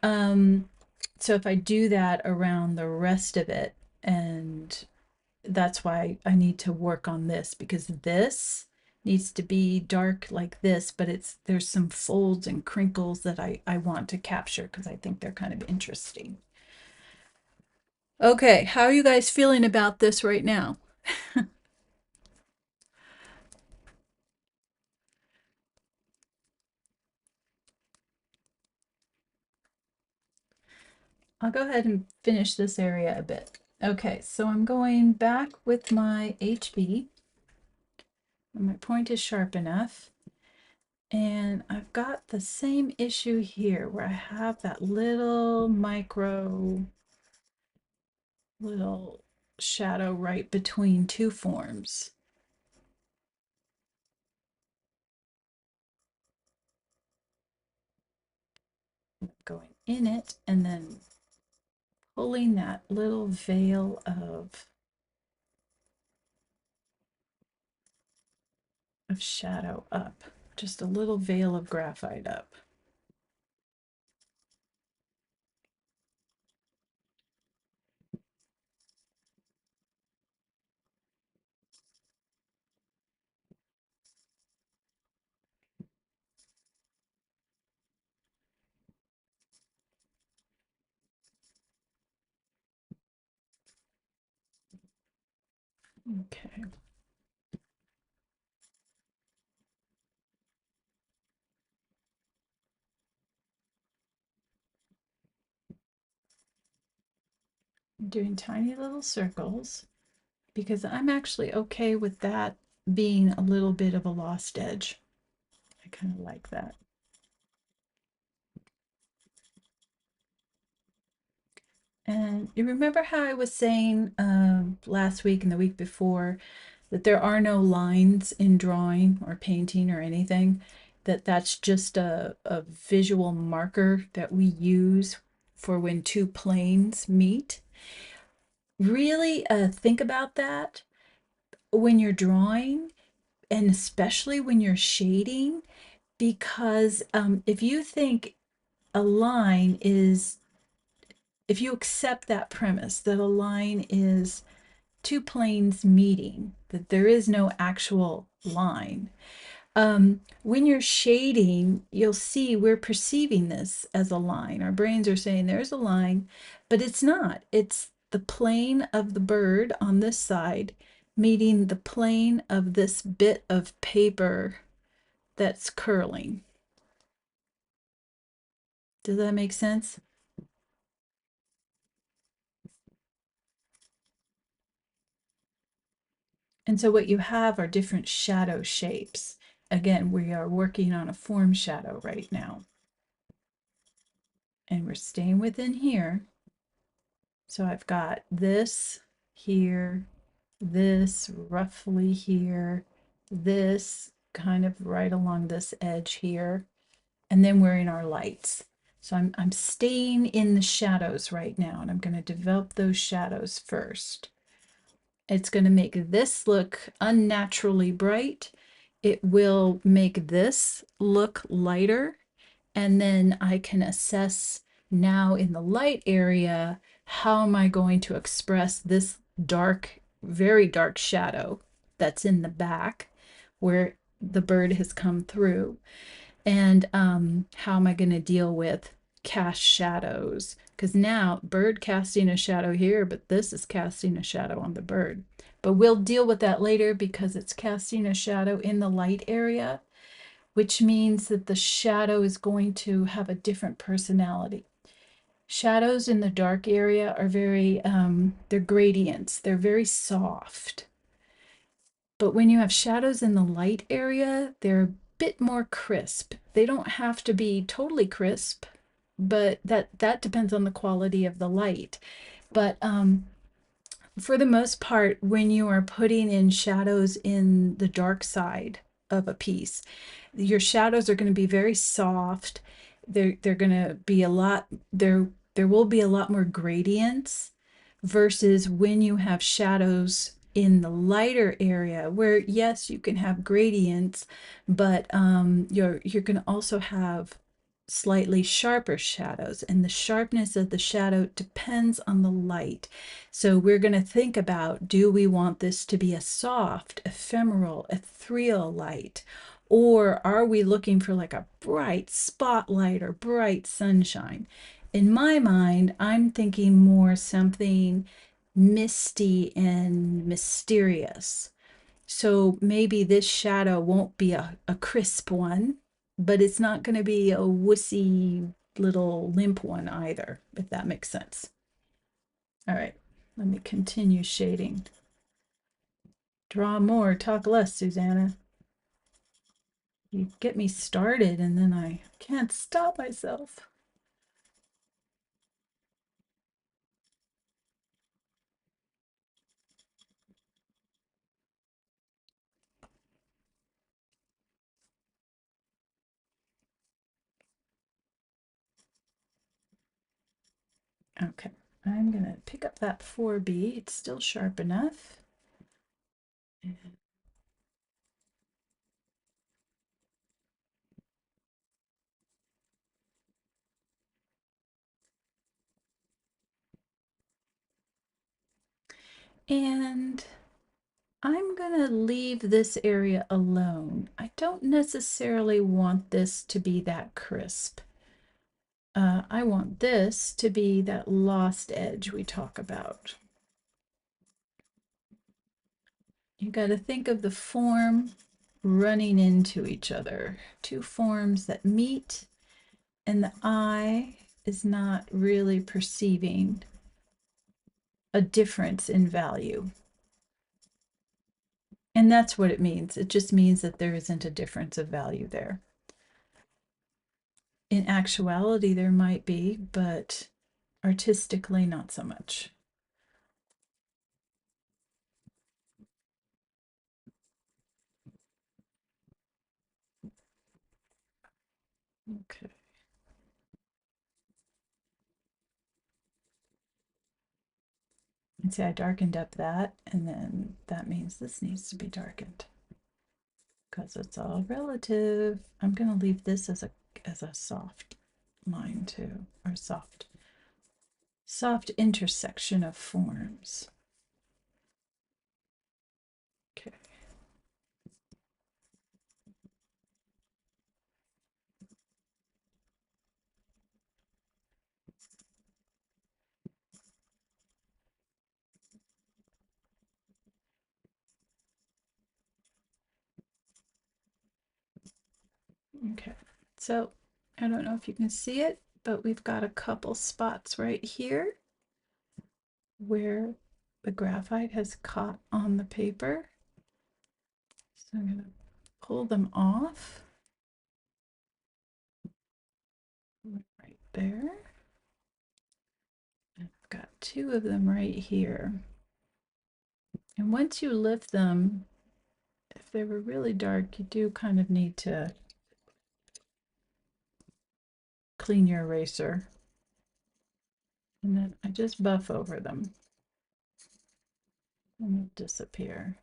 So if I do that around the rest of it, and that's why I need to work on this, because this needs to be dark like this, but there's some folds and crinkles that I want to capture because I think they're kind of interesting. Okay, how are you guys feeling about this right now? I'll go ahead and finish this area a bit. Okay, so I'm going back with my HB. And my point is sharp enough. And I've got the same issue here where I have that little little shadow right between two forms. Going in it and then pulling that little veil of shadow up, just a little veil of graphite up. Okay. I'm doing tiny little circles because I'm actually okay with that being a little bit of a lost edge. I kind of like that. And you remember how I was saying last week and the week before that there are no lines in drawing or painting or anything, that's just a visual marker that we use for when two planes meet. Really think about that when you're drawing, and especially when you're shading, because if you think a line is, if you accept that premise that a line is two planes meeting, that there is no actual line. When you're shading, you'll see we're perceiving this as a line. Our brains are saying there's a line, but it's not. It's the plane of the bird on this side meeting the plane of this bit of paper that's curling. Does that make sense? And so what you have are different shadow shapes. Again, we are working on a form shadow right now. And we're staying within here. So I've got this here, this roughly here, this kind of right along this edge here, and then we're in our lights. So I'm staying in the shadows right now, and I'm going to develop those shadows first. It's going to make this look unnaturally bright. It will make this look lighter, and then I can assess now in the light area, how am I going to express this dark, very dark shadow that's in the back where the bird has come through, and how am I going to deal with cast shadows, because now bird casting a shadow here, but this is casting a shadow on the bird. But we'll deal with that later because it's casting a shadow in the light area, which means that the shadow is going to have a different personality. Shadows in the dark area are they're gradients, they're very soft. But when you have shadows in the light area, they're a bit more crisp. They don't have to be totally crisp, but that depends on the quality of the light. But for the most part, when you are putting in shadows in the dark side of a piece, your shadows are going to be very soft. They're going to be a lot there will be a lot more gradients versus when you have shadows in the lighter area where yes you can have gradients, but you're going to also have slightly sharper shadows, and the sharpness of the shadow depends on the light. So we're going to think about, do we want this to be a soft, ephemeral, ethereal light, or are we looking for like a bright spotlight or bright sunshine? In my mind, I'm thinking more something misty and mysterious. So maybe this shadow won't be a crisp one, but it's not going to be a wussy little limp one either, if that makes sense. All right, let me continue shading. Draw more, talk less, Susanna. You get me started and then I can't stop myself. Okay, I'm going to pick up that 4B. It's still sharp enough. And I'm going to leave this area alone. I don't necessarily want this to be that crisp. I want this to be that lost edge we talk about. You got to think of the form running into each other. Two forms that meet, and the eye is not really perceiving a difference in value. And that's what it means. It just means that there isn't a difference of value there. In actuality, there might be, but artistically, not so much. Okay. And see, I darkened up that, and then that means this needs to be darkened because it's all relative. I'm going to leave this as a soft line too, or soft intersection of forms. Okay. Okay. So I don't know if you can see it, but we've got a couple spots right here where the graphite has caught on the paper. So I'm going to pull them off right there. I've got two of them right here. And once you lift them, if they were really dark, you do kind of need to clean your eraser. And then I just buff over them and they'll disappear.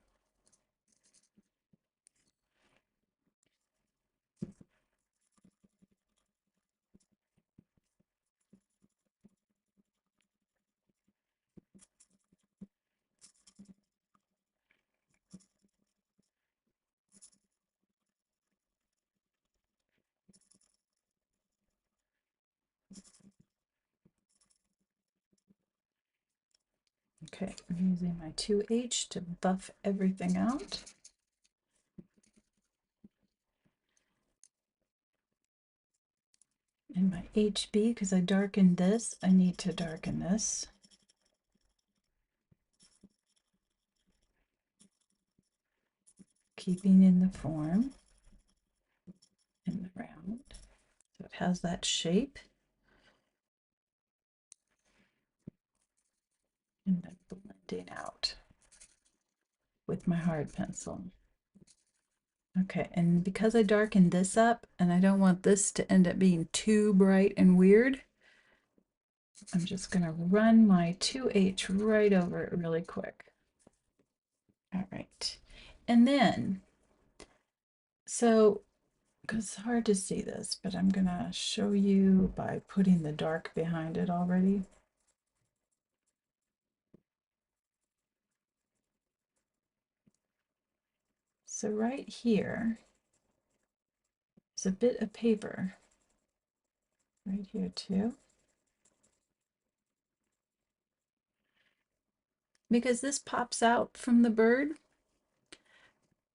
Okay. Okay, I'm using my 2H to buff everything out. And my HB, because I darkened this, I need to darken this. Keeping in the form and the round. So it has that shape. And then blending out with my hard pencil. Okay, and because I darkened this up and I don't want this to end up being too bright and weird, I'm just going to run my 2H right over it really quick. All right. And then, so, because it's hard to see this, but I'm going to show you by putting the dark behind it already. So right here is a bit of paper. Right here too. Because this pops out from the bird.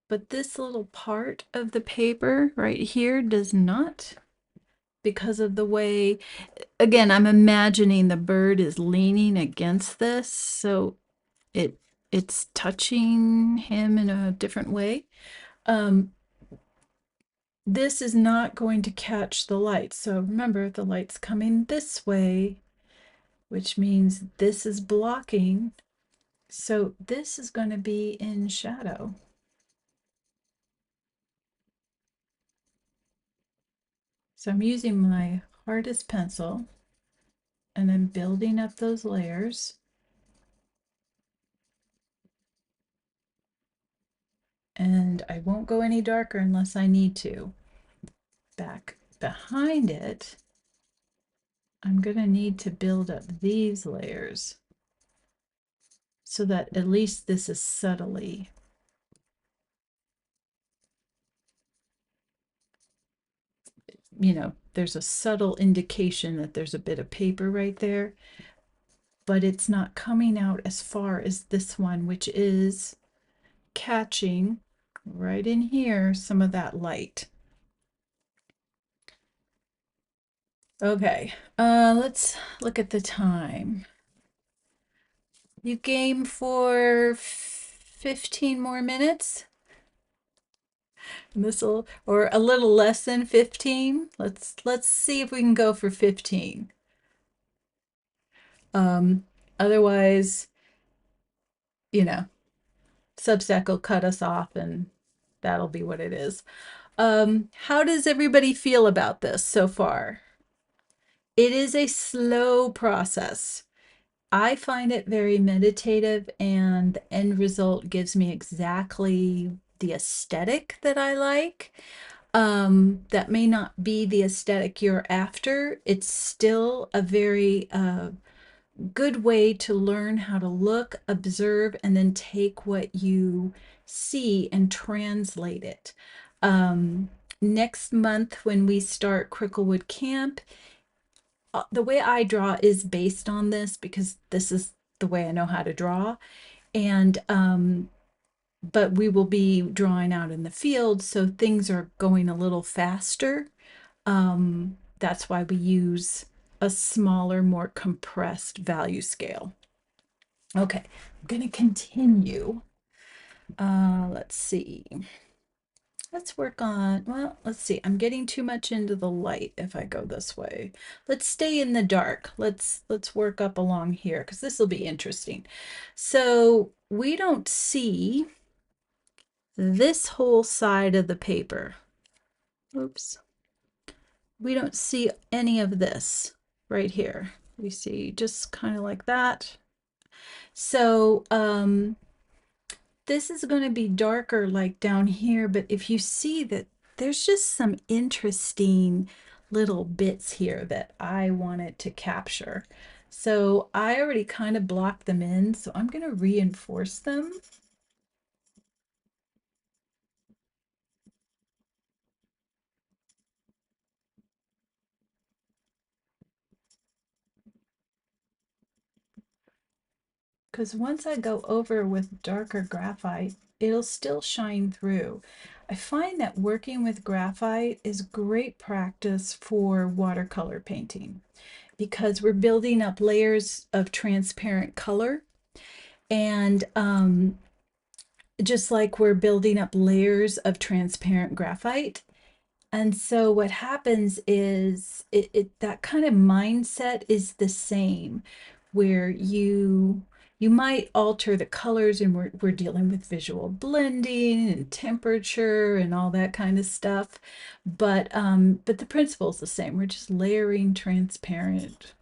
But this little part of the paper right here does not, because of the way, again, I'm imagining the bird is leaning against this, so it's touching him in a different way. This is not going to catch the light. So remember, the light's coming this way, which means this is blocking. So this is going to be in shadow. So I'm using my hardest pencil and I'm building up those layers. And I won't go any darker unless I need to. Back behind it, I'm going to need to build up these layers so that at least this is subtly. You know, there's a subtle indication that there's a bit of paper right there, but it's not coming out as far as this one, which is catching right in here some of that light. Okay, let's look at the time. You game for 15 more minutes? And this'll, or a little less than 15. Let's see if we can go for 15. Otherwise, you know, Substack will cut us off and that'll be what it is. How does everybody feel about this so far? It is a slow process. I find it very meditative, and the end result gives me exactly the aesthetic that I like. That may not be the aesthetic you're after. It's still a very good way to learn how to look, observe, and then take what you see and translate it. Next month, when we start Cricklewood Camp, the way I draw is based on this because this is the way I know how to draw. And but we will be drawing out in the field, so things are going a little faster. That's why we use a smaller, more compressed value scale. Okay, I'm going to continue. Let's see. Let's work on, well, let's see. I'm getting too much into the light if I go this way. Let's stay in the dark. Let's work up along here because this will be interesting. So we don't see this whole side of the paper. Oops. We don't see any of this right here. We see just kind of like that. So this is going to be darker like down here, but if you see that there's just some interesting little bits here that I wanted to capture. So I already kind of blocked them in, so I'm going to reinforce them. because once I go over with darker graphite, it'll still shine through. I find that working with graphite is great practice for watercolor painting because we're building up layers of transparent color. And just like we're building up layers of transparent graphite. And so what happens is that kind of mindset is the same, where you might alter the colors, and we're dealing with visual blending and temperature and all that kind of stuff. But the principle is the same. We're just layering transparent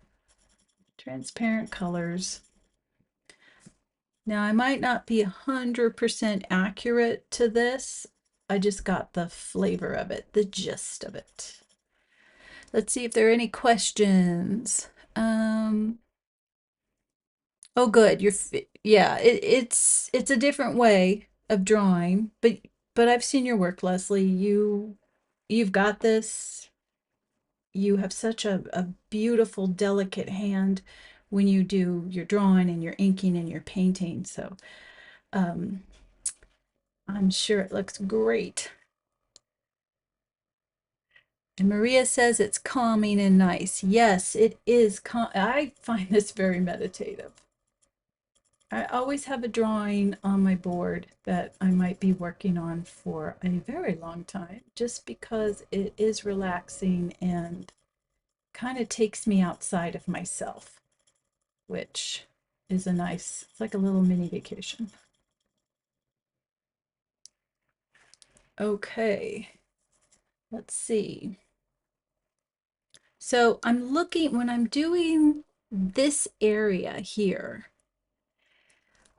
colors. Now, I might not be 100% accurate to this. I just got the flavor of it, the gist of it. Let's see if there are any questions. Oh, good. Yeah, it's a different way of drawing, but I've seen your work, Leslie. You've got this. You have such a beautiful, delicate hand when you do your drawing and your inking and your painting. So, um, I'm sure it looks great. And Maria says it's calming and nice. Yes, it is. I find this very meditative. I always have a drawing on my board that I might be working on for a very long time, just because it is relaxing and kind of takes me outside of myself, which is it's like a little mini vacation. Okay, let's see. So I'm looking, when I'm doing this area here,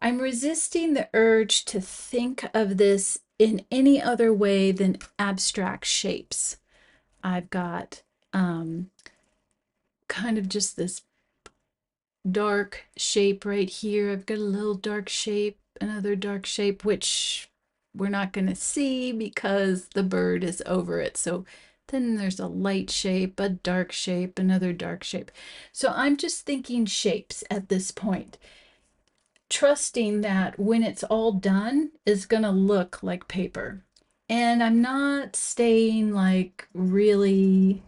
I'm resisting the urge to think of this in any other way than abstract shapes. I've got kind of just this dark shape right here. I've got a little dark shape, another dark shape, which we're not going to see because the bird is over it. So then there's a light shape, a dark shape, another dark shape. So I'm just thinking shapes at this point, trusting that when it's all done, it's going to look like paper. And I'm not staying like really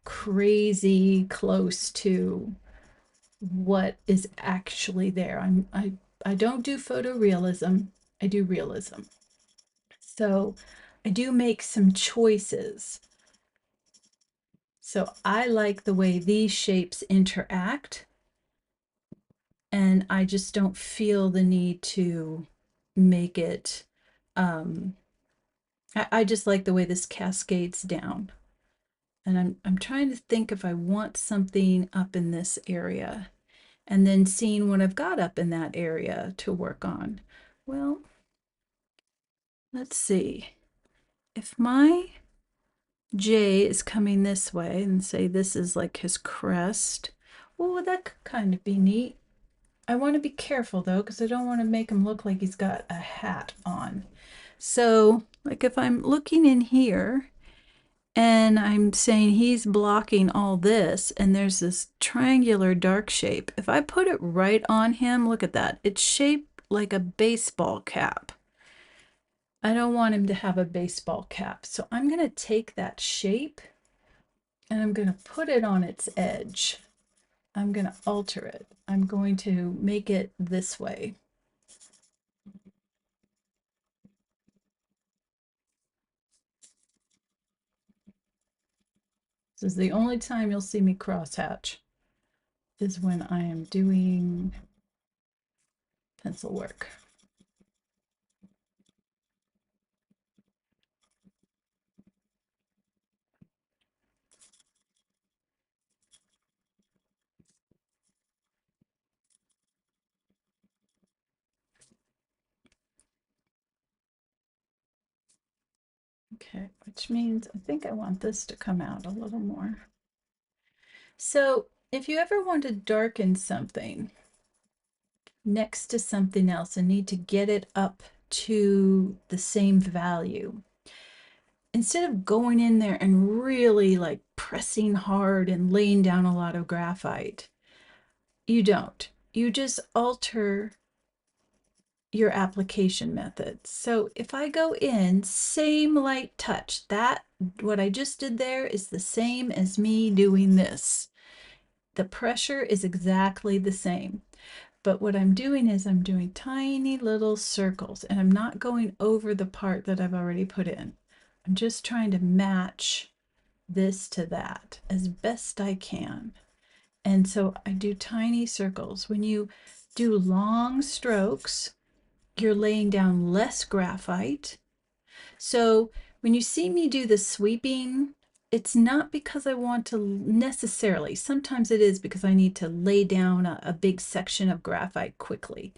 crazy close to what is actually there. I don't do photorealism, I do realism. So I do make some choices. So I like the way these shapes interact, and I just don't feel the need to make it. I just like the way this cascades down. And I'm trying to think if I want something up in this area, and then seeing what I've got up in that area to work on. Well, let's see. If my J is coming this way, and say this is like his crest, well, that could kind of be neat. I want to be careful though, because I don't want to make him look like he's got a hat on. So, like if I'm looking in here and I'm saying he's blocking all this, and there's this triangular dark shape, if I put it right on him, look at that. It's shaped like a baseball cap. I don't want him to have a baseball cap. So I'm going to take that shape and I'm going to put it on its edge. I'm going to alter it. I'm going to make it this way. This is the only time you'll see me crosshatch, is when I am doing pencil work. Okay, which means I think I want this to come out a little more. So if you ever want to darken something next to something else and need to get it up to the same value, instead of going in there and really like pressing hard and laying down a lot of graphite, you don't. You just alter your application method. So if I go in, same light touch, that what I just did there is the same as me doing this. The pressure is exactly the same. But what I'm doing is I'm doing tiny little circles, and I'm not going over the part that I've already put in. I'm just trying to match this to that as best I can. And so I do tiny circles. When you do long strokes, you're laying down less graphite. So when you see me do the sweeping, it's not because I want to necessarily. Sometimes it is because I need to lay down a big section of graphite quickly.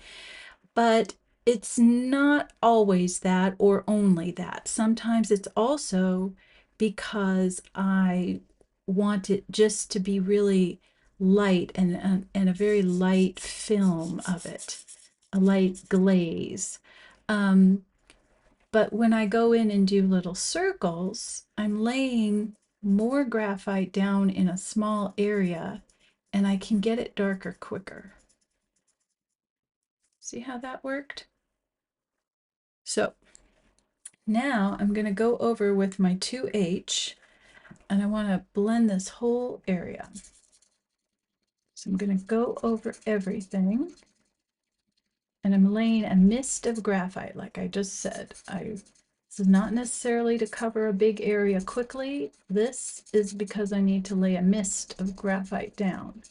But it's not always that or only that. Sometimes it's also because I want it just to be really light and a very light film of it, a light glaze. Um, but when I go in and do little circles, I'm laying more graphite down in a small area and I can get it darker quicker. See how that worked? So now I'm going to go over with my 2H and I want to blend this whole area. So I'm going to go over everything and I'm laying a mist of graphite, like I just said. This is not necessarily to cover a big area quickly. This is because I need to lay a mist of graphite down.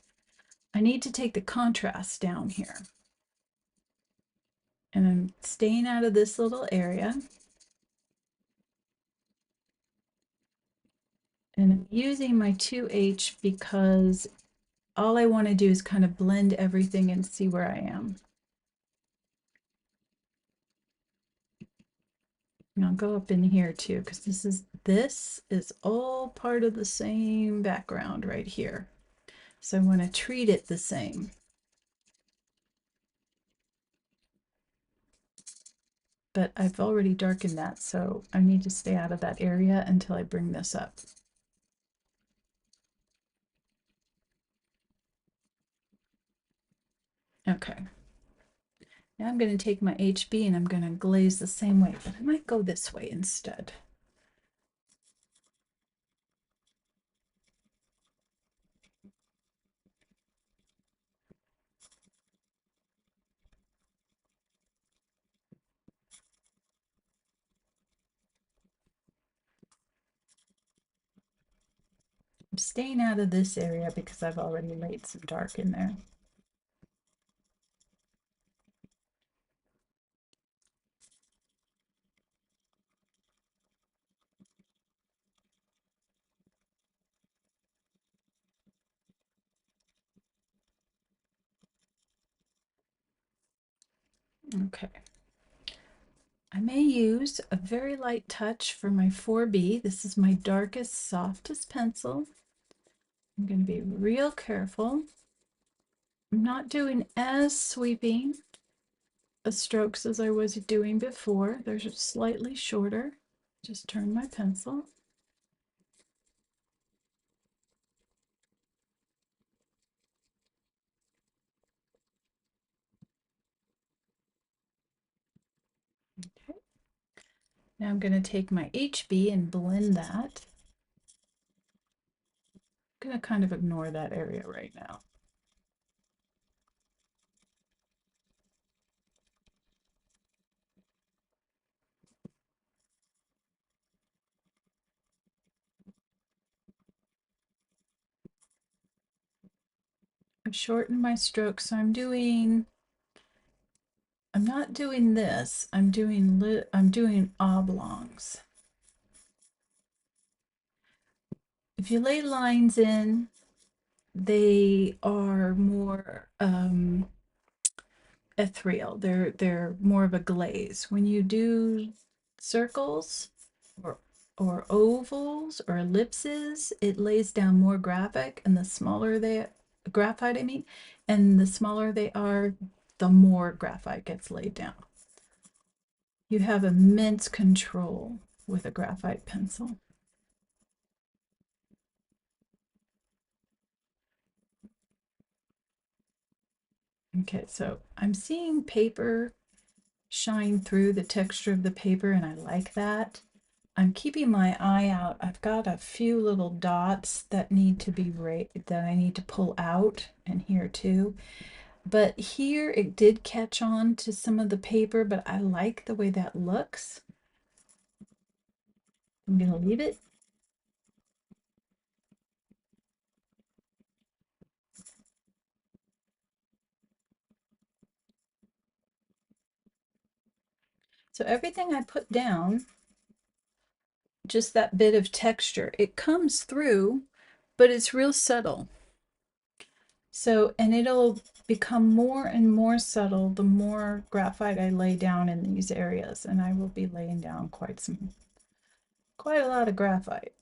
I need to take the contrast down here. And I'm staying out of this little area. And I'm using my 2H because all I want to do is kind of blend everything and see where I am. And I'll go up in here too, because this is all part of the same background right here. So I want to treat it the same. But I've already darkened that, so I need to stay out of that area until I bring this up. Okay. Now I'm going to take my HB and I'm going to glaze the same way, but I might go this way instead. I'm staying out of this area because I've already laid some dark in there. Okay. I may use a very light touch for my 4B. This is my darkest, softest pencil. I'm going to be real careful. I'm not doing as sweeping strokes as I was doing before. They're just slightly shorter. Just turn my pencil. Okay. Now I'm going to take my HB and blend that. I'm going to kind of ignore that area right now. I've shortened my strokes, so I'm not doing this. I'm doing oblongs. If you lay lines in, they are more ethereal. They're more of a glaze. When you do circles or ovals or ellipses, it lays down more graphic, and the smaller they graphite, I mean, and the smaller they are, the more graphite gets laid down. You have immense control with a graphite pencil. Okay, so I'm seeing paper shine through the texture of the paper, and I like that. I'm keeping my eye out. I've got a few little dots that need to be that I need to pull out, and here too. But here it did catch on to some of the paper, but I like the way that looks. I'm gonna leave it. So everything I put down, just that bit of texture, it comes through, but it's real subtle. So, and it'll become more and more subtle the more graphite I lay down in these areas, and I will be laying down quite a lot of graphite.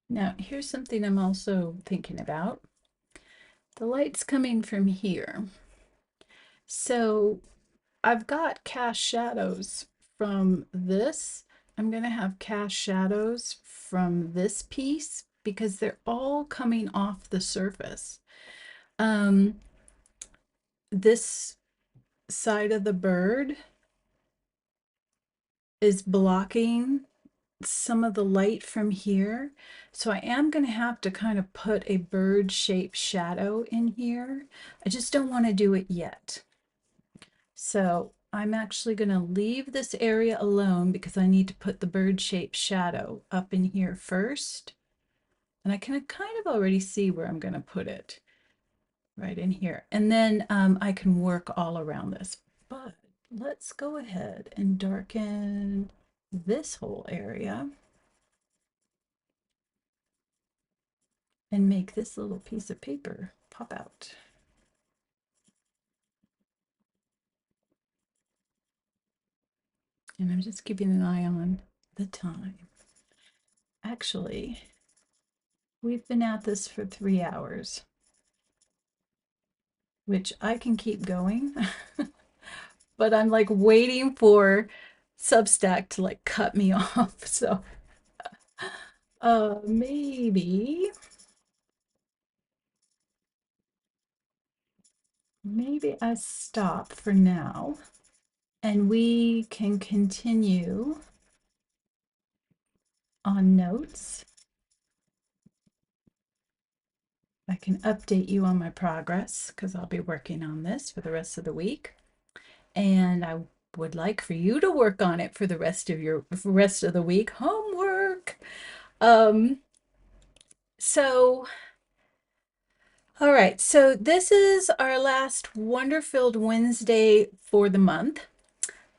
Now, here's something I'm also thinking about. The light's coming from here. So I've got cast shadows from this. I'm going to have cast shadows from this piece because they're all coming off the surface. This side of the bird is blocking some of the light from here. So I am going to have to kind of put a bird-shaped shadow in here. I just don't want to do it yet. So I'm actually going to leave this area alone because I need to put the bird-shaped shadow up in here first. And I can kind of already see where I'm going to put it, right in here. And then I can work all around this. But let's go ahead and darken this whole area and make this little piece of paper pop out. And I'm just keeping an eye on the time. Actually, we've been at this for 3 hours, which I can keep going, but I'm like waiting for Substack to like cut me off. So maybe I stop for now and we can continue on notes. I can update you on my progress because I'll be working on this for the rest of the week. And I would like for you to work on it for the rest of the week. Homework. So all right, so this is our last Wonder-Filled Wednesday for the month.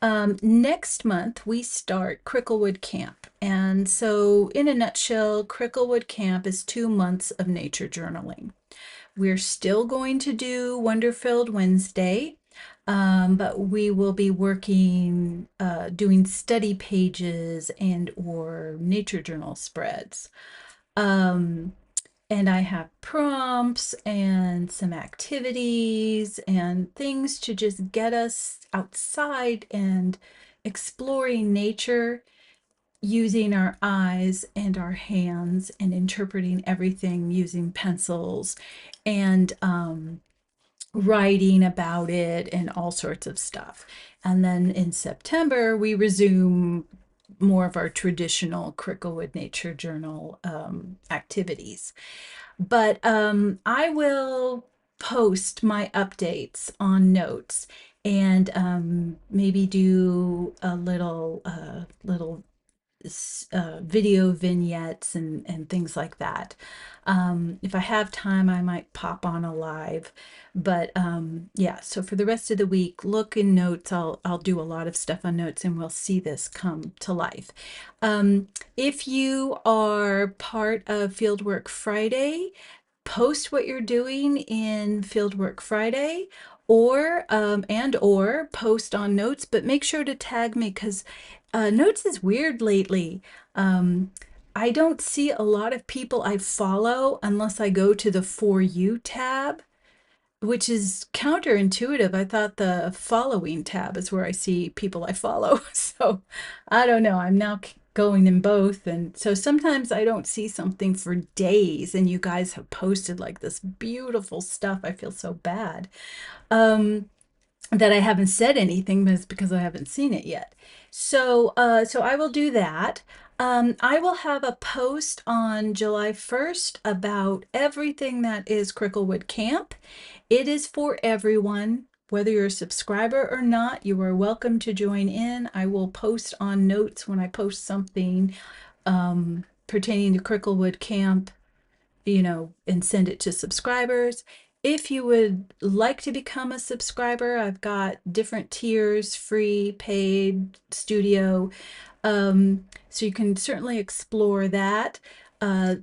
Next month, we start Cricklewood Camp. And so, in a nutshell, Cricklewood Camp is 2 months of nature journaling. We're still going to do Wonder-Filled Wednesday, but we will be working, doing study pages and or nature journal spreads. And I have prompts and some activities and things to just get us outside and exploring nature using our eyes and our hands and interpreting everything using pencils and writing about it and all sorts of stuff. And then in September, we resume more of our traditional Cricklewood Nature Journal activities. But I will post my updates on notes and maybe do a little video vignettes and things like that. If I have time, I might pop on a live. But yeah, so for the rest of the week, look in notes. I'll do a lot of stuff on notes, and we'll see this come to life. If you are part of Fieldwork Friday, post what you're doing in Fieldwork Friday, or post on notes, but make sure to tag me, because notes is weird lately. I don't see a lot of people I follow unless I go to the For You tab, which is counterintuitive. I thought the following tab is where I see people I follow. So I don't know. I'm now going in both. And so sometimes I don't see something for days, and you guys have posted like this beautiful stuff. I feel so bad that I haven't said anything, but it's because I haven't seen it yet. So I will do that. I will have a post on July 1st about everything that is Cricklewood Camp. It is for everyone. Whether you're a subscriber or not, you are welcome to join in. I will post on notes when I post something pertaining to Cricklewood Camp, and send it to subscribers. If you would like to become a subscriber, I've got different tiers: free, paid, studio. So you can certainly explore that.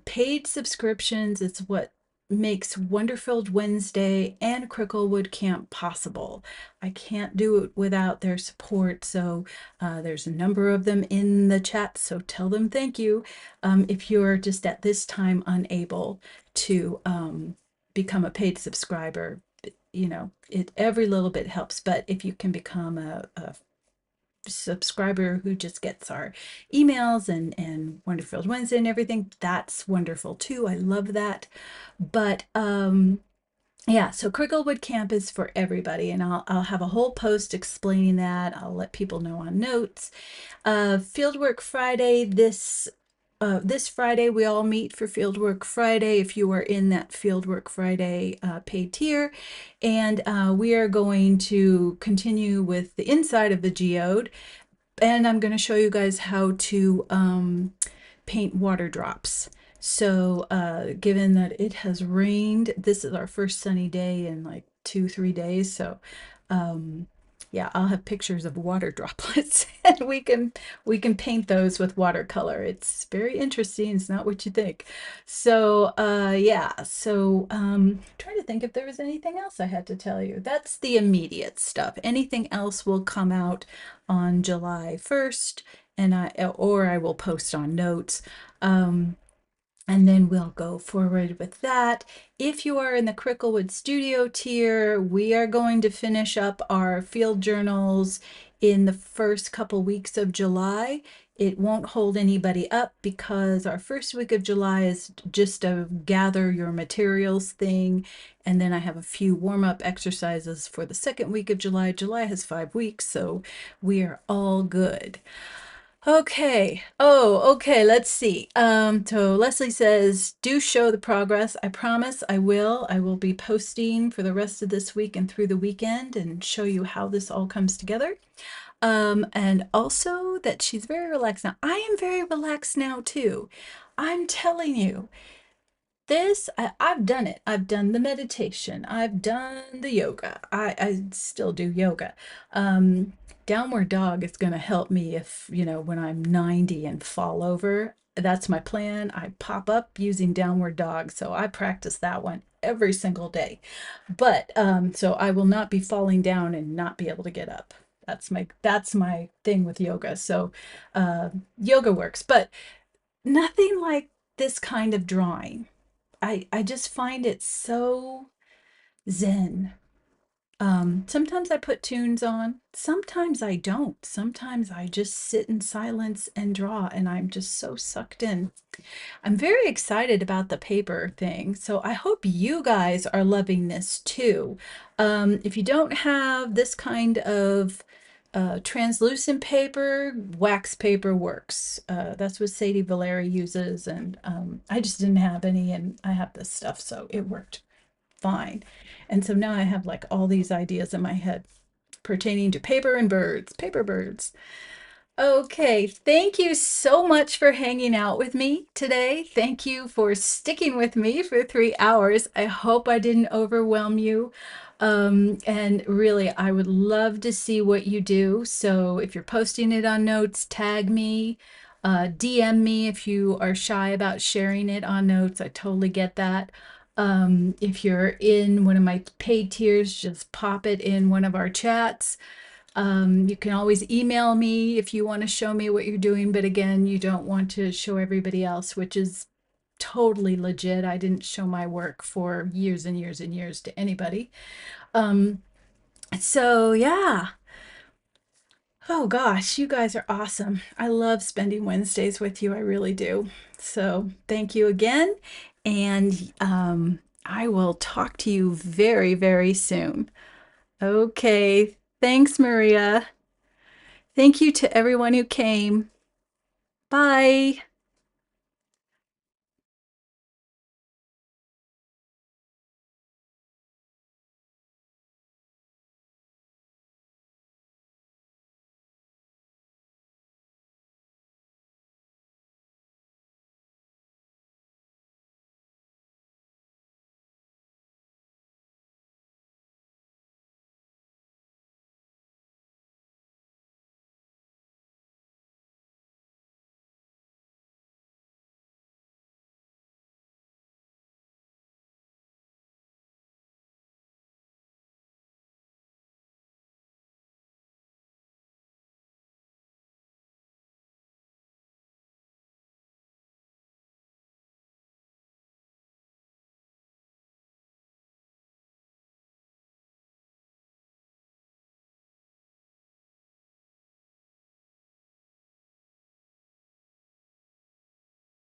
Paid subscriptions is what makes Wonderfilled Wednesday and Cricklewood Camp possible. I can't do it without their support, so there's a number of them in the chat, so tell them thank you if you're just at this time unable to become a paid subscriber. Every little bit helps, but if you can become a subscriber who just gets our emails and Wonderfilled Wednesday and everything, that's wonderful too. I love that. But yeah, so Cricklewood Camp is for everybody, and I'll have a whole post explaining that. I'll let people know on notes. Fieldwork Friday, this Friday we all meet for Fieldwork Friday if you are in that Fieldwork Friday paid tier, and we are going to continue with the inside of the geode, and I'm going to show you guys how to paint water drops. So given that it has rained, this is our first sunny day in like 2-3 days. So yeah, I'll have pictures of water droplets and we can paint those with watercolor. It's very interesting. It's not what you think. So yeah, so trying to think if there was anything else I had to tell you. That's the immediate stuff. Anything else will come out on July 1st, and I will post on notes. And then we'll go forward with that. If you are in the Cricklewood Studio tier, we are going to finish up our field journals in the first couple weeks of July. It won't hold anybody up because our first week of July is just a gather your materials thing. And then I have a few warm-up exercises for the second week of July. July has 5 weeks, so we are all good. Okay. Oh, okay. Let's see. So Leslie says, do show the progress. I promise I will. I will be posting for the rest of this week and through the weekend and show you how this all comes together. And also that she's very relaxed now. I am very relaxed now too. I'm telling you, I've done it. I've done the meditation. I've done the yoga. I still do yoga. Downward dog is going to help me if, when I'm 90 and fall over. That's my plan. I pop up using downward dog. So I practice that one every single day. But so I will not be falling down and not be able to get up. That's my thing with yoga. So yoga works, but nothing like this kind of drawing. I just find it so zen. Sometimes I put tunes on, sometimes I don't. Sometimes I just sit in silence and draw, and I'm just so sucked in. I'm very excited about the paper thing, so I hope you guys are loving this too. If you don't have this kind of translucent paper, wax paper works. That's what Sadie Valeri uses, and I just didn't have any, and I have this stuff, so it worked fine. And so now I have like all these ideas in my head pertaining to paper and birds, paper birds. Okay, thank you so much for hanging out with me today. Thank you for sticking with me for 3 hours. I hope I didn't overwhelm you. And really, I would love to see what you do. So if you're posting it on Notes, tag me, DM me if you are shy about sharing it on Notes. I totally get that. If you're in one of my paid tiers, just pop it in one of our chats. You can always email me if you want to show me what you're doing, but again, you don't want to show everybody else, which is totally legit. I didn't show my work for years and years and years to anybody. Um, so yeah. Oh gosh, you guys are awesome. I love spending Wednesdays with you. I really do. So thank you again. And I will talk to you very, very soon. Okay. Thanks, Maria. Thank you to everyone who came. Bye.